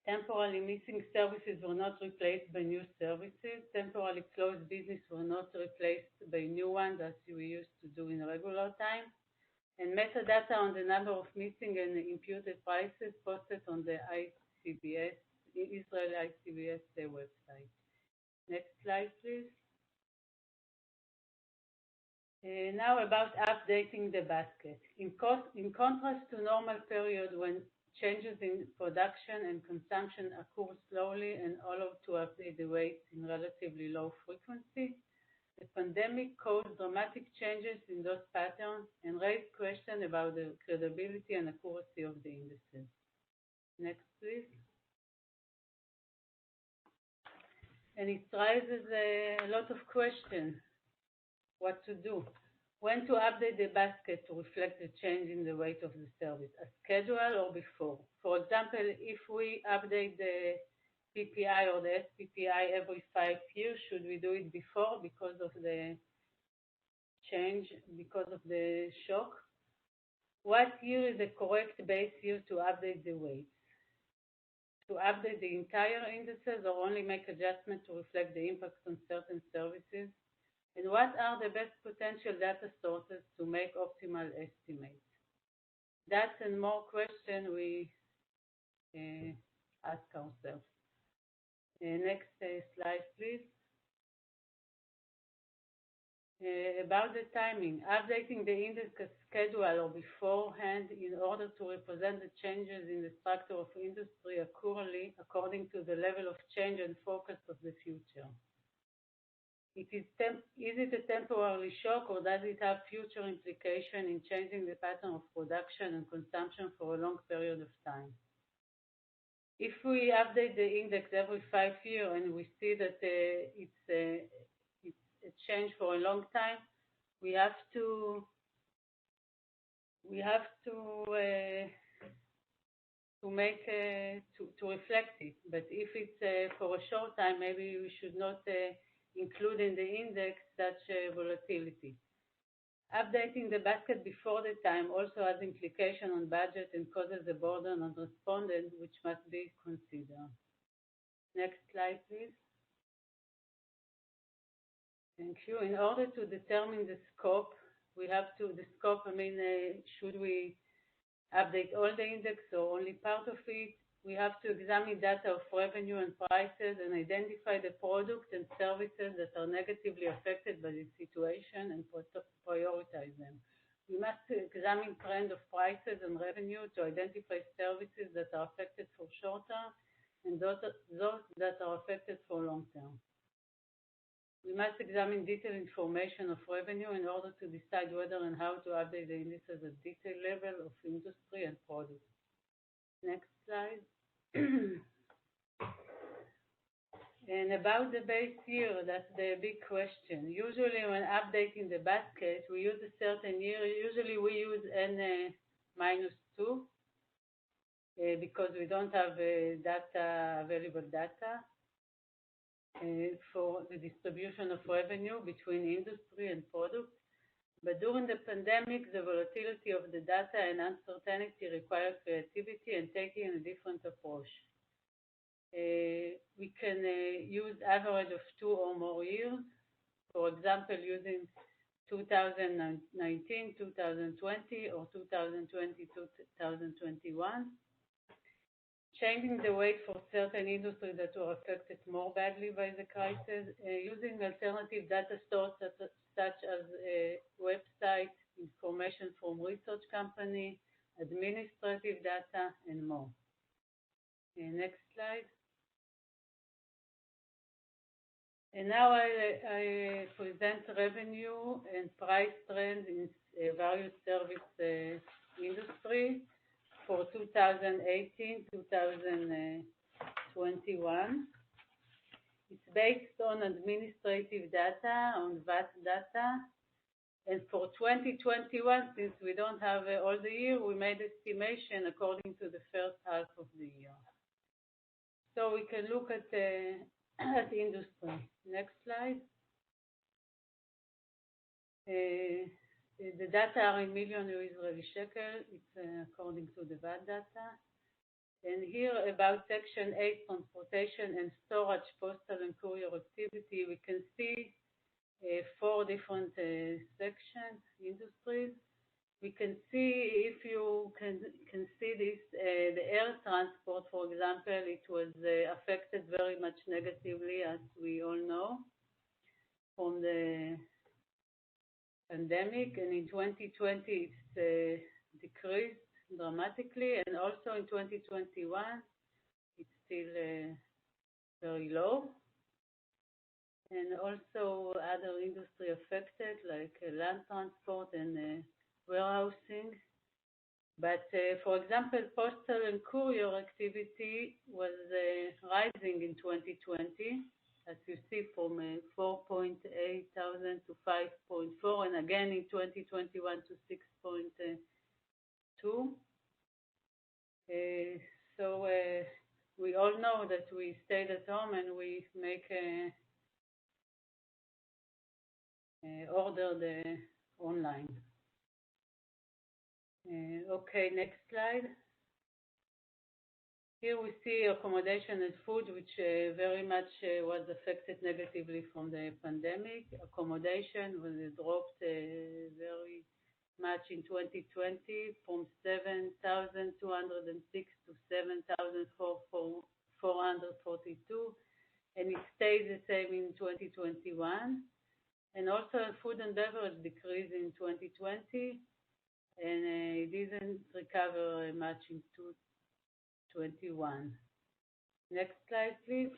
Temporarily missing services were not replaced by new services. Temporarily closed business were not replaced by new ones as we used to do in regular time. And metadata on the number of missing and imputed prices posted on the ICBS, Israel ICBS website. Next slide, please. Now about updating the basket. In contrast to normal period when changes in production and consumption occur slowly and allowed to update the weights in relatively low frequency, the pandemic caused dramatic changes in those patterns and raised questions about the credibility and accuracy of the indices. Next, please. And it raises a lot of questions. What to do? When to update the basket to reflect the change in the weight of the service, as scheduled or before. For example, if we update the PPI or the SPPI every 5 years, should we do it before because of the change, because of the shock? What year is the correct base year to update the weights? To update the entire indices or only make adjustments to reflect the impacts on certain services? And what are the best potential data sources to make optimal estimates? That and more questions we ask ourselves. Next slide, please. About the timing, updating the index schedule or beforehand in order to represent the changes in the structure of industry accurately according to the level of change and focus of the future. Is it a temporary shock, or does it have future implication in changing the pattern of production and consumption for a long period of time? If we update the index every 5 years and we see that it's a change for a long time, we have to reflect it. But if it's for a short time, maybe we should not include in the index such volatility. Updating the basket before the time also has implication on budget and causes a burden on respondents, which must be considered. Next slide, please. Thank you. In order to determine the scope, should we update all the index or only part of it? We have to examine data of revenue and prices and identify the products and services that are negatively affected by the situation and prioritize them. We must examine trend of prices and revenue to identify services that are affected for short term and those that are affected for long term. We must examine detailed information of revenue in order to decide whether and how to update the indices at detail level of industry and product. Next slide. And about the base year, that's the big question. Usually when updating the basket, we use a certain year. Usually we use N-2 because we don't have available data for the distribution of revenue between industry and product. But during the pandemic, the volatility of the data and uncertainty require creativity and taking a different approach. We can use average of 2 or more years. For example, using 2019, 2020, or 2020, 2021. Changing the weight for certain industries that were affected more badly by the crisis, using alternative data sources such as website, information from research company, administrative data, and more. Next slide. And now I present revenue and price trend in various service industry for 2018-2021. It's based on administrative data, on VAT data. And for 2021, since we don't have all the year, we made estimation according to the first half of the year. So we can look at industry. Next slide. The data are in million Israeli shekel. It's according to the VAT data. And here about Section 8, transportation and storage, postal and courier activity, we can see 4 different sections, industries. We can see, if you can see this, the air transport, for example, it was affected very much negatively, as we all know, from the pandemic. And in 2020, it's decreased dramatically. And also in 2021, it's still very low. And also other industry affected, like land transport and warehousing. But for example, postal and courier activity was rising in 2020, as you see, from 4.8 thousand to 5.4, and again in 2021 to 6.2. So we all know that we stayed at home and we make order the online. Okay, next slide. Here we see accommodation and food, which very much was affected negatively from the pandemic. Accommodation was dropped very much in 2020 from 7,206 to 7,442, and it stayed the same in 2021. And also food and beverage decreased in 2020, and it didn't recover much in 2021. Next slide, please.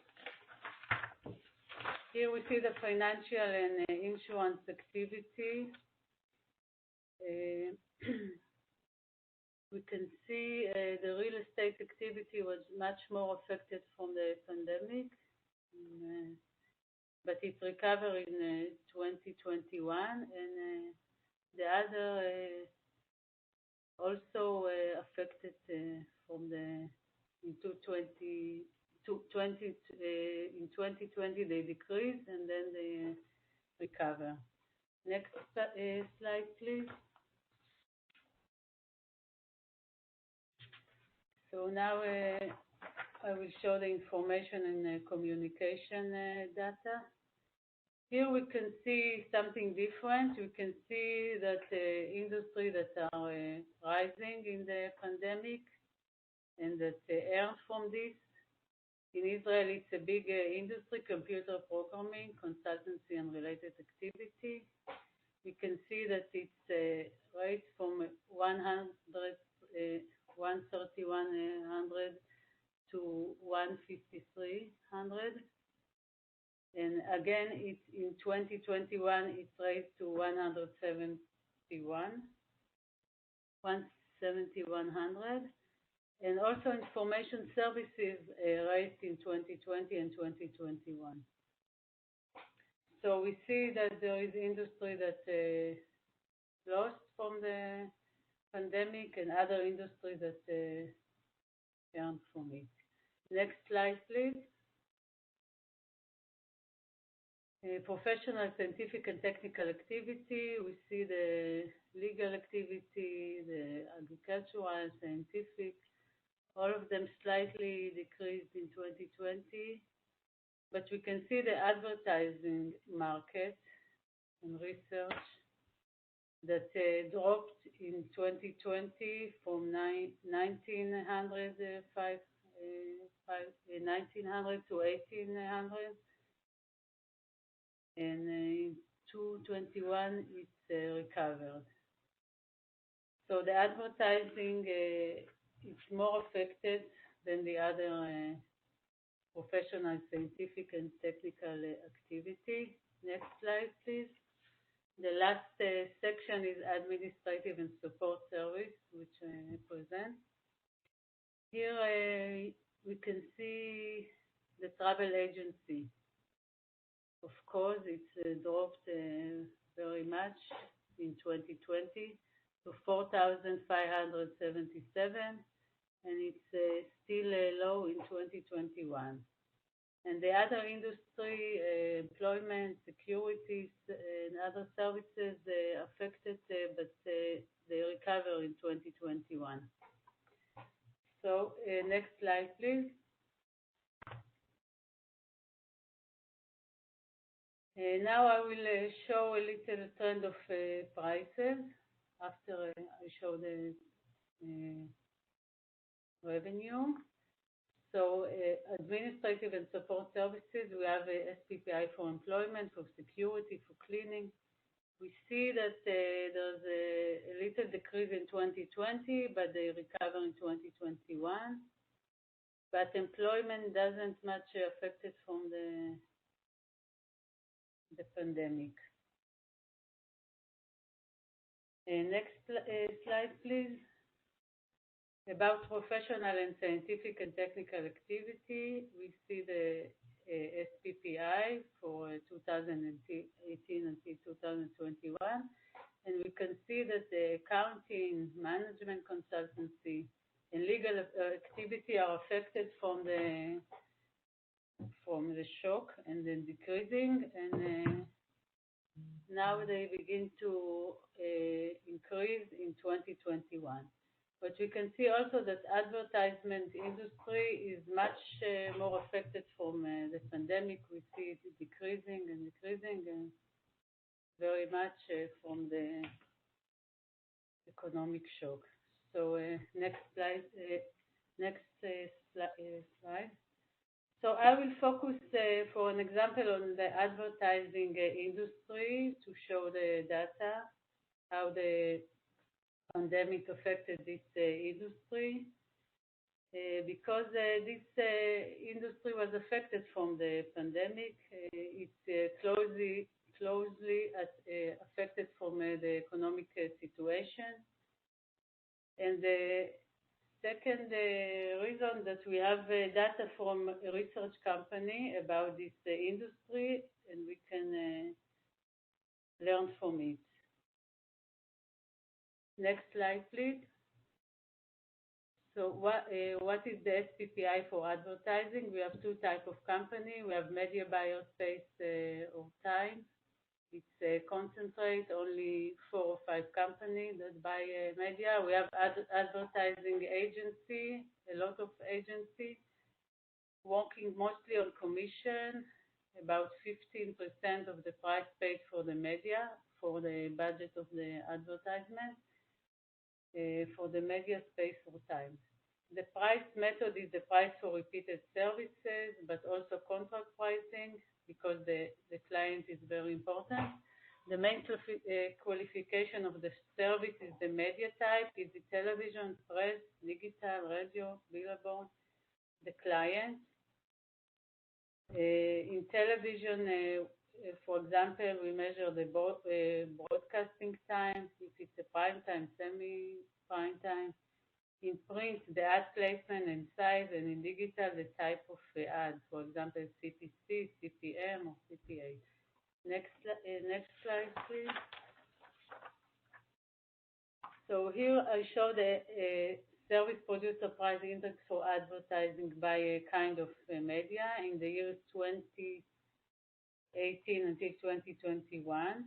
Here we see the financial and insurance activity. We can see the real estate activity was much more affected from the pandemic, but it recovered in 2021, and the other also affected from the in 2020 they decreased and then they recover. Next slide, please. So now I will show the information and communication data. Here we can see something different. We can see that industry that are rising in the pandemic and that earn from this. In Israel, it's a big industry, computer programming, consultancy, and related activity. We can see that it's raised from 1,3,100 to 1,5300. And again, it's in 2021, it's raised to 1,700. And also information services raised in 2020 and 2021. So we see that there is industry that lost from the pandemic and other industry that earned from it. Next slide, please. Professional, scientific, and technical activity. We see the legal activity, the agricultural, scientific, all of them slightly decreased in 2020. But we can see the advertising market and research that dropped in 2020 from 1900 to 1800. And in 2021, it's recovered. So the advertising is more affected than the other professional, scientific, and technical activity. Next slide, please. The last section is administrative and support service, which I present. Here we can see the travel agency. Of course, it's dropped very much in 2020 to 4,577, and it's still low in 2021. And the other industry, employment, securities, and other services affected, but they recover in 2021. So next slide, please. Now I will show a little trend of prices after I show the revenue. So administrative and support services, we have a Sppi for employment, for security, for cleaning. We see that there's a little decrease in 2020, but they recover in 2021. But employment doesn't much affected from the pandemic. Next slide, please. About professional and scientific and technical activity, we see the Sppi for 2018 until 2021, and we can see that the accounting, management consultancy, and legal activity are affected from the shock and then decreasing, and now they begin to increase in 2021. But we can see also that advertisement industry is much more affected from the pandemic. We see it decreasing and very much from the economic shock. So next slide. Slide. So I will focus for an example on the advertising industry to show the data, how the pandemic affected this industry. Because this industry was affected from the pandemic, it's closely affected from the economic situation. And the second reason that we have data from a research company about this industry, and we can learn from it. Next slide, please. So what is the Sppi for advertising? We have two types of company. We have media buyer space or time. It's concentrate only 4 or 5 companies that buy media. We have advertising agency, a lot of agency, working mostly on commission, about 15% of the price paid for the media, for the budget of the advertisement. For the media space for time. The price method is the price for repeated services, but also contract pricing, because the client is very important. The main qualification of the service is the media type, is it television, press, digital, radio, billboard, the client. In television, for example, we measure the broadcasting time, if it's a prime time, semi-prime time. In print, the ad placement and size, and in digital, the type of ad, for example, CPC, CPM, or CPA. Next slide, please. So here I show the service producer price index for advertising by a kind of media in the years 2018 until 2021.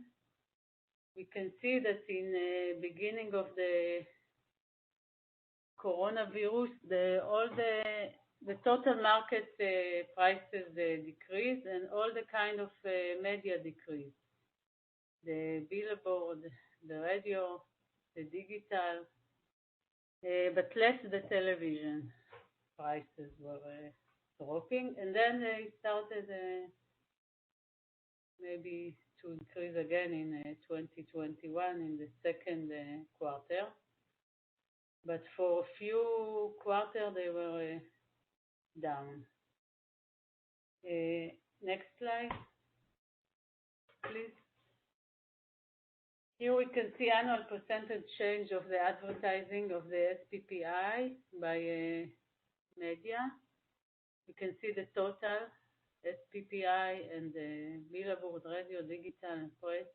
We can see that in the beginning of the coronavirus, all the total market prices decreased, and all the kind of media decreased. The billboard, the radio, the digital, but less the television prices were dropping, and then they started maybe to increase again in 2021 in the second quarter. But for a few quarters they were down. Next slide, please. Here we can see annual percentage change of the advertising of the Sppi by media. You can see the total Sppi and the billboard, radio, digital, and press.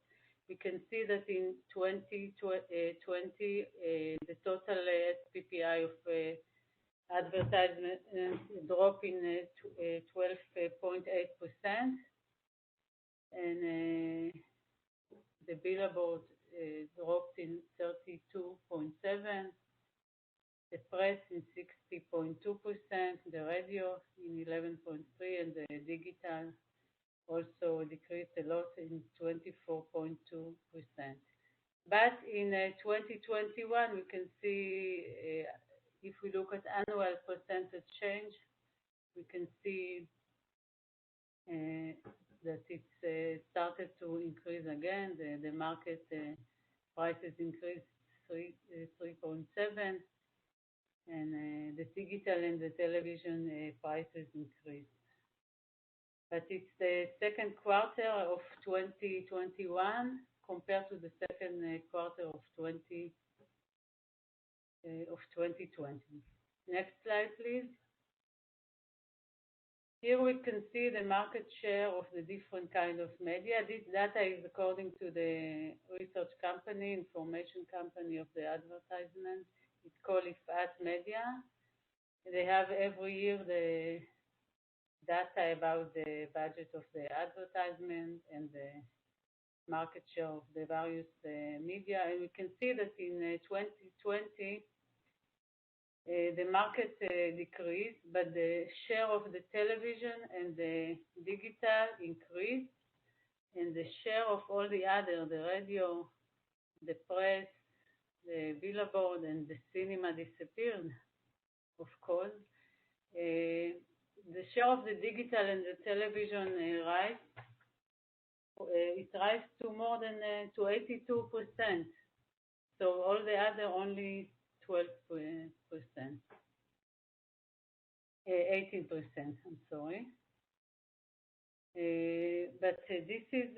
We can see that in 2020, the total Sppi of advertisement dropped in 12.8%, and the billboard dropped in 32.7%, the press in 60.2%, the radio in 11.3%, and the digital also decreased a lot in 24.2%. But in 2021, we can see, if we look at annual percentage change, we can see that it started to increase again. The market prices increased 3.7%, and the digital and the television prices increased. But it's the second quarter of 2021 compared to the second quarter of 2020. Next slide, please. Here we can see the market share of the different kind of media. This data is according to the research company, information company of the advertisement. It's called Sppis Media. They have every year the data about the budget of the advertisement and the market share of the various media. And we can see that in 2020, the market decreased, but the share of the television and the digital increased, and the share of all the other, the radio, the press, the billboard, and the cinema disappeared, of course. The share of the digital and the television it rise to more than to 82%. So all the other only 12%, 18%, I'm sorry. But this is,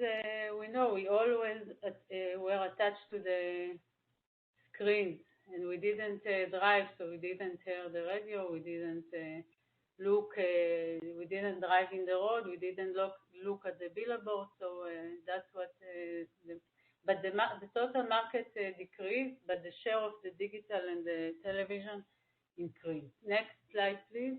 we know, we always were attached to the screens, and we didn't drive, so we didn't hear the radio, we didn't look, we didn't drive in the road, we didn't look at the billboard, so that's what but the total market decreased, but the share of the digital and the television increased. Next slide, please.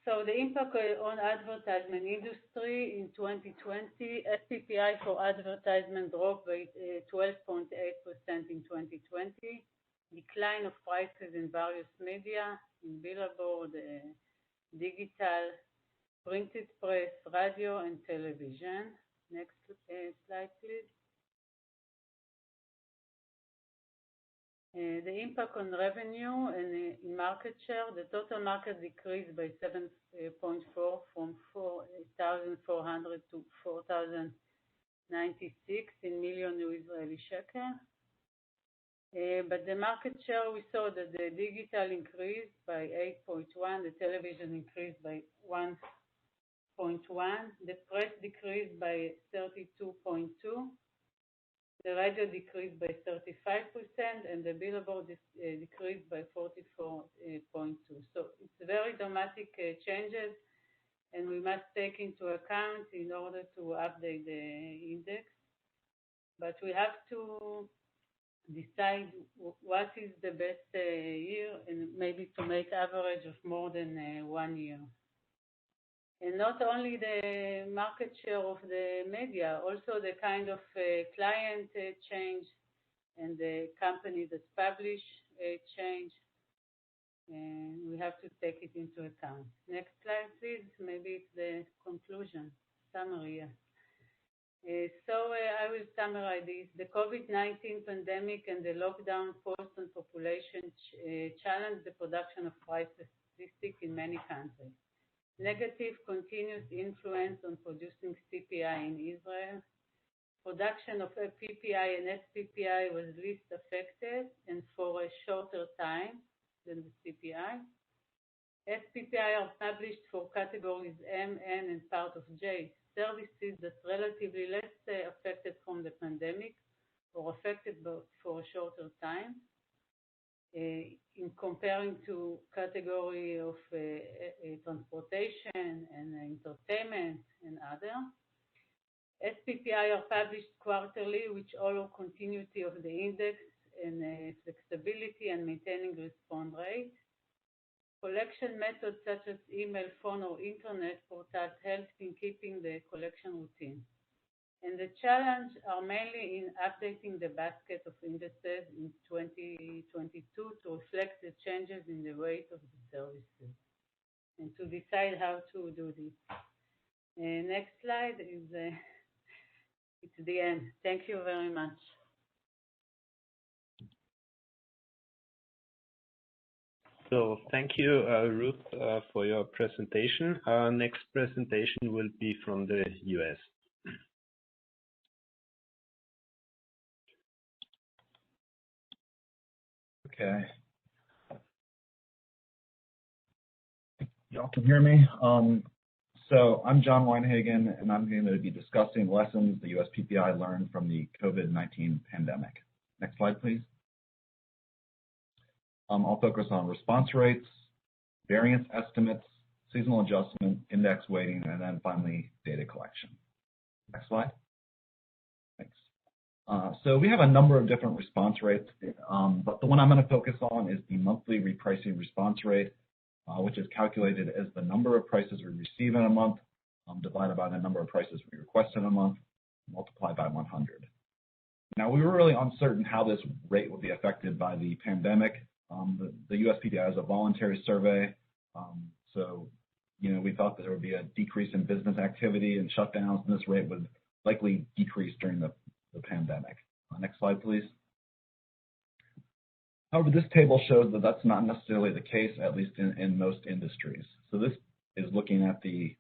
So the impact on advertisement industry in 2020, Sppi for advertisement dropped by 12.8% in 2020, decline of prices in various media, in billboard, digital, printed press, radio, and television. Next slide, please. The impact on revenue and in market share, the total market decreased by 7.4 from 4,400 to 4,096 in million new Israeli shekel. But the market share, we saw that the digital increased by 8.1, the television increased by 1.1, the press decreased by 32.2, the radio decreased by 35%, and the billboard decreased by 44.2. So it's very dramatic changes, and we must take into account in order to update the index. But we have to decide what is the best year, and maybe to make average of more than 1 year. And not only the market share of the media, also the kind of client change and the company that publish change. And we have to take it into account. Next slide, please. Maybe it's the conclusion, summary. So I will summarize this. The COVID-19 pandemic and the lockdown forced on population challenged the production of price statistics in many countries. Negative continuous influence on producing Sppi in Israel. Production of Ppi and Sppi was least affected and for a shorter time than the Sppi. Sppi are published for categories M, N, and part of J, services that relatively less affected from the pandemic or affected for a shorter time, in comparing to category of transportation and entertainment and other. Sppi are published quarterly, which allow continuity of the index and flexibility and maintaining response rate. Collection methods such as email, phone, or internet portals help in keeping the collection routine. And the challenge are mainly in updating the basket of indices in 2022 to reflect the changes in the rate of the services and to decide how to do this. Next slide is it's the end. Thank you very much. So thank you, Ruth, for your presentation. Our next presentation will be from the US. Okay. Y'all can hear me? So I'm John Weinhagen, and I'm going to be discussing lessons the US PPI learned from the COVID-19 pandemic. Next slide, please. I'll focus on response rates, variance estimates, seasonal adjustment, index weighting, and then finally data collection. Next slide. Thanks. So we have a number of different response rates, but the one I'm going to focus on is the monthly repricing response rate, which is calculated as the number of prices we receive in a month divided by the number of prices we request in a month, multiplied by 100. Now, we were really uncertain how this rate would be affected by the pandemic. The USPPI is a voluntary survey, so we thought that there would be a decrease in business activity and shutdowns, and this rate would likely decrease during the pandemic. Next slide, please. However, this table shows that that's not necessarily the case, at least in most industries. So this is looking at the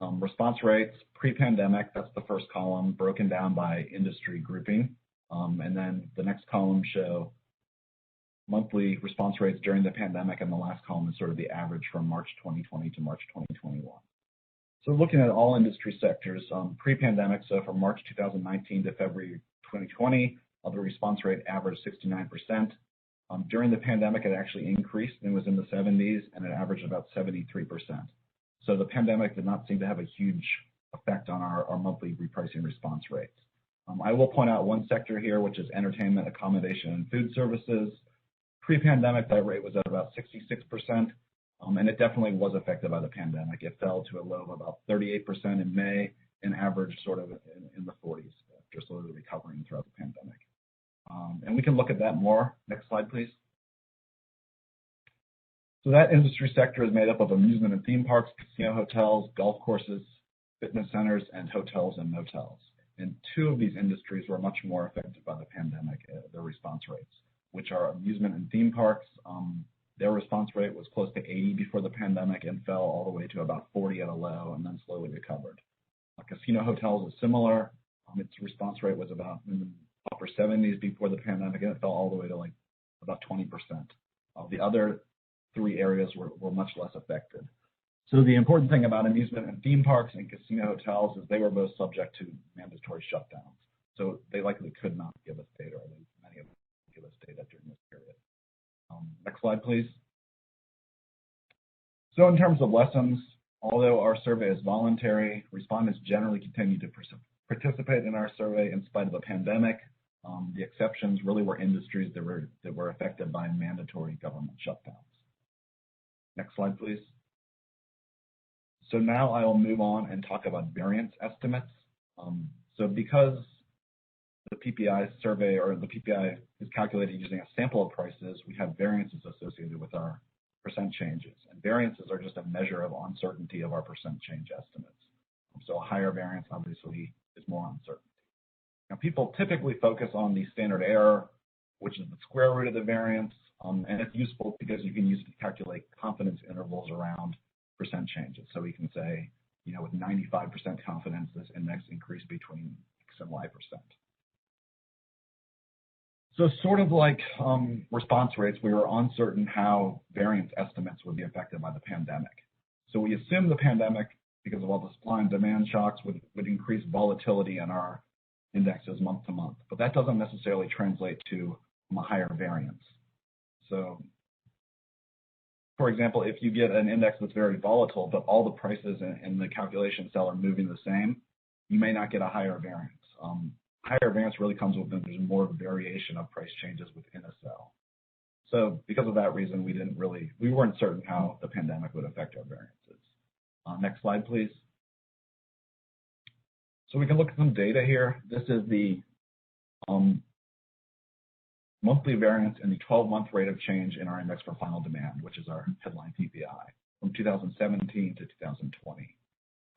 response rates pre-pandemic. That's the first column, broken down by industry grouping, and then the next column show monthly response rates during the pandemic, and the last column is sort of the average from March 2020 to March 2021. So looking at all industry sectors, pre-pandemic, so from March 2019 to February 2020, the response rate averaged 69%. During the pandemic, it actually increased and was in the 70s, and it averaged about 73%. So the pandemic did not seem to have a huge effect on our monthly repricing response rates. I will point out one sector here, which is entertainment, accommodation, and food services. Pre-pandemic, that rate was at about 66%, and it definitely was affected by the pandemic. It fell to a low of about 38% in May and averaged sort of in the 40s, just slowly recovering throughout the pandemic. And we can look at that more. Next slide, please. So that industry sector is made up of amusement and theme parks, casino hotels, golf courses, fitness centers, and hotels and motels. And two of these industries were much more affected by the pandemic, their response rates, which are amusement and theme parks. Their response rate was close to 80 before the pandemic and fell all the way to about 40 at a low and then slowly recovered. Casino hotels is similar. Its response rate was about in the upper 70s before the pandemic, and it fell all the way to like about 20%. The other three areas were much less affected. So the important thing about amusement and theme parks and casino hotels is they were both subject to mandatory shutdowns. So they likely could not give us data, or many of them give us data during this period. Next slide, please. So in terms of lessons, although our survey is voluntary, respondents generally continue to participate in our survey in spite of the pandemic. The exceptions really were industries that were affected by mandatory government shutdowns. Next slide, please. So now I will move on and talk about variance estimates. So because the PPI survey, or the PPI, is calculated using a sample of prices, we have variances associated with our percent changes. And variances are just a measure of uncertainty of our percent change estimates. So a higher variance obviously is more uncertainty. Now, people typically focus on the standard error, which is the square root of the variance, and it's useful because you can use it to calculate confidence intervals around percent changes. So we can say, with 95% confidence, this index increased between X and Y%. So sort of like response rates, we were uncertain how variance estimates would be affected by the pandemic. So we assumed the pandemic, because of all the supply and demand shocks, would increase volatility in our indexes month to month. But that doesn't necessarily translate to a higher variance. So, for example, if you get an index that's very volatile, but all the prices in the calculation cell are moving the same, you may not get a higher variance. Higher variance really comes when there's more variation of price changes within a cell. So because of that reason, we weren't certain how the pandemic would affect our variances. Next slide, please. So we can look at some data here. This is the monthly variance in the 12-month rate of change in our index for final demand, which is our headline PPI, from 2017 to 2020.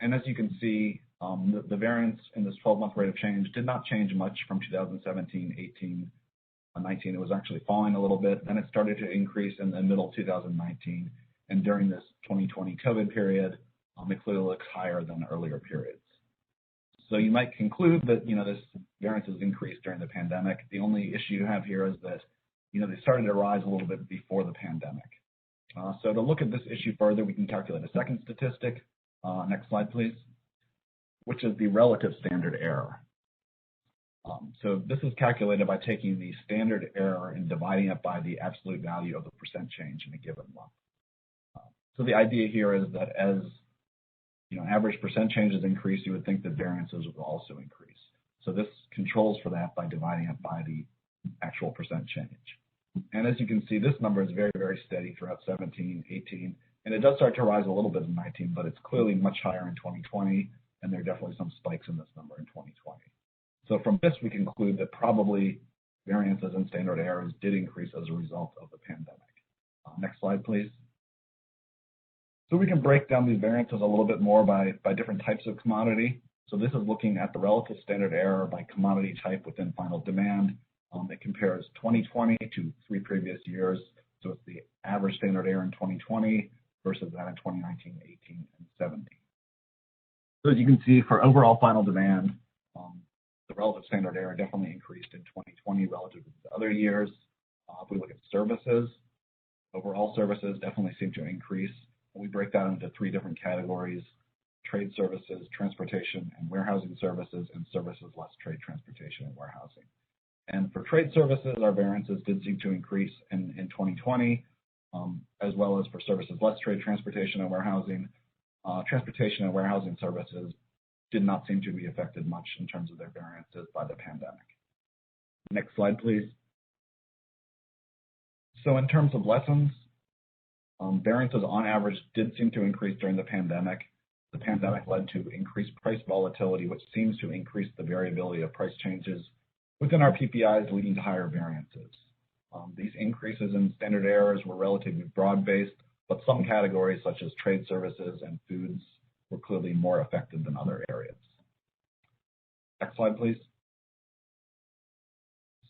And as you can see, the variance in this 12-month rate of change did not change much from 2017, 18, 19. It was actually falling a little bit. Then it started to increase in the middle of 2019. And during this 2020 COVID period, it clearly looks higher than earlier periods. So you might conclude that, this variance has increased during the pandemic. The only issue you have here is that, they started to rise a little bit before the pandemic. So to look at this issue further, we can calculate a second statistic. Next slide, please, which is the relative standard error. So this is calculated by taking the standard error and dividing it by the absolute value of the percent change in a given month. So the idea here is that as average percent changes increase, you would think that variances will also increase. So this controls for that by dividing it by the actual percent change. And as you can see, this number is very, very steady throughout 17, 18, and it does start to rise a little bit in 19, but it's clearly much higher in 2020, and there are definitely some spikes in this number in 2020. So from this, we conclude that probably variances and standard errors did increase as a result of the pandemic. Next slide, please. So we can break down these variances a little bit more by different types of commodity. So this is looking at the relative standard error by commodity type within final demand. It compares 2020 to 3 previous years. So it's the average standard error in 2020 versus that in 2019, 18, and 17. So as you can see, for overall final demand, the relative standard error definitely increased in 2020 relative to other years. If we look at services, overall services definitely seem to increase. And we break that into 3 different categories: trade services, transportation and warehousing services, and services less trade, transportation, and warehousing. And for trade services, our variances did seem to increase in 2020, as well as for services less trade, transportation, and warehousing. Transportation and warehousing services did not seem to be affected much in terms of their variances by the pandemic. Next slide, please. So in terms of lessons, variances on average did seem to increase during the pandemic. The pandemic led to increased price volatility, which seems to increase the variability of price changes within our PPIs, leading to higher variances. These increases in standard errors were relatively broad-based, but some categories such as trade services and foods were clearly more affected than other areas. Next slide, please.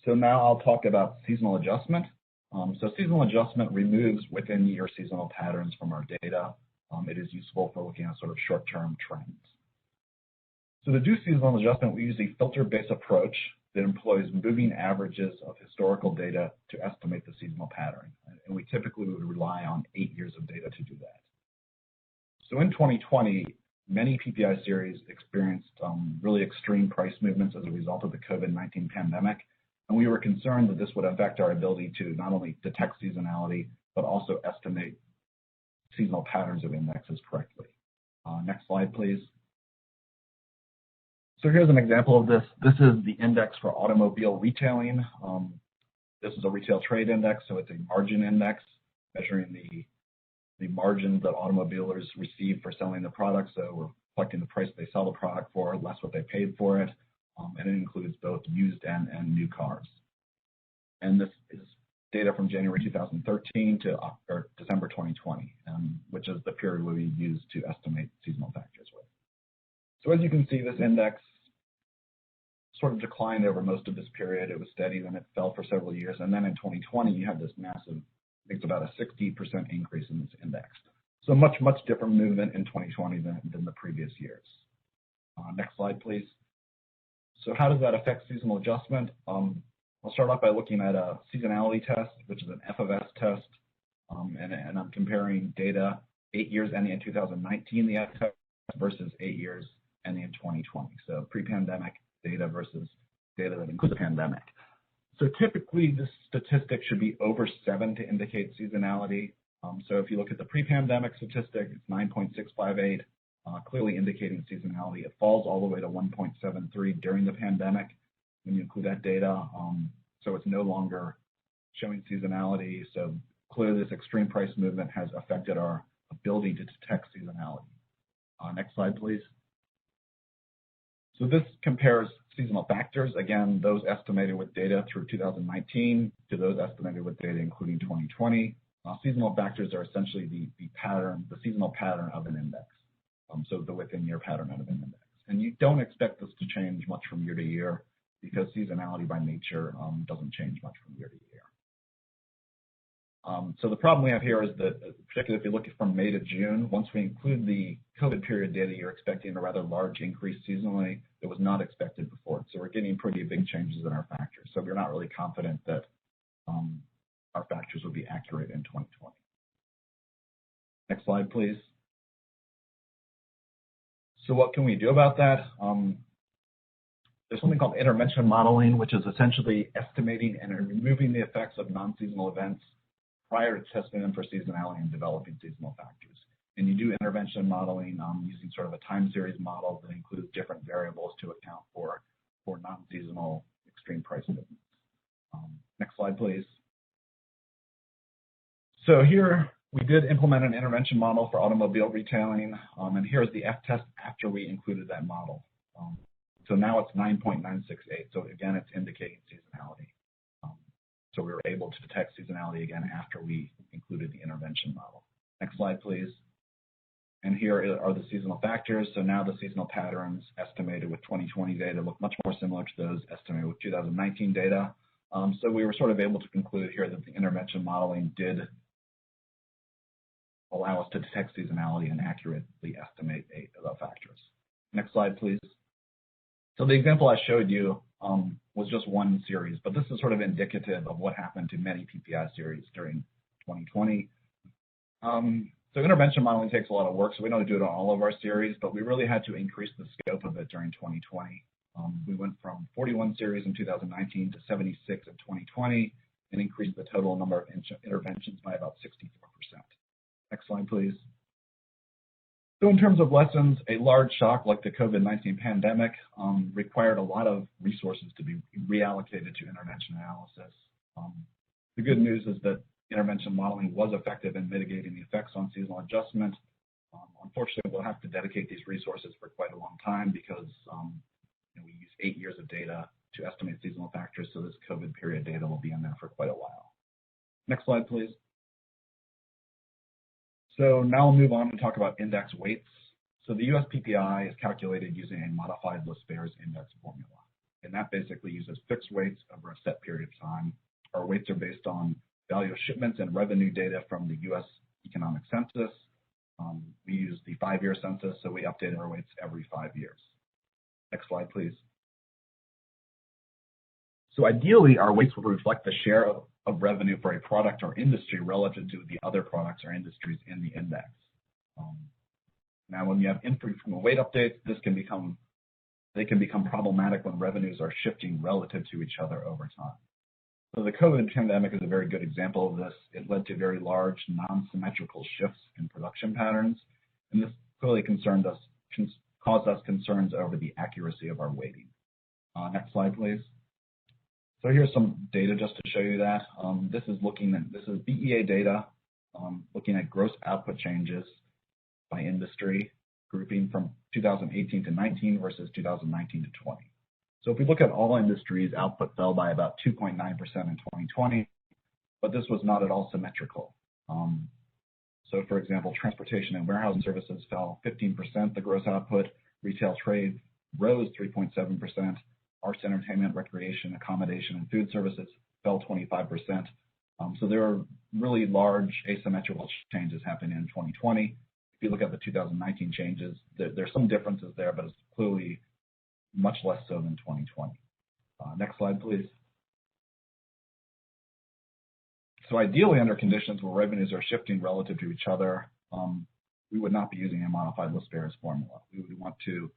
So now I'll talk about seasonal adjustment. So seasonal adjustment removes within-year seasonal patterns from our data. It is useful for looking at sort of short-term trends. So to do seasonal adjustment, we use a filter-based approach that employs moving averages of historical data to estimate the seasonal pattern. And we typically would rely on 8 years of data to do that. So in 2020, many PPI series experienced really extreme price movements as a result of the COVID-19 pandemic. And we were concerned that this would affect our ability to not only detect seasonality, but also estimate seasonal patterns of indexes correctly. Next slide, please. So here's an example of this. This is the index for automobile retailing. This is a retail trade index, so it's a margin index measuring the margins that automobilers receive for selling the product. So we're reflecting the price they sell the product for, less what they paid for it. And it includes both used and new cars. And this is data from January 2013 to December 2020, which is the period where we use to estimate seasonal factors with. So as you can see, this index sort of declined over most of this period. It was steady, then it fell for several years. And then in 2020, you had this massive, I think it's about a 60% increase in this index. So much different movement in 2020 than the previous years. Next slide, please. So how does that affect seasonal adjustment? I'll start off by looking at a seasonality test, which is an F of S test, and I'm comparing data 8 years ending in 2019, the F test, versus 8 years ending in 2020. So pre-pandemic data versus data that includes the pandemic. So typically, this statistic should be over 7 to indicate seasonality. So if you look at the pre-pandemic statistic, it's 9.658, clearly indicating seasonality. It falls all the way to 1.73 during the pandemic when you include that data. So it's no longer showing seasonality. So clearly, this extreme price movement has affected our ability to detect seasonality. Next slide, please. So this compares seasonal factors, again, those estimated with data through 2019 to those estimated with data including 2020. Seasonal factors are essentially the seasonal pattern of an index, so the within-year pattern of an index. And you don't expect this to change much from year to year because seasonality by nature doesn't change much from year to year. So the problem we have here is that, particularly if you look at from May to June, once we include the COVID period data, you're expecting a rather large increase seasonally that was not expected before. So we're getting pretty big changes in our factors. So we're not really confident that our factors will be accurate in 2020. Next slide, please. So what can we do about that? There's something called intervention modeling, which is essentially estimating and removing the effects of non-seasonal events prior to testing them for seasonality and developing seasonal factors. And you do intervention modeling using sort of a time series model that includes different variables to account for non-seasonal extreme price movements. Next slide, please. So here we did implement an intervention model for automobile retailing, and here's the F test after we included that model. So now it's 9.968. So again, it's indicating seasonality. So we were able to detect seasonality again after we included the intervention model. Next slide, please. And here are the seasonal factors. So now the seasonal patterns estimated with 2020 data look much more similar to those estimated with 2019 data. So we were sort of able to conclude here that the intervention modeling did allow us to detect seasonality and accurately estimate the factors. Next slide, please. So the example I showed you was just one series, but this is sort of indicative of what happened to many PPI series during 2020. So intervention modeling takes a lot of work, so we don't do it on all of our series, but we really had to increase the scope of it during 2020. We went from 41 series in 2019 to 76 in 2020 and increased the total number of interventions by about 64%. Next slide, please. So in terms of lessons, a large shock like the COVID-19 pandemic required a lot of resources to be reallocated to intervention analysis. The good news is that intervention modeling was effective in mitigating the effects on seasonal adjustment. Unfortunately, we'll have to dedicate these resources for quite a long time because we use 8 years of data to estimate seasonal factors, so this COVID period data will be in there for quite a while. Next slide, please. So now we'll move on and talk about index weights. So the US PPI is calculated using a modified Sppis index formula. And that basically uses fixed weights over a set period of time. Our weights are based on value of shipments and revenue data from the US economic census. We use the 5-year census, so we update our weights every 5 years. Next slide, please. So ideally, our weights will reflect the share of revenue for a product or industry relative to the other products or industries in the index. Now, when you have infrequent weight updates, they can become problematic when revenues are shifting relative to each other over time. So the COVID pandemic is a very good example of this. It led to very large non-symmetrical shifts in production patterns, and this clearly caused us concerns over the accuracy of our weighting. Next slide, please. So here's some data just to show you that. This is BEA data looking at gross output changes by industry, grouping from 2018 to 19 versus 2019 to 20. So if we look at all industries, output fell by about 2.9% in 2020, but this was not at all symmetrical. So for example, transportation and warehousing services fell 15%, the gross output, retail trade rose 3.7%, arts, entertainment, recreation, accommodation, and food services fell 25%. So there are really large asymmetrical changes happening in 2020. If you look at the 2019 changes, there's some differences there, but it's clearly much less so than 2020. Next slide, please. So ideally, under conditions where revenues are shifting relative to each other, we would not be using a modified list variance formula. We would want to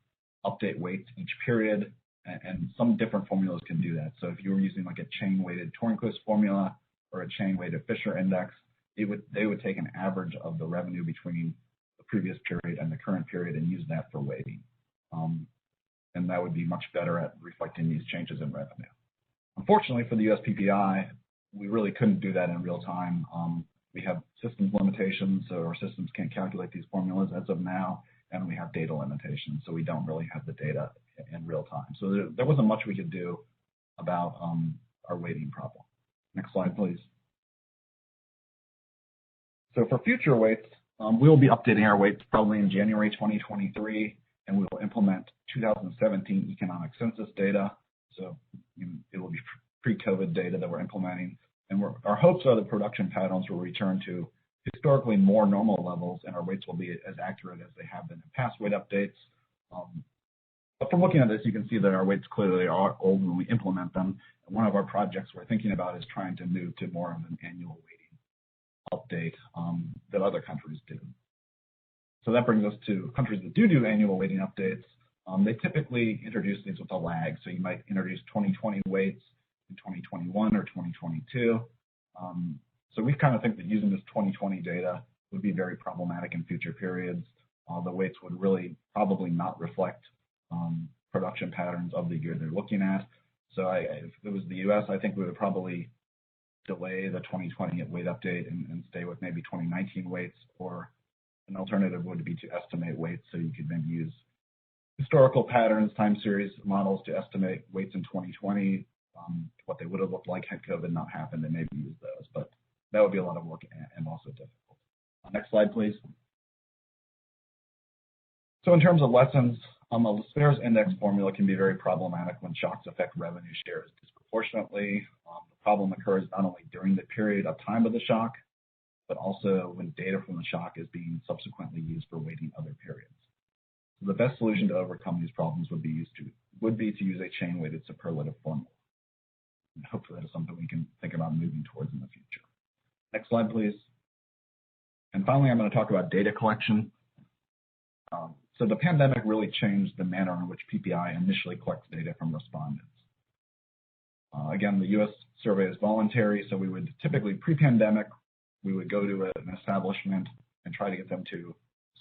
update weights each period, and some different formulas can do that. So if you were using like a chain-weighted Tornquist formula or a chain-weighted Fisher index, they would take an average of the revenue between the previous period and the current period and use that for weighting. And that would be much better at reflecting these changes in revenue. Unfortunately, for the US PPI, we really couldn't do that in real time. We have systems limitations, so our systems can't calculate these formulas as of now, and we have data limitations, so we don't really have the data in real time. So there wasn't much we could do about our weighting problem. Next slide, please. So for future weights, we'll be updating our weights probably in January 2023, and we will implement 2017 economic census data. So it will be pre-COVID data that we're implementing. And our hopes are that production patterns will return to historically more normal levels, and our weights will be as accurate as they have been in past weight updates. But from looking at this, you can see that our weights clearly are old when we implement them. And one of our projects we're thinking about is trying to move to more of an annual weighting update that other countries do. So that brings us to countries that do annual weighting updates. They typically introduce these with a lag. So you might introduce 2020 weights in 2021 or 2022. So we kind of think that using this 2020 data would be very problematic in future periods. The weights would really probably not reflect production patterns of the year they're looking at. So if it was the US, I think we would probably delay the 2020 weight update and stay with maybe 2019 weights, or an alternative would be to estimate weights, so you could then use historical patterns, time series models to estimate weights in 2020, what they would have looked like had COVID not happened, and maybe use those. But that would be a lot of work and also difficult. Next slide, please. So in terms of lessons, a Sppis index formula can be very problematic when shocks affect revenue shares disproportionately. The problem occurs not only during the period of time of the shock, but also when data from the shock is being subsequently used for weighting other periods. So the best solution to overcome these problems would be to use a chain-weighted superlative formula. And hopefully that is something we can think about moving towards in the future. Next slide, please. And finally, I'm going to talk about data collection. So the pandemic really changed the manner in which PPI initially collects data from respondents. Again, the US survey is voluntary, so we would typically, pre-pandemic, we would go to an establishment and try to get them to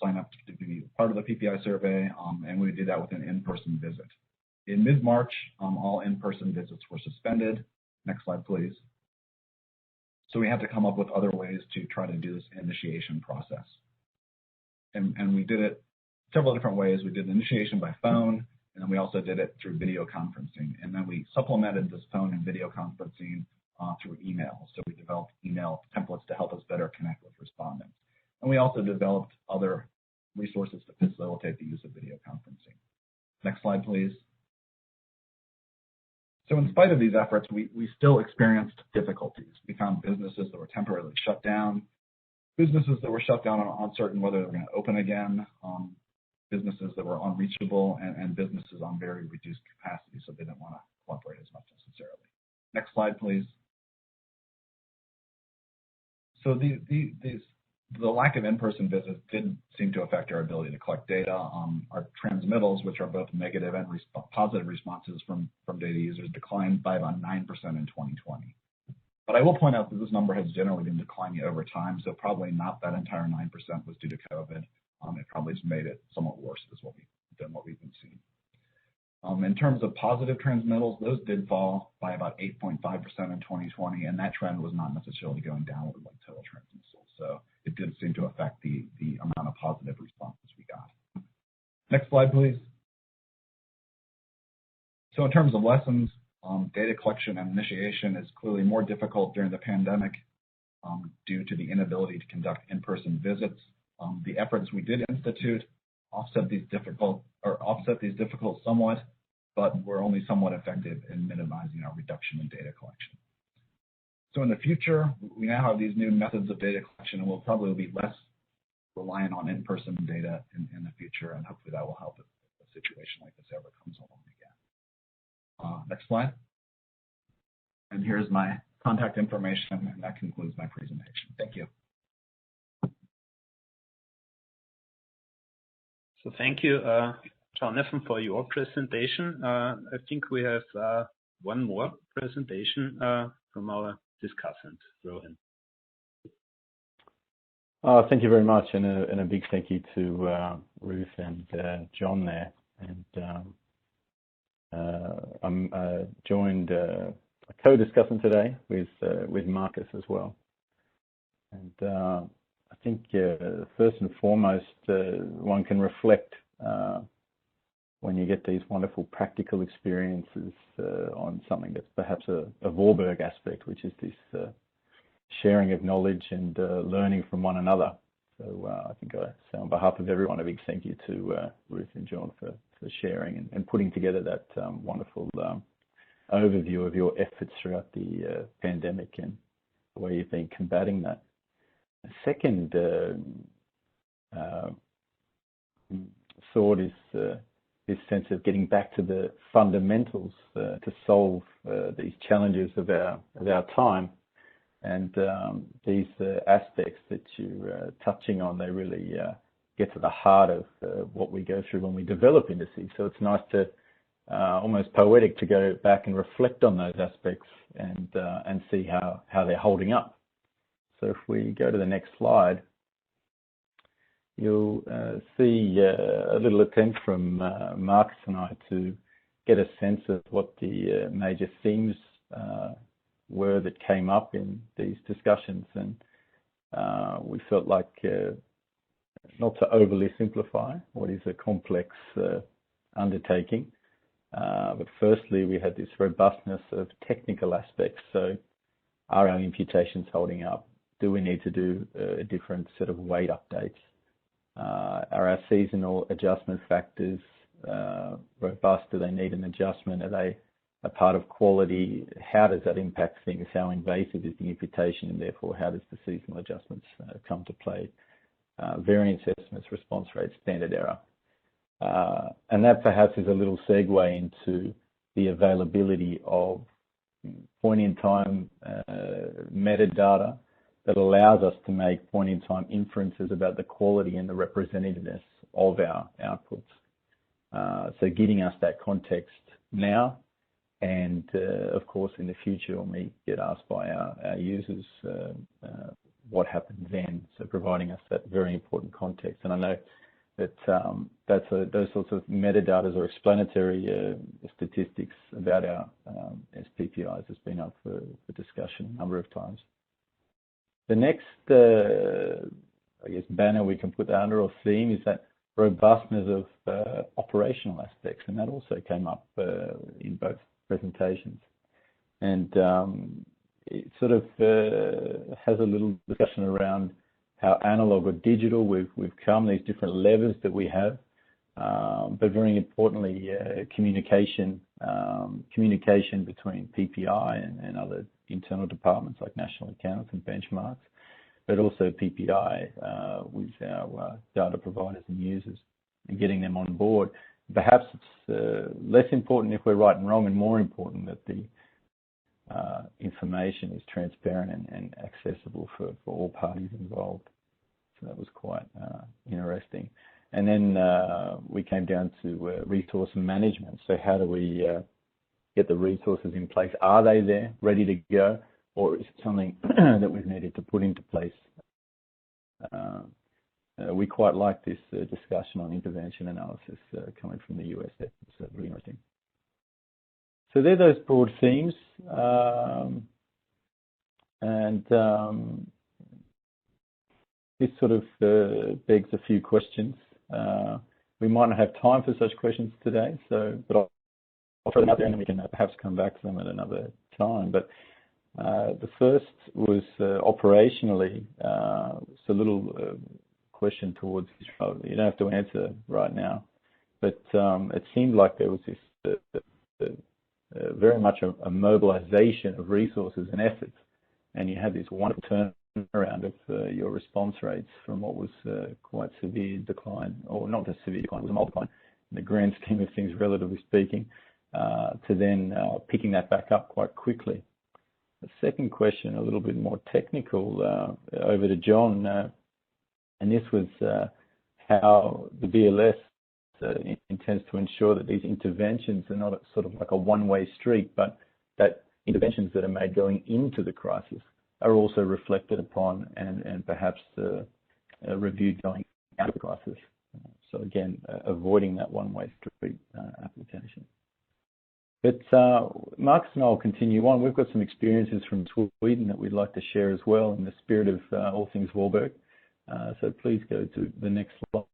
sign up to be part of the PPI survey, and we would do that with an in-person visit. In mid-March, all in-person visits were suspended. Next slide, please. So we had to come up with other ways to try to do this initiation process. And we did it several different ways. We did initiation by phone, and then we also did it through video conferencing. And then we supplemented this phone and video conferencing through email. So we developed email templates to help us better connect with respondents. And we also developed other resources to facilitate the use of video conferencing. Next slide, please. So in spite of these efforts, we still experienced difficulties. We found businesses that were temporarily shut down, businesses that were shut down and uncertain whether they were going to open again, businesses that were unreachable, and businesses on very reduced capacity, so they didn't want to cooperate as much necessarily. Next slide, please. So the lack of in-person visits did seem to affect our ability to collect data. Our transmittals, which are both negative and positive responses from data users, declined by about 9% in 2020. But I will point out that this number has generally been declining over time, so probably not that entire 9% was due to COVID. It probably just made it somewhat worse than what we've been seeing. In terms of positive transmittals, those did fall by about 8.5% in 2020, and that trend was not necessarily going downward like total transmittals. So it did seem to affect the amount of positive responses we got. Next slide, please. So in terms of lessons, data collection and initiation is clearly more difficult during the pandemic due to the inability to conduct in-person visits. The efforts we did institute offset these difficult somewhat, but were only somewhat effective in minimizing our reduction in data collection. So in the future, we now have these new methods of data collection, and we'll probably be less reliant on in-person data in the future, and hopefully that will help if a situation like this ever comes along again. Next slide. And here's my contact information, and that concludes my presentation. Thank you. So thank you, Jonathan, for your presentation. I think we have one more presentation from our discussant, Rohan. Thank you very much, and a big thank you to Ruth and John there. And I'm joined a co-discussant today with Marcus as well. And I think first and foremost, one can reflect when you get these wonderful practical experiences on something that's perhaps a Voorburg aspect, which is this sharing of knowledge and learning from one another. So I think I say on behalf of everyone a big thank you to Ruth and John for sharing and putting together that wonderful overview of your efforts throughout the pandemic and the way you've been combating that. The second thought is this sense of getting back to the fundamentals to solve these challenges of our time. And these aspects that you're touching on, they really get to the heart of what we go through when we develop indices. So it's nice to, almost poetic, to go back and reflect on those aspects and see how they're holding up. So if we go to the next slide, you'll see a little attempt from Marcus and I to get a sense of what the major themes were that came up in these discussions. And we felt like not to overly simplify what is a complex undertaking. But firstly, we had this robustness of technical aspects. So are our imputations holding up? Do we need to do a different set of weight updates? Are our seasonal adjustment factors robust? Do they need an adjustment? Are they a part of quality? How does that impact things? How invasive is the imputation, and therefore how does the seasonal adjustments come to play? Variance estimates, response rates, standard error. And that perhaps is a little segue into the availability of point-in-time metadata that allows us to make point-in-time inferences about the quality and the representativeness of our outputs. So giving us that context now, and of course in the future when we get asked by our users what happened then. So providing us that very important context. And I know that those sorts of metadata or explanatory statistics about our SPPIs has been up for discussion a number of times. The next, I guess, banner we can put under or theme is that robustness of operational aspects, and that also came up in both presentations. And it sort of has a little discussion around how analog or digital we've come, these different levers that we have, but very importantly, communication between PPI and other internal departments like national accounts and benchmarks, but also PPI with our data providers and users and getting them on board. Perhaps it's less important if we're right and wrong, and more important that the information is transparent and accessible for all parties involved. So that was quite interesting. And then we came down to resource management. So how do we get the resources in place? Are they there, ready to go, or is it something that we've needed to put into place? We quite like this discussion on intervention analysis coming from the US. It's really interesting. So they're those broad themes. This sort of begs a few questions. We might not have time for such questions today, but I'll throw them out there and then we can perhaps come back to them at another time. But the first was operationally. It's a little question towards Israel. You don't have to answer right now, but it seemed like there was this very much a mobilization of resources and efforts, and you had this wonderful turnaround of your response rates from what was quite severe decline, or not a severe decline, it was a mild decline in the grand scheme of things, relatively speaking, to then picking that back up quite quickly. second question, a little bit more technical, over to John, and this was how the BLS intends to ensure that these interventions are not sort of like a one-way street, but that interventions that are made going into the crisis are also reflected upon and perhaps reviewed going out of the crisis. So again, avoiding that one-way street application. But Marcus and I will continue on. We've got some experiences from Sweden that we'd like to share as well in the spirit of all things Voorburg. So please go to the next slide.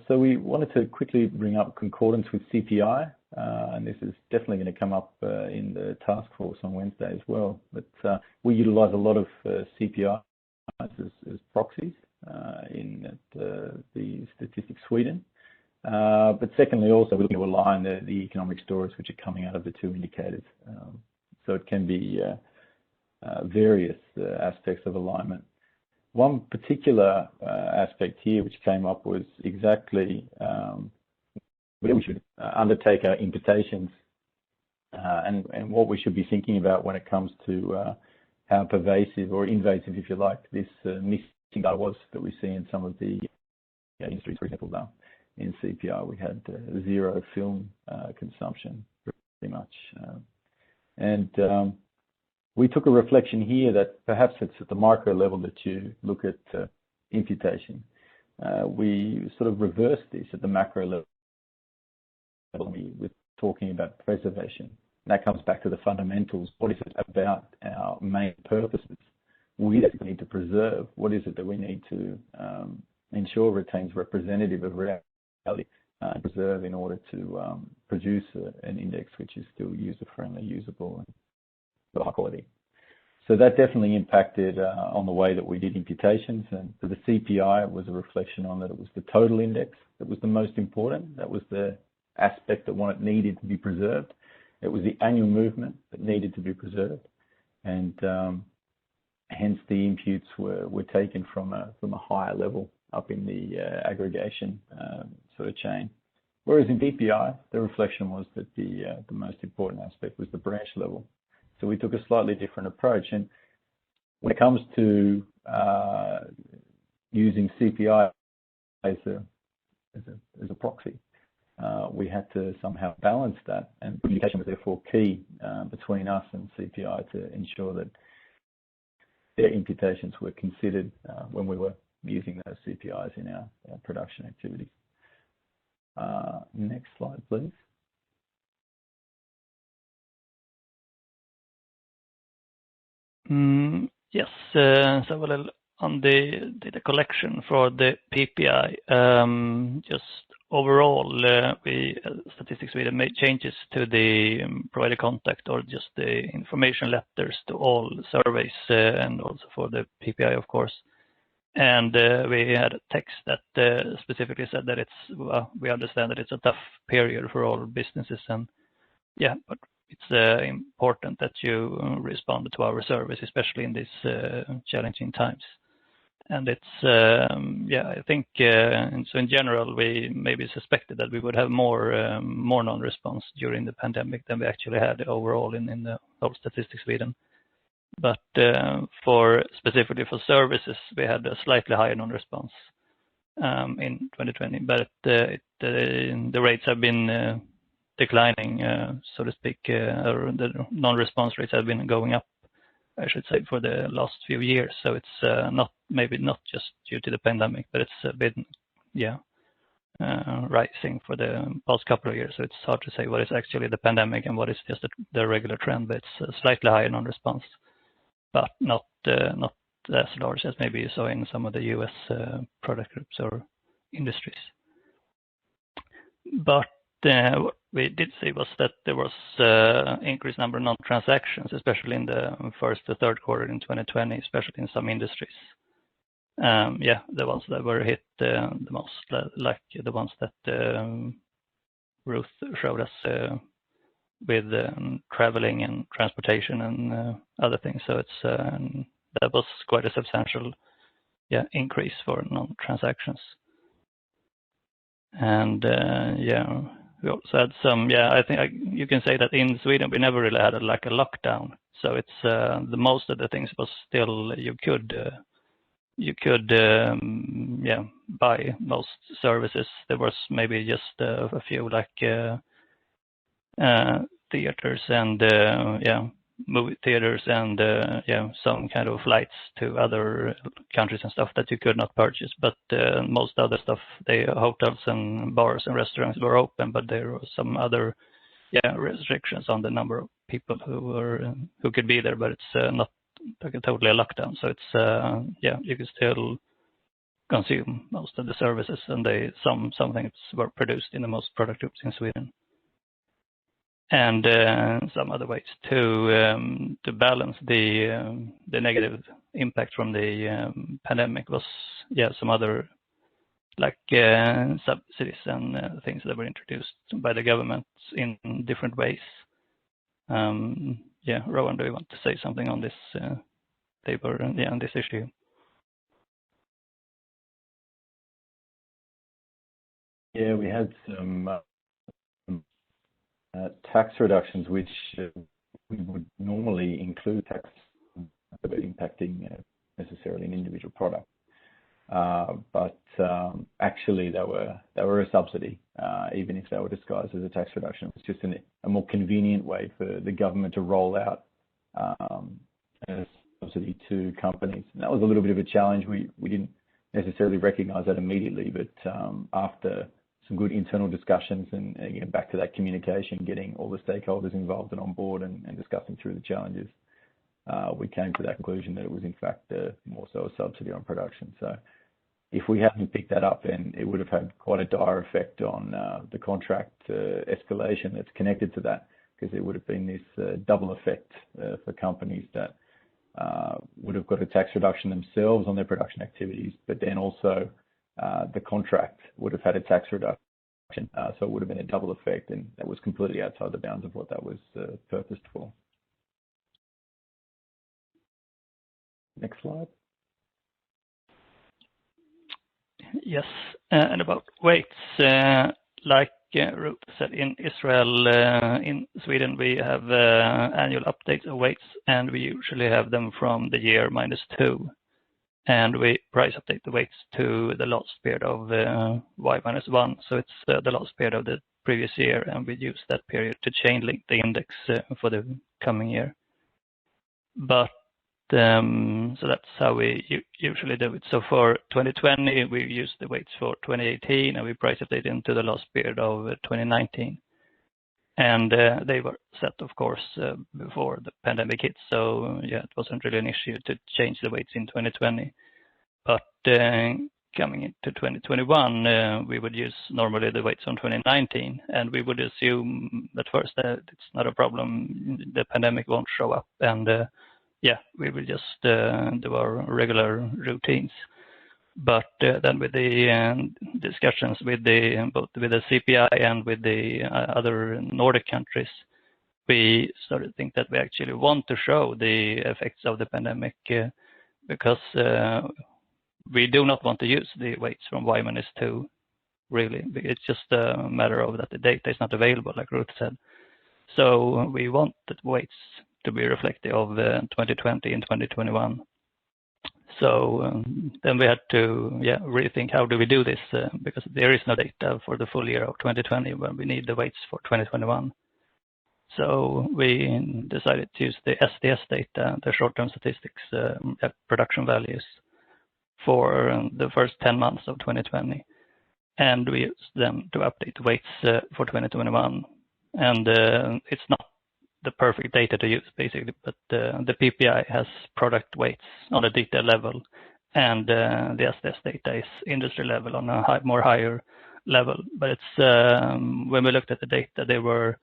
So we wanted to quickly bring up concordance with Sppi, and this is definitely going to come up in the task force on Wednesday as well. But we utilize a lot of Sppi as proxies in the Statistics Sweden. But secondly, also we're looking to align the economic stories which are coming out of the two indicators. So it can be various aspects of alignment. One particular aspect here which came up was exactly where we should undertake our imputations and what we should be thinking about when it comes to how pervasive or invasive, if you like, this missing data was that we see in some of the industries. For example, in Sppi we had zero film consumption pretty much. We took a reflection here that perhaps it's at the micro level that you look at imputation. We sort of reversed this at the macro level. We're talking about preservation. And that comes back to the fundamentals. What is it about our main purposes we need to preserve? What is it that we need to ensure retains representative of reality and preserve in order to produce an index which is still user-friendly, usable, and high quality. So that definitely impacted on the way that we did imputations, and for the Sppi it was a reflection on that it was the total index that was the most important. That was the aspect that needed to be preserved. It was the annual movement that needed to be preserved, and hence the imputes were taken from a higher level up in the aggregation sort of chain. Whereas in Sppi, the reflection was that the most important aspect was the branch level. So we took a slightly different approach. And when it comes to using Sppi as a proxy, we had to somehow balance that, and communication was therefore key between us and Sppi to ensure that their imputations were considered when we were using those Spis in our production activities. Next slide, please. Yes, so well, on the data collection for the PPI, just overall, we Statistics Sweden made changes to the provider contact or just the information letters to all surveys and also for the PPI, of course. And we had a text that specifically said that we understand that it's a tough period for all businesses, and yeah, but it's important that you respond to our service, especially in these challenging times. And it's, I think, and so in general, we maybe suspected that we would have more non-response during the pandemic than we actually had overall in the whole Statistics Sweden. But specifically for services, we had a slightly higher non-response in 2020, but the rates have been declining, so to speak, or the non-response rates have been going up, I should say, for the last few years. So it's maybe not just due to the pandemic, but it's been, rising for the past couple of years. So it's hard to say what is actually the pandemic and what is just the regular trend, but it's a slightly higher non-response, but not as large as maybe you saw in some of the US product groups or industries. But what we did see was that there was increased number of non-transactions, especially in the first to third quarter in 2020, especially in some industries. The ones that were hit the most, like the ones that Ruth showed us with traveling and transportation and other things. So it's that was quite a substantial increase for non-transactions. And we also had some, I think you can say that in Sweden we never really had a lockdown. So it's the most of the things was still you could buy most services. There was maybe just a few theaters and movie theaters and some kind of flights to other countries and stuff that you could not purchase. But most other stuff, the hotels and bars and restaurants were open, but there were some other restrictions on the number of people who could be there. But it's not like totally a lockdown. So it's you can still consume most of the services, and some things were produced in the most product groups in Sweden. And some other ways to balance the negative impact from the pandemic was some other subsidies and things that were introduced by the government in different ways. Rowan, do you want to say something on this paper and on this issue? Yeah, we had some tax reductions, which we would normally include tax impacting necessarily an individual product. But actually, they were a subsidy, even if they were disguised as a tax reduction. It's just a more convenient way for the government to roll out a subsidy to companies. And that was a little bit of a challenge. We didn't necessarily recognize that immediately, but after some good internal discussions and again, back to that communication, getting all the stakeholders involved and on board and discussing through the challenges, we came to that conclusion that it was in fact more so a subsidy on production. So if we hadn't picked that up, then it would have had quite a dire effect on the contract escalation that's connected to that, because there would have been this double effect for companies that would have got a tax reduction themselves on their production activities, but then also the contract would have had a tax reduction. So it would have been a double effect, and that was completely outside the bounds of what that was purposed for. Next slide. Yes, and about weights, like Ruth said, in Israel, in Sweden, we have annual updates of weights, and we usually have them from the year -2. And we price update the weights to the last period of Y-1. So it's the last period of the previous year, and we use that period to chain link the index for the coming year. But so that's how we usually do it. So for 2020, we use the weights for 2018, and we price update into the last period of 2019. And they were set, of course, before the pandemic hit. So it wasn't really an issue to change the weights in 2020. But coming into 2021, we would use normally the weights on 2019, and we would assume at first that it's not a problem, the pandemic won't show up, and we will just do our regular routines. But then with the discussions with both with the Sppi and with the other Nordic countries, we started to think that we actually want to show the effects of the pandemic because we do not want to use the weights from Y-2, really. It's just a matter of that the data is not available, like Ruth said. So we want the weights to be reflective of 2020 and 2021. So then we had to rethink how do we do this because there is no data for the full year of 2020 when we need the weights for 2021. So we decided to use the SDS data, the short-term statistics production values for the first 10 months of 2020. And we used them to update the weights for 2021. And it's not the perfect data to use, basically, but the PPI has product weights on a detail level, and the SDS data is industry level on a more higher level. But it's when we looked at the data, they were,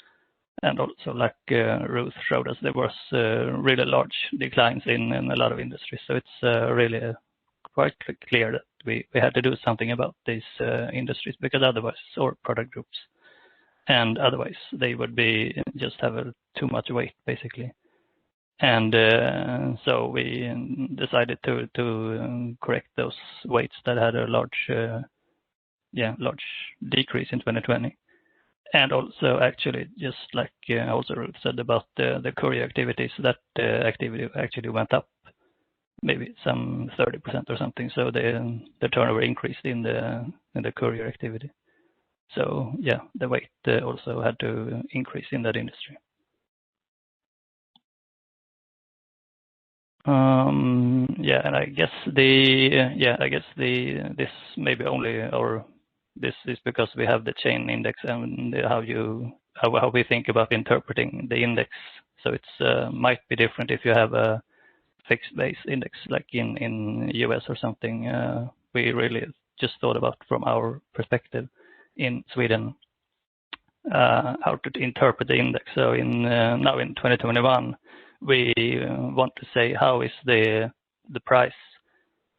and also like Ruth showed us, there was really large declines in a lot of industries. So it's really quite clear that we had to do something about these industries, because otherwise, or product groups, and otherwise they would be just have too much weight, basically. And so we decided to correct those weights that had a large decrease in 2020. And also, actually, just like also Ruth said about the courier activities, that activity actually went up maybe some 30% or something. So the turnover increased in the courier activity. So yeah, the weight also had to increase in that industry. Yeah, and I guess this maybe only, or this is because we have the chain index and how we think about interpreting the index. So it's might be different if you have a fixed base index like in US or something. We really just thought about from our perspective in Sweden how to interpret the index. So now in 2021 we want to say how is the price,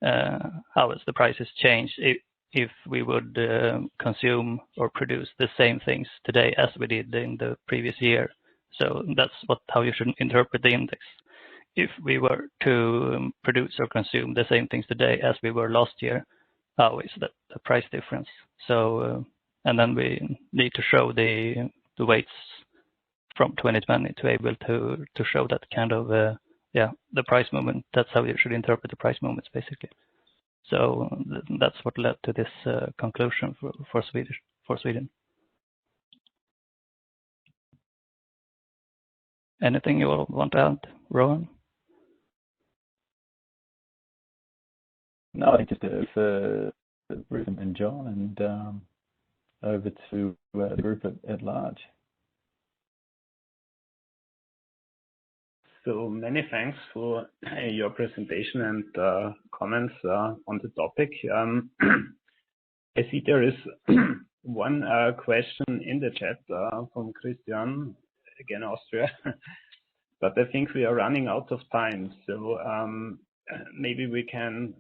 how is the prices changed if we would consume or produce the same things today as we did in the previous year. So that's how you should interpret the index. If we were to produce or consume the same things today as we were last year, how is the price difference? So and then we need to show the weights from 2020 to be able to show that kind of the price movement. That's how you should interpret the price movements basically. So that's what led to this conclusion for Sweden. Anything you all want to add, Rowan? No, I think just Ruth and John, and over to the group at large. So many thanks for your presentation and comments on the topic. I see there is one question in the chat from Christian, again Austria, but I think we are running out of time. So maybe we can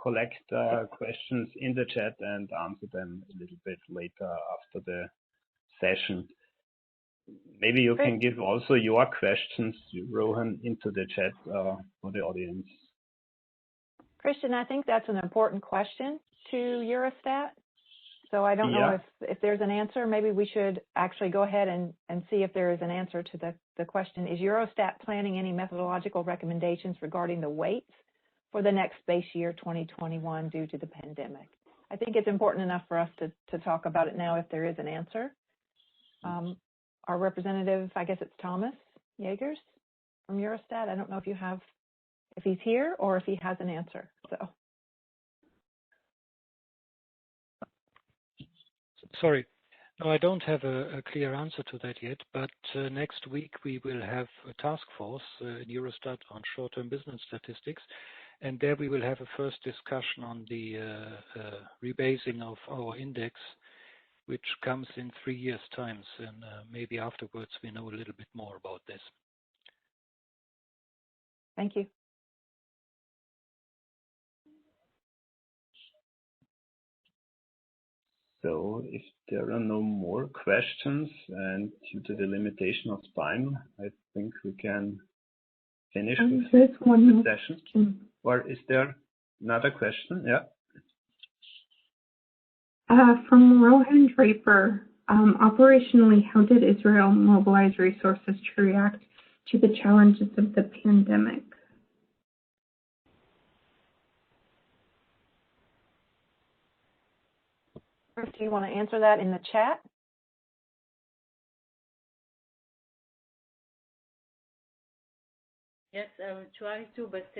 collect questions in the chat and answer them a little bit later after the session. Maybe you can give also your questions, Rohan, into the chat for the audience. Christian, I think that's an important question to Eurostat. So I don't know if there's an answer. Maybe we should actually go ahead and see if there is an answer to the question. Is Eurostat planning any methodological recommendations regarding the weights for the next base year 2021 due to the pandemic? I think it's important enough for us to talk about it now if there is an answer. Our representative, I guess it's Thomas Jagers from Eurostat. I don't know if he's here or if he has an answer. So. Sorry, no, I don't have a clear answer to that yet, but next week we will have a task force in Eurostat on short-term business statistics, and there we will have a first discussion on the rebasing of our index, which comes in 3 years' time, and maybe afterwards we know a little bit more about this. Thank you. So if there are no more questions, and due to the limitation of time, I think we can finish the session. Or is there another question? Yeah. From Rohan Draper, operationally, how did Israel mobilize resources to react to the challenges of the pandemic? Do you want to answer that in the chat? Yes, I will try to, but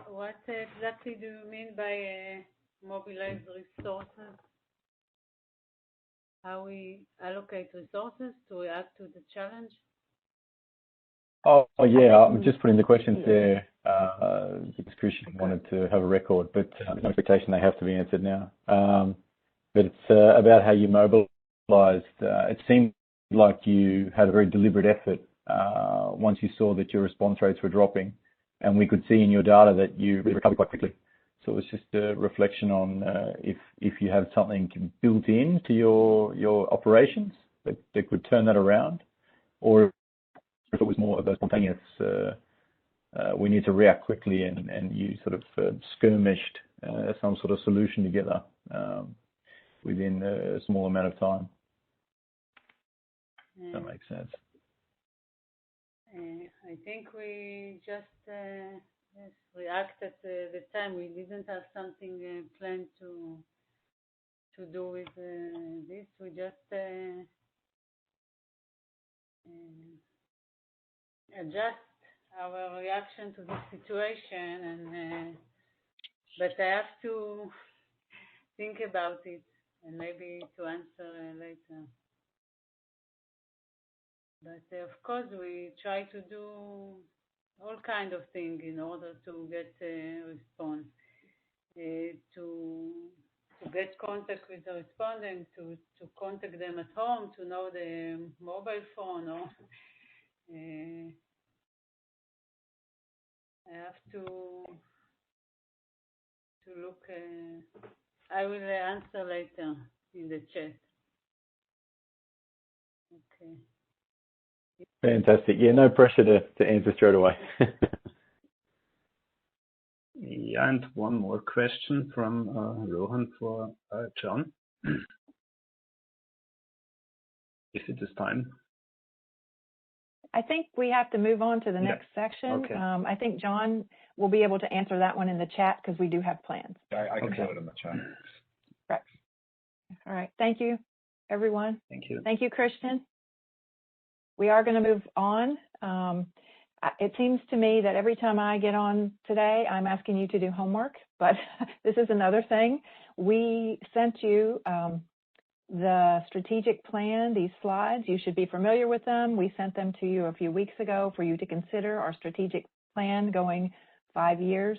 what exactly do you mean by mobilize resources? How we allocate resources to react to the challenge? Oh yeah, I'm just putting the questions there because Christian wanted to have a record, but no expectation they have to be answered now. But it's about how you mobilized. It seemed like you had a very deliberate effort once you saw that your response rates were dropping, and we could see in your data that you recovered quite quickly. So it's just a reflection on if you have something built into your operations that could turn that around, or if it was more of a spontaneous, we need to react quickly and you sort of skirmished some sort of solution together within a small amount of time. That makes sense. I think we just react at the time. We didn't have something planned to do with this. We just adjust our reaction to this situation, and but I have to think about it and maybe to answer later. But of course, we try to do all kind of things in order to get a response, to get contact with the respondent, to contact them at home, to know the mobile phone, or I have to look. I will answer later in the chat. Okay. Fantastic. Yeah, no pressure to answer straight away. Yeah, and one more question from Rohan for John. If it is time. I think we have to move on to the next section. Okay. I think John will be able to answer that one in the chat because we do have plans. I can do it in the chat. Right. All right. Thank you, everyone. Thank you. Thank you, Christian. We are going to move on. It seems to me that every time I get on today, I'm asking you to do homework, but this is another thing. We sent you the strategic plan, these slides. You should be familiar with them. We sent them to you a few weeks ago for you to consider our strategic plan going 5 years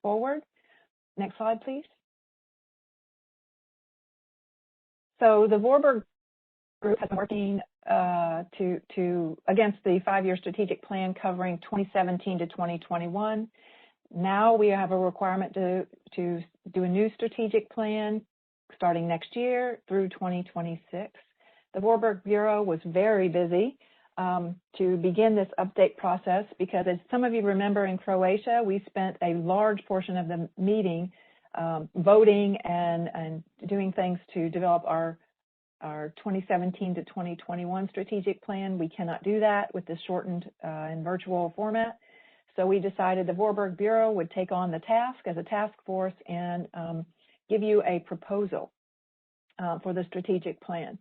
forward. Next slide, please. So the Voorburg Group has been working against the 5-year strategic plan covering 2017 to 2021. Now we have a requirement to do a new strategic plan starting next year through 2026. The Voorburg Bureau was very busy to begin this update process because, as some of you remember, in Croatia, we spent a large portion of the meeting voting and doing things to develop our 2017 to 2021 strategic plan. We cannot do that with the shortened and virtual format. So we decided the Voorburg Bureau would take on the task as a task force and give you a proposal for the strategic plan.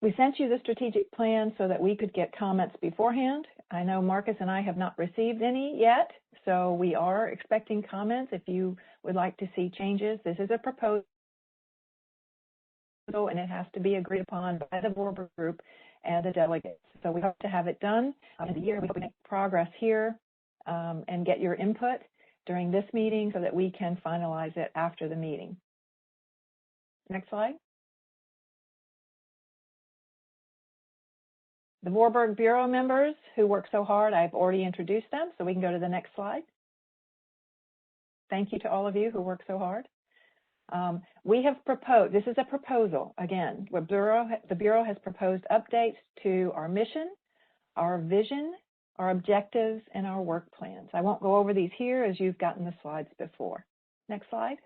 We sent you the strategic plan so that we could get comments beforehand. I know Marcus and I have not received any yet, so we are expecting comments if you would like to see changes. This is a proposal, and it has to be agreed upon by the Voorburg Group and the delegates. So we hope to have it done in the year. We hope we make progress here and get your input during this meeting so that we can finalize it after the meeting. Next slide. The Voorburg Bureau members who work so hard, I've already introduced them, so we can go to the next slide. Thank you to all of you who work so hard. We have proposed, this is a proposal, again, the Bureau has proposed updates to our mission, our vision, our objectives, and our work plans. I won't go over these here as you've gotten the slides before. Next slide.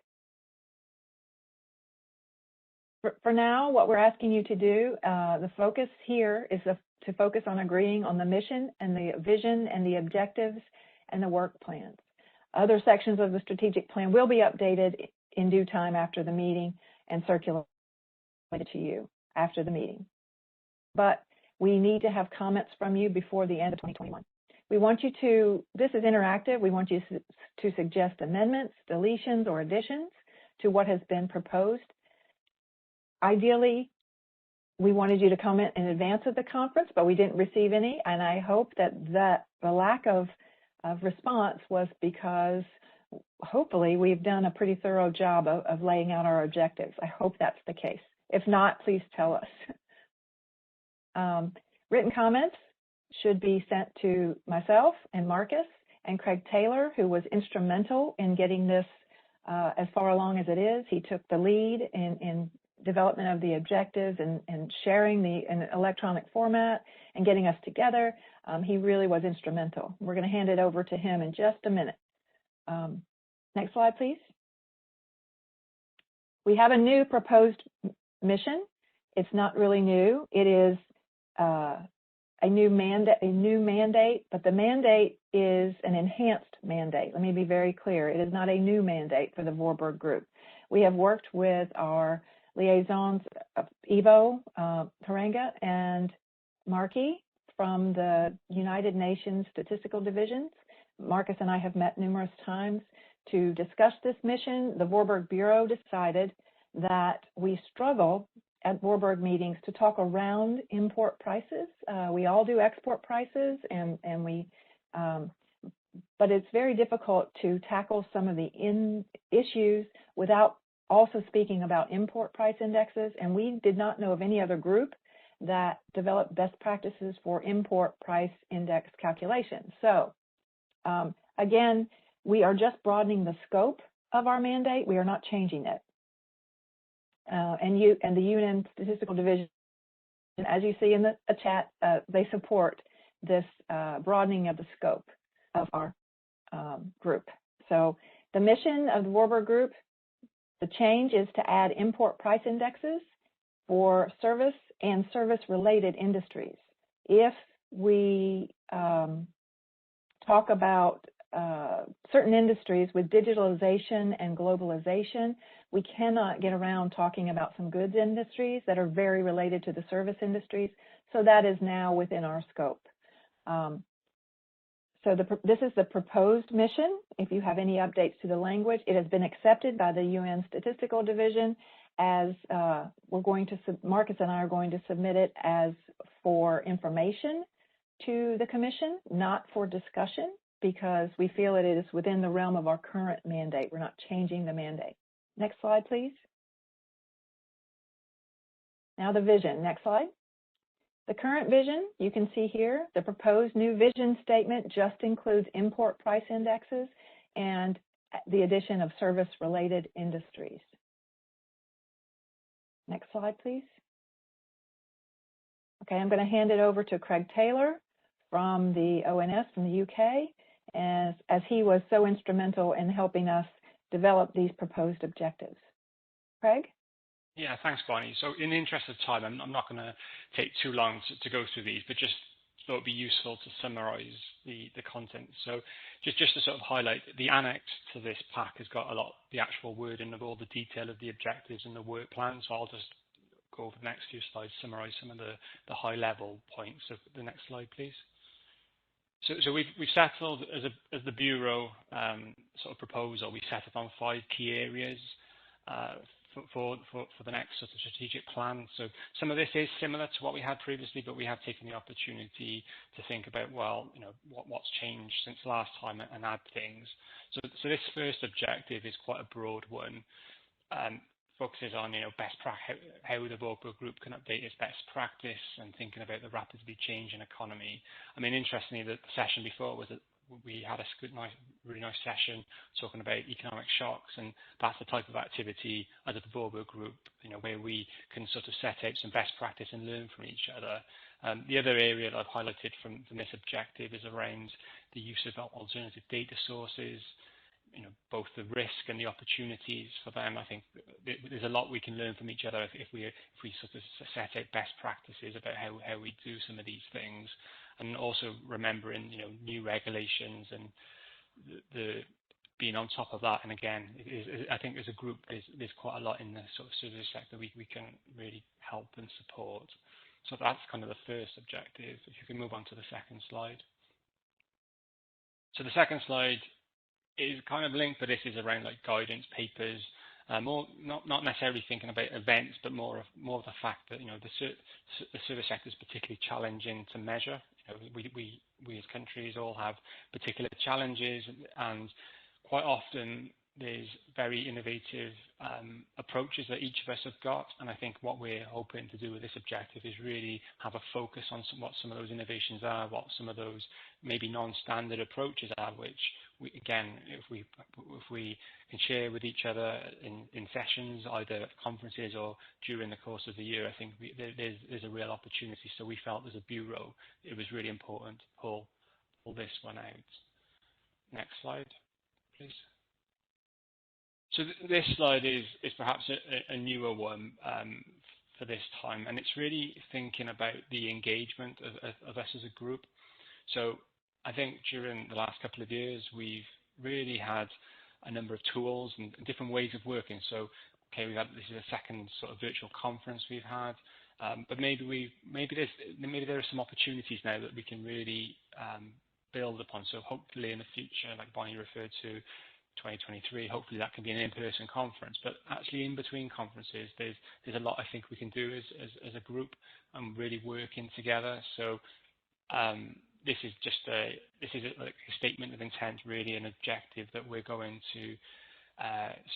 For now, what we're asking you to do, the focus here is to focus on agreeing on the mission and the vision and the objectives and the work plans. Other sections of the strategic plan will be updated in due time after the meeting and circulated to you after the meeting. But we need to have comments from you before the end of 2021. We want you to, this is interactive, we want you to suggest amendments, deletions, or additions to what has been proposed. Ideally, we wanted you to comment in advance of the conference, but we didn't receive any, and I hope that the lack of response was because hopefully we've done a pretty thorough job of laying out our objectives. I hope that's the case. If not, please tell us. Written comments should be sent to myself and Marcus and Craig Taylor, who was instrumental in getting this as far along as it is. He took the lead in development of the objectives and sharing in electronic format and getting us together. He really was instrumental. We're going to hand it over to him in just a minute. Next slide, please. we have a new proposed mission. It's not really new. It is a new mandate, but the mandate is an enhanced mandate. Let me be very clear. It is not a new mandate for the Voorburg Group. We have worked with our liaisons, Ivo Harenga and Marky from the United Nations Statistical Divisions. Marcus and I have met numerous times to discuss this mission. The Voorburg Bureau decided that we struggle at Voorburg meetings to talk around import prices. We all do export prices, but it's very difficult to tackle some of the issues without also speaking about import price indexes. And we did not know of any other group that developed best practices for import price index calculation. So again, we are just broadening the scope of our mandate. We are not changing it. And the UN Statistical Division, as you see in the chat, they support this broadening of the scope of our group. So the mission of the Warburg Group, the change is to add import price indexes for service and service-related industries. If we talk about certain industries with digitalization and globalization, we cannot get around talking about some goods industries that are very related to the service industries. So that is now within our scope. So this is the proposed mission. If you have any updates to the language, it has been accepted by the UN Statistical Division as Marcus and I are going to submit it as for information to the Commission, not for discussion, because we feel it is within the realm of our current mandate. We're not changing the mandate. Next slide, please. Now the vision. Next slide. The current vision, you can see here, the proposed new vision statement just includes import price indexes and the addition of service-related industries. Next slide, please. Okay, I'm going to hand it over to Craig Taylor from the ONS from the UK, as he was so instrumental in helping us develop these proposed objectives. Craig? Yeah, thanks, Bonnie. So in the interest of time, I'm not going to take too long to go through these, but just thought it would be useful to summarize the content. So just to sort of highlight, the annex to this pack has got the actual wording of all the detail of the objectives and the work plan. So I'll just go over the next few slides, summarize some of the high level points. So the next slide, please. So we've settled as the Bureau sort of proposal, we settled on 5 key areas for the next sort of strategic plan. So some of this is similar to what we had previously, but we have taken the opportunity to think about, well, you know, what's changed since last time and add things. So this first objective is quite a broad one. Focuses on, you know, how the Voorburg Group can update its best practice and thinking about the rapidly changing economy. I mean, interestingly, the session before was that we had a really nice session talking about economic shocks, and that's the type of activity as a Voorburg Group, you know, where we can sort of set out some best practice and learn from each other. The other area that I've highlighted from this objective is around the use of alternative data sources. You know, both the risk and the opportunities for them. I think there's a lot we can learn from each other if we sort of set out best practices about how we do some of these things, and also remembering, you know, new regulations and the being on top of that. And again, I think as a group there's quite a lot in the sort of service sector we can really help and support. So that's kind of the first objective. If you can move on to the second slide. So the second slide is kind of linked, but this is around like guidance papers, more not necessarily thinking about events, but more of the fact that, you know, the service sector is particularly challenging to measure. You know, we as countries all have particular challenges, and quite often there's very innovative approaches that each of us have got, and I think what we're hoping to do with this objective is really have a focus on what some of those innovations are, what some of those maybe non-standard approaches are, which again, if we can share with each other in sessions, either at conferences or during the course of the year, I think there's a real opportunity. So we felt as a bureau it was really important to pull this one out. Next slide, please. So this slide is perhaps a newer one for this time, and it's really thinking about the engagement of us as a group. So I think during the last couple of years, we've really had a number of tools and different ways of working. So, okay, this is a second sort of virtual conference we've had, but maybe there are some opportunities now that we can really build upon. So hopefully in the future, like Bonnie referred to, 2023, hopefully that can be an in-person conference. But actually, in between conferences, there's a lot I think we can do as a group and really working together. So this is like a statement of intent, really an objective that we're going to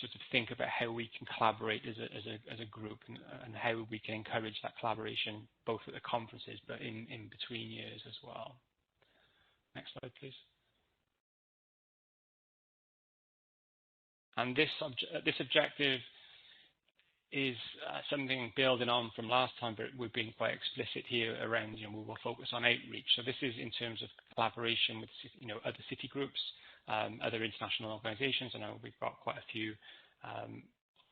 sort of think about how we can collaborate as a group and how we can encourage that collaboration both at the conferences but in between years as well. Next slide, please. And this objective is something building on from last time, but we've been quite explicit here around, we will focus on outreach. So this is in terms of collaboration with, other city groups, other international organizations. I know we've got quite a few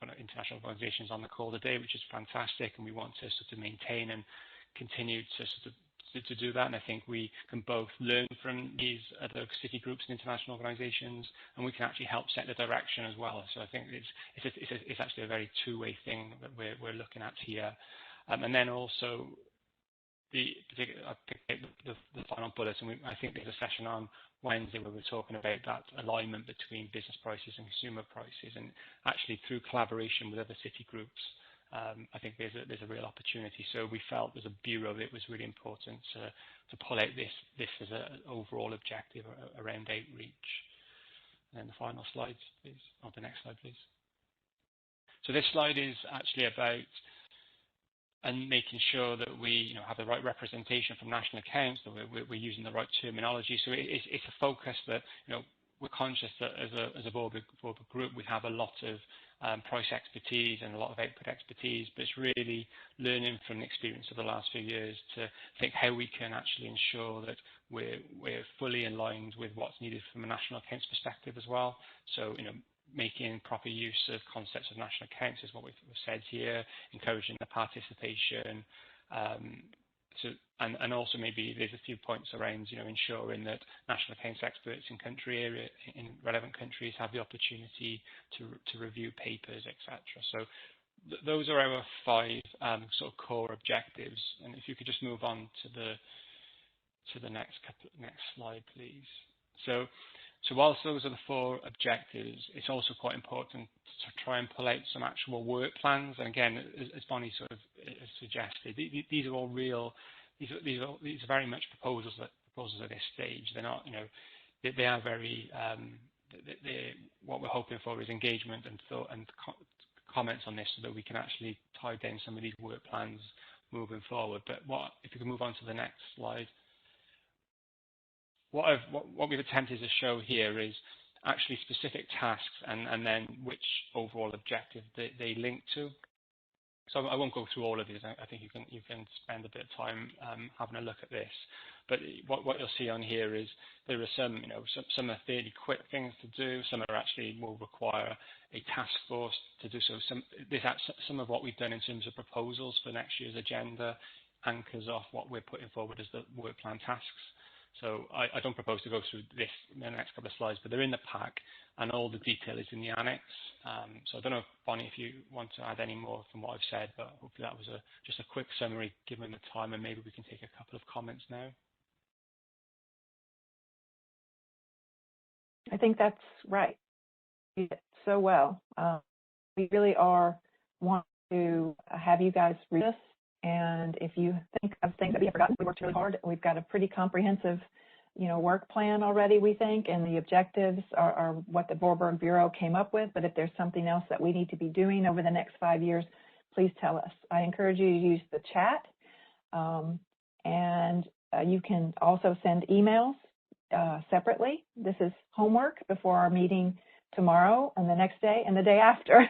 international organizations on the call today, which is fantastic, and we want to sort of maintain and continue to sort of to do that. And I think we can both learn from these other city groups and international organizations, and we can actually help set the direction as well. So I think it's actually a very two-way thing that we're looking at here. And then also I picked the final bullet, and I think there's a session on Wednesday where we're talking about that alignment between business prices and consumer prices, and actually through collaboration with other city groups, I think there's a real opportunity. So we felt as a bureau it was really important to pull out this as an overall objective around outreach. And then the final slide, please. Or the next slide, please. So this slide is actually about making sure that we have the right representation from national accounts, that we're using the right terminology. So it's a focus that we're conscious that as a Voorburg Group we have a lot of price expertise and a lot of output expertise, but it's really learning from the experience of the last few years to think how we can actually ensure that we're fully aligned with what's needed from a national accounts perspective as well. So making proper use of concepts of national accounts is what we've said here, encouraging the participation. And also maybe there's a few points around ensuring that national accounts experts in relevant countries have the opportunity to review papers, etc. So those are our 5 sort of core objectives. And if you could just move on to the next slide, please. So whilst those are the 4 objectives, it's also quite important to try and pull out some actual work plans. And again, as Bonnie sort of suggested, these are all real. These are very much proposals at this stage. They're not, they are very. What we're hoping for is engagement and thought and comments on this, so that we can actually tie down some of these work plans moving forward. But if you can move on to the next slide. What we've attempted to show here is actually specific tasks and then which overall objective they link to. So I won't go through all of these. I think you can spend a bit of time having a look at this. But what you'll see on here is there are some are fairly quick things to do. Some are actually will require a task force to do so. Some of what we've done in terms of proposals for next year's agenda anchors off what we're putting forward as the work plan tasks. So I don't propose to go through this in the next couple of slides, but they're in the pack, and all the detail is in the annex. So I don't know, Bonnie, if you want to add any more from what I've said, but hopefully that was just a quick summary given the time, and maybe we can take a couple of comments now. I think that's right. You did so well. We really want to have you guys read this. And if you think of things that we have forgotten, we worked really hard. We've got a pretty comprehensive, work plan already, we think, and the objectives are what the Voorburg Bureau came up with. But if there's something else that we need to be doing over the next 5 years, please tell us. I encourage you to use the chat, and you can also send emails separately. This is homework before our meeting tomorrow and the next day and the day after.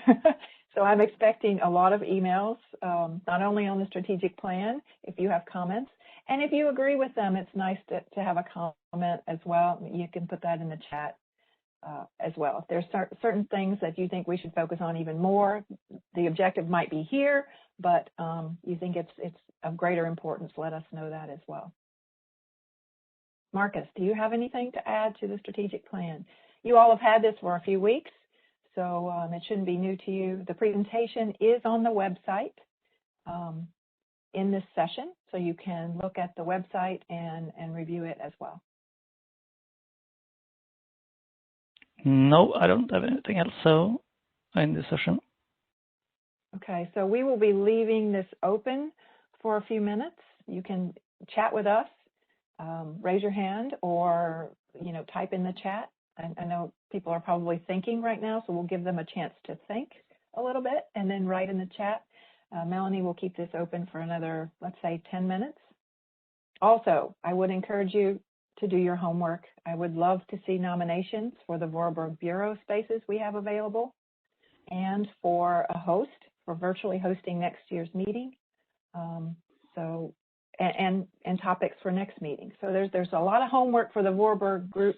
So I'm expecting a lot of emails, not only on the strategic plan, if you have comments, and if you agree with them, it's nice to have a comment as well. You can put that in the chat as well. If there's certain things that you think we should focus on even more, the objective might be here, but you think it's of greater importance, let us know that as well. Marcus, do you have anything to add to the strategic plan? You all have had this for a few weeks, so it shouldn't be new to you. The presentation is on the website in this session, so you can look at the website and review it as well. No, I don't have anything else so in this session. Okay, so we will be leaving this open for a few minutes. You can chat with us, raise your hand, or type in the chat. I know people are probably thinking right now, so we'll give them a chance to think a little bit and then write in the chat. Melanie will keep this open for another, let's say, 10 minutes. Also, I would encourage you to do your homework. I would love to see nominations for the Voorburg Bureau spaces we have available and for a host for virtually hosting next year's meeting. And topics for next meeting. So there's a lot of homework for the Voorburg Group.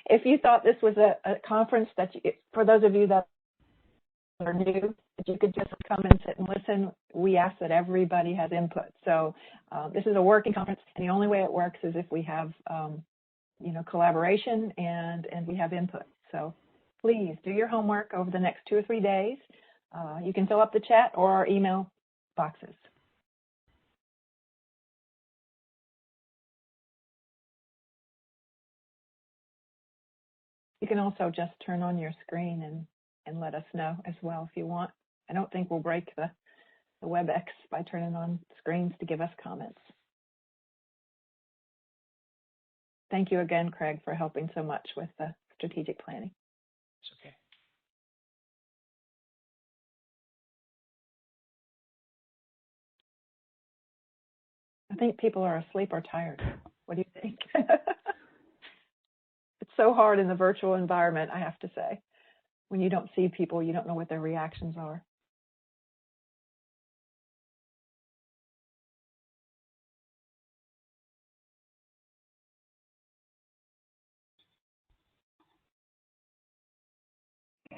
If you thought this was a conference that, for those of you that are new, that you could just come and sit and listen, we ask that everybody has input. So this is a working conference, and the only way it works is if we have, collaboration and we have input. So please do your homework over the next 2 or 3 days. You can fill up the chat or our email boxes. You can also just turn on your screen and let us know as well if you want. I don't think we'll break the WebEx by turning on screens to give us comments. Thank you again, Craig, for helping so much with the strategic planning. It's okay. I think people are asleep or tired. What do you think? It's so hard in the virtual environment, I have to say. When you don't see people, you don't know what their reactions are.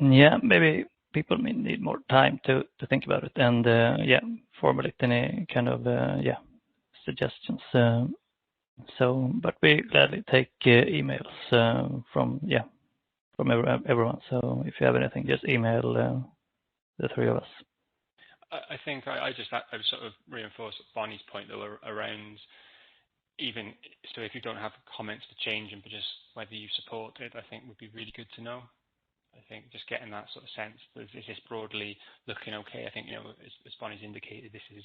Yeah, maybe people may need more time to think about it and formulate any kind of suggestions. But we gladly take emails from everyone. So if you have anything, just email the three of us. I think I would sort of reinforce Bonnie's point though around even so if you don't have comments to change and just whether you support it, I think would be really good to know. I think just getting that sort of sense, is this broadly looking okay? I think, as Bonnie's indicated, this is,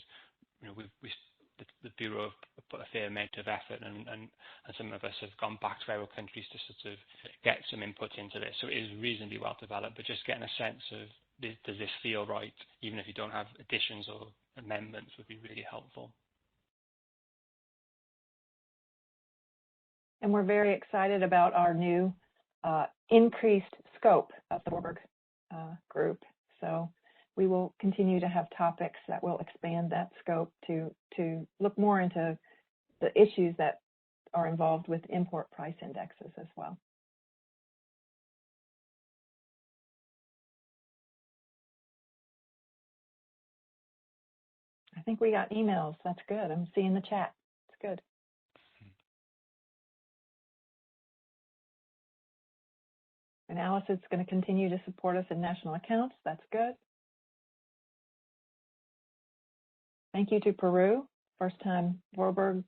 the Bureau have put a fair amount of effort and some of us have gone back to our countries to sort of get some input into this. So it is reasonably well developed, but just getting a sense of, does this feel right, even if you don't have additions or amendments, would be really helpful. And we're very excited about our new increased scope of the Voorburg Group. So we will continue to have topics that will expand that scope to look more into the issues that are involved with import price indexes as well. I think we got emails. That's good. I'm seeing the chat. It's good. And Alice is going to continue to support us in national accounts. That's good. Thank you to Peru, first-time Voorburg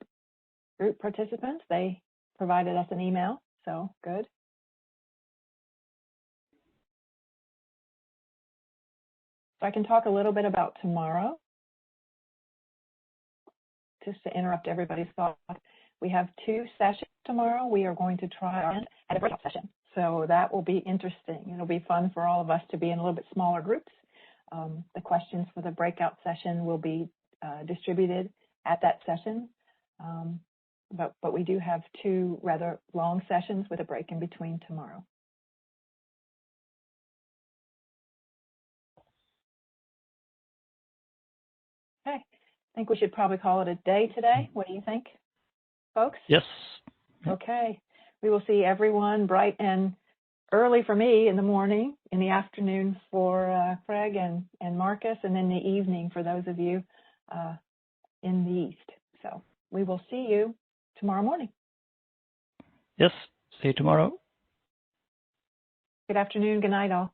Group participants. They provided us an email, so good. So I can talk a little bit about tomorrow, just to interrupt everybody's thought. We have 2 sessions tomorrow. We are going to try our hand at a breakout session. So that will be interesting. It'll be fun for all of us to be in a little bit smaller groups. The questions for the breakout session will be distributed at that session. But we do have 2 rather long sessions with a break in between tomorrow. Okay, I think we should probably call it a day today. What do you think, folks? Yes. Okay, we will see everyone bright and early for me in the morning, in the afternoon for Craig and Marcus, and then the evening for those of you in the East. So we will see you tomorrow morning. Yes, see you tomorrow. Good afternoon. Good night, all.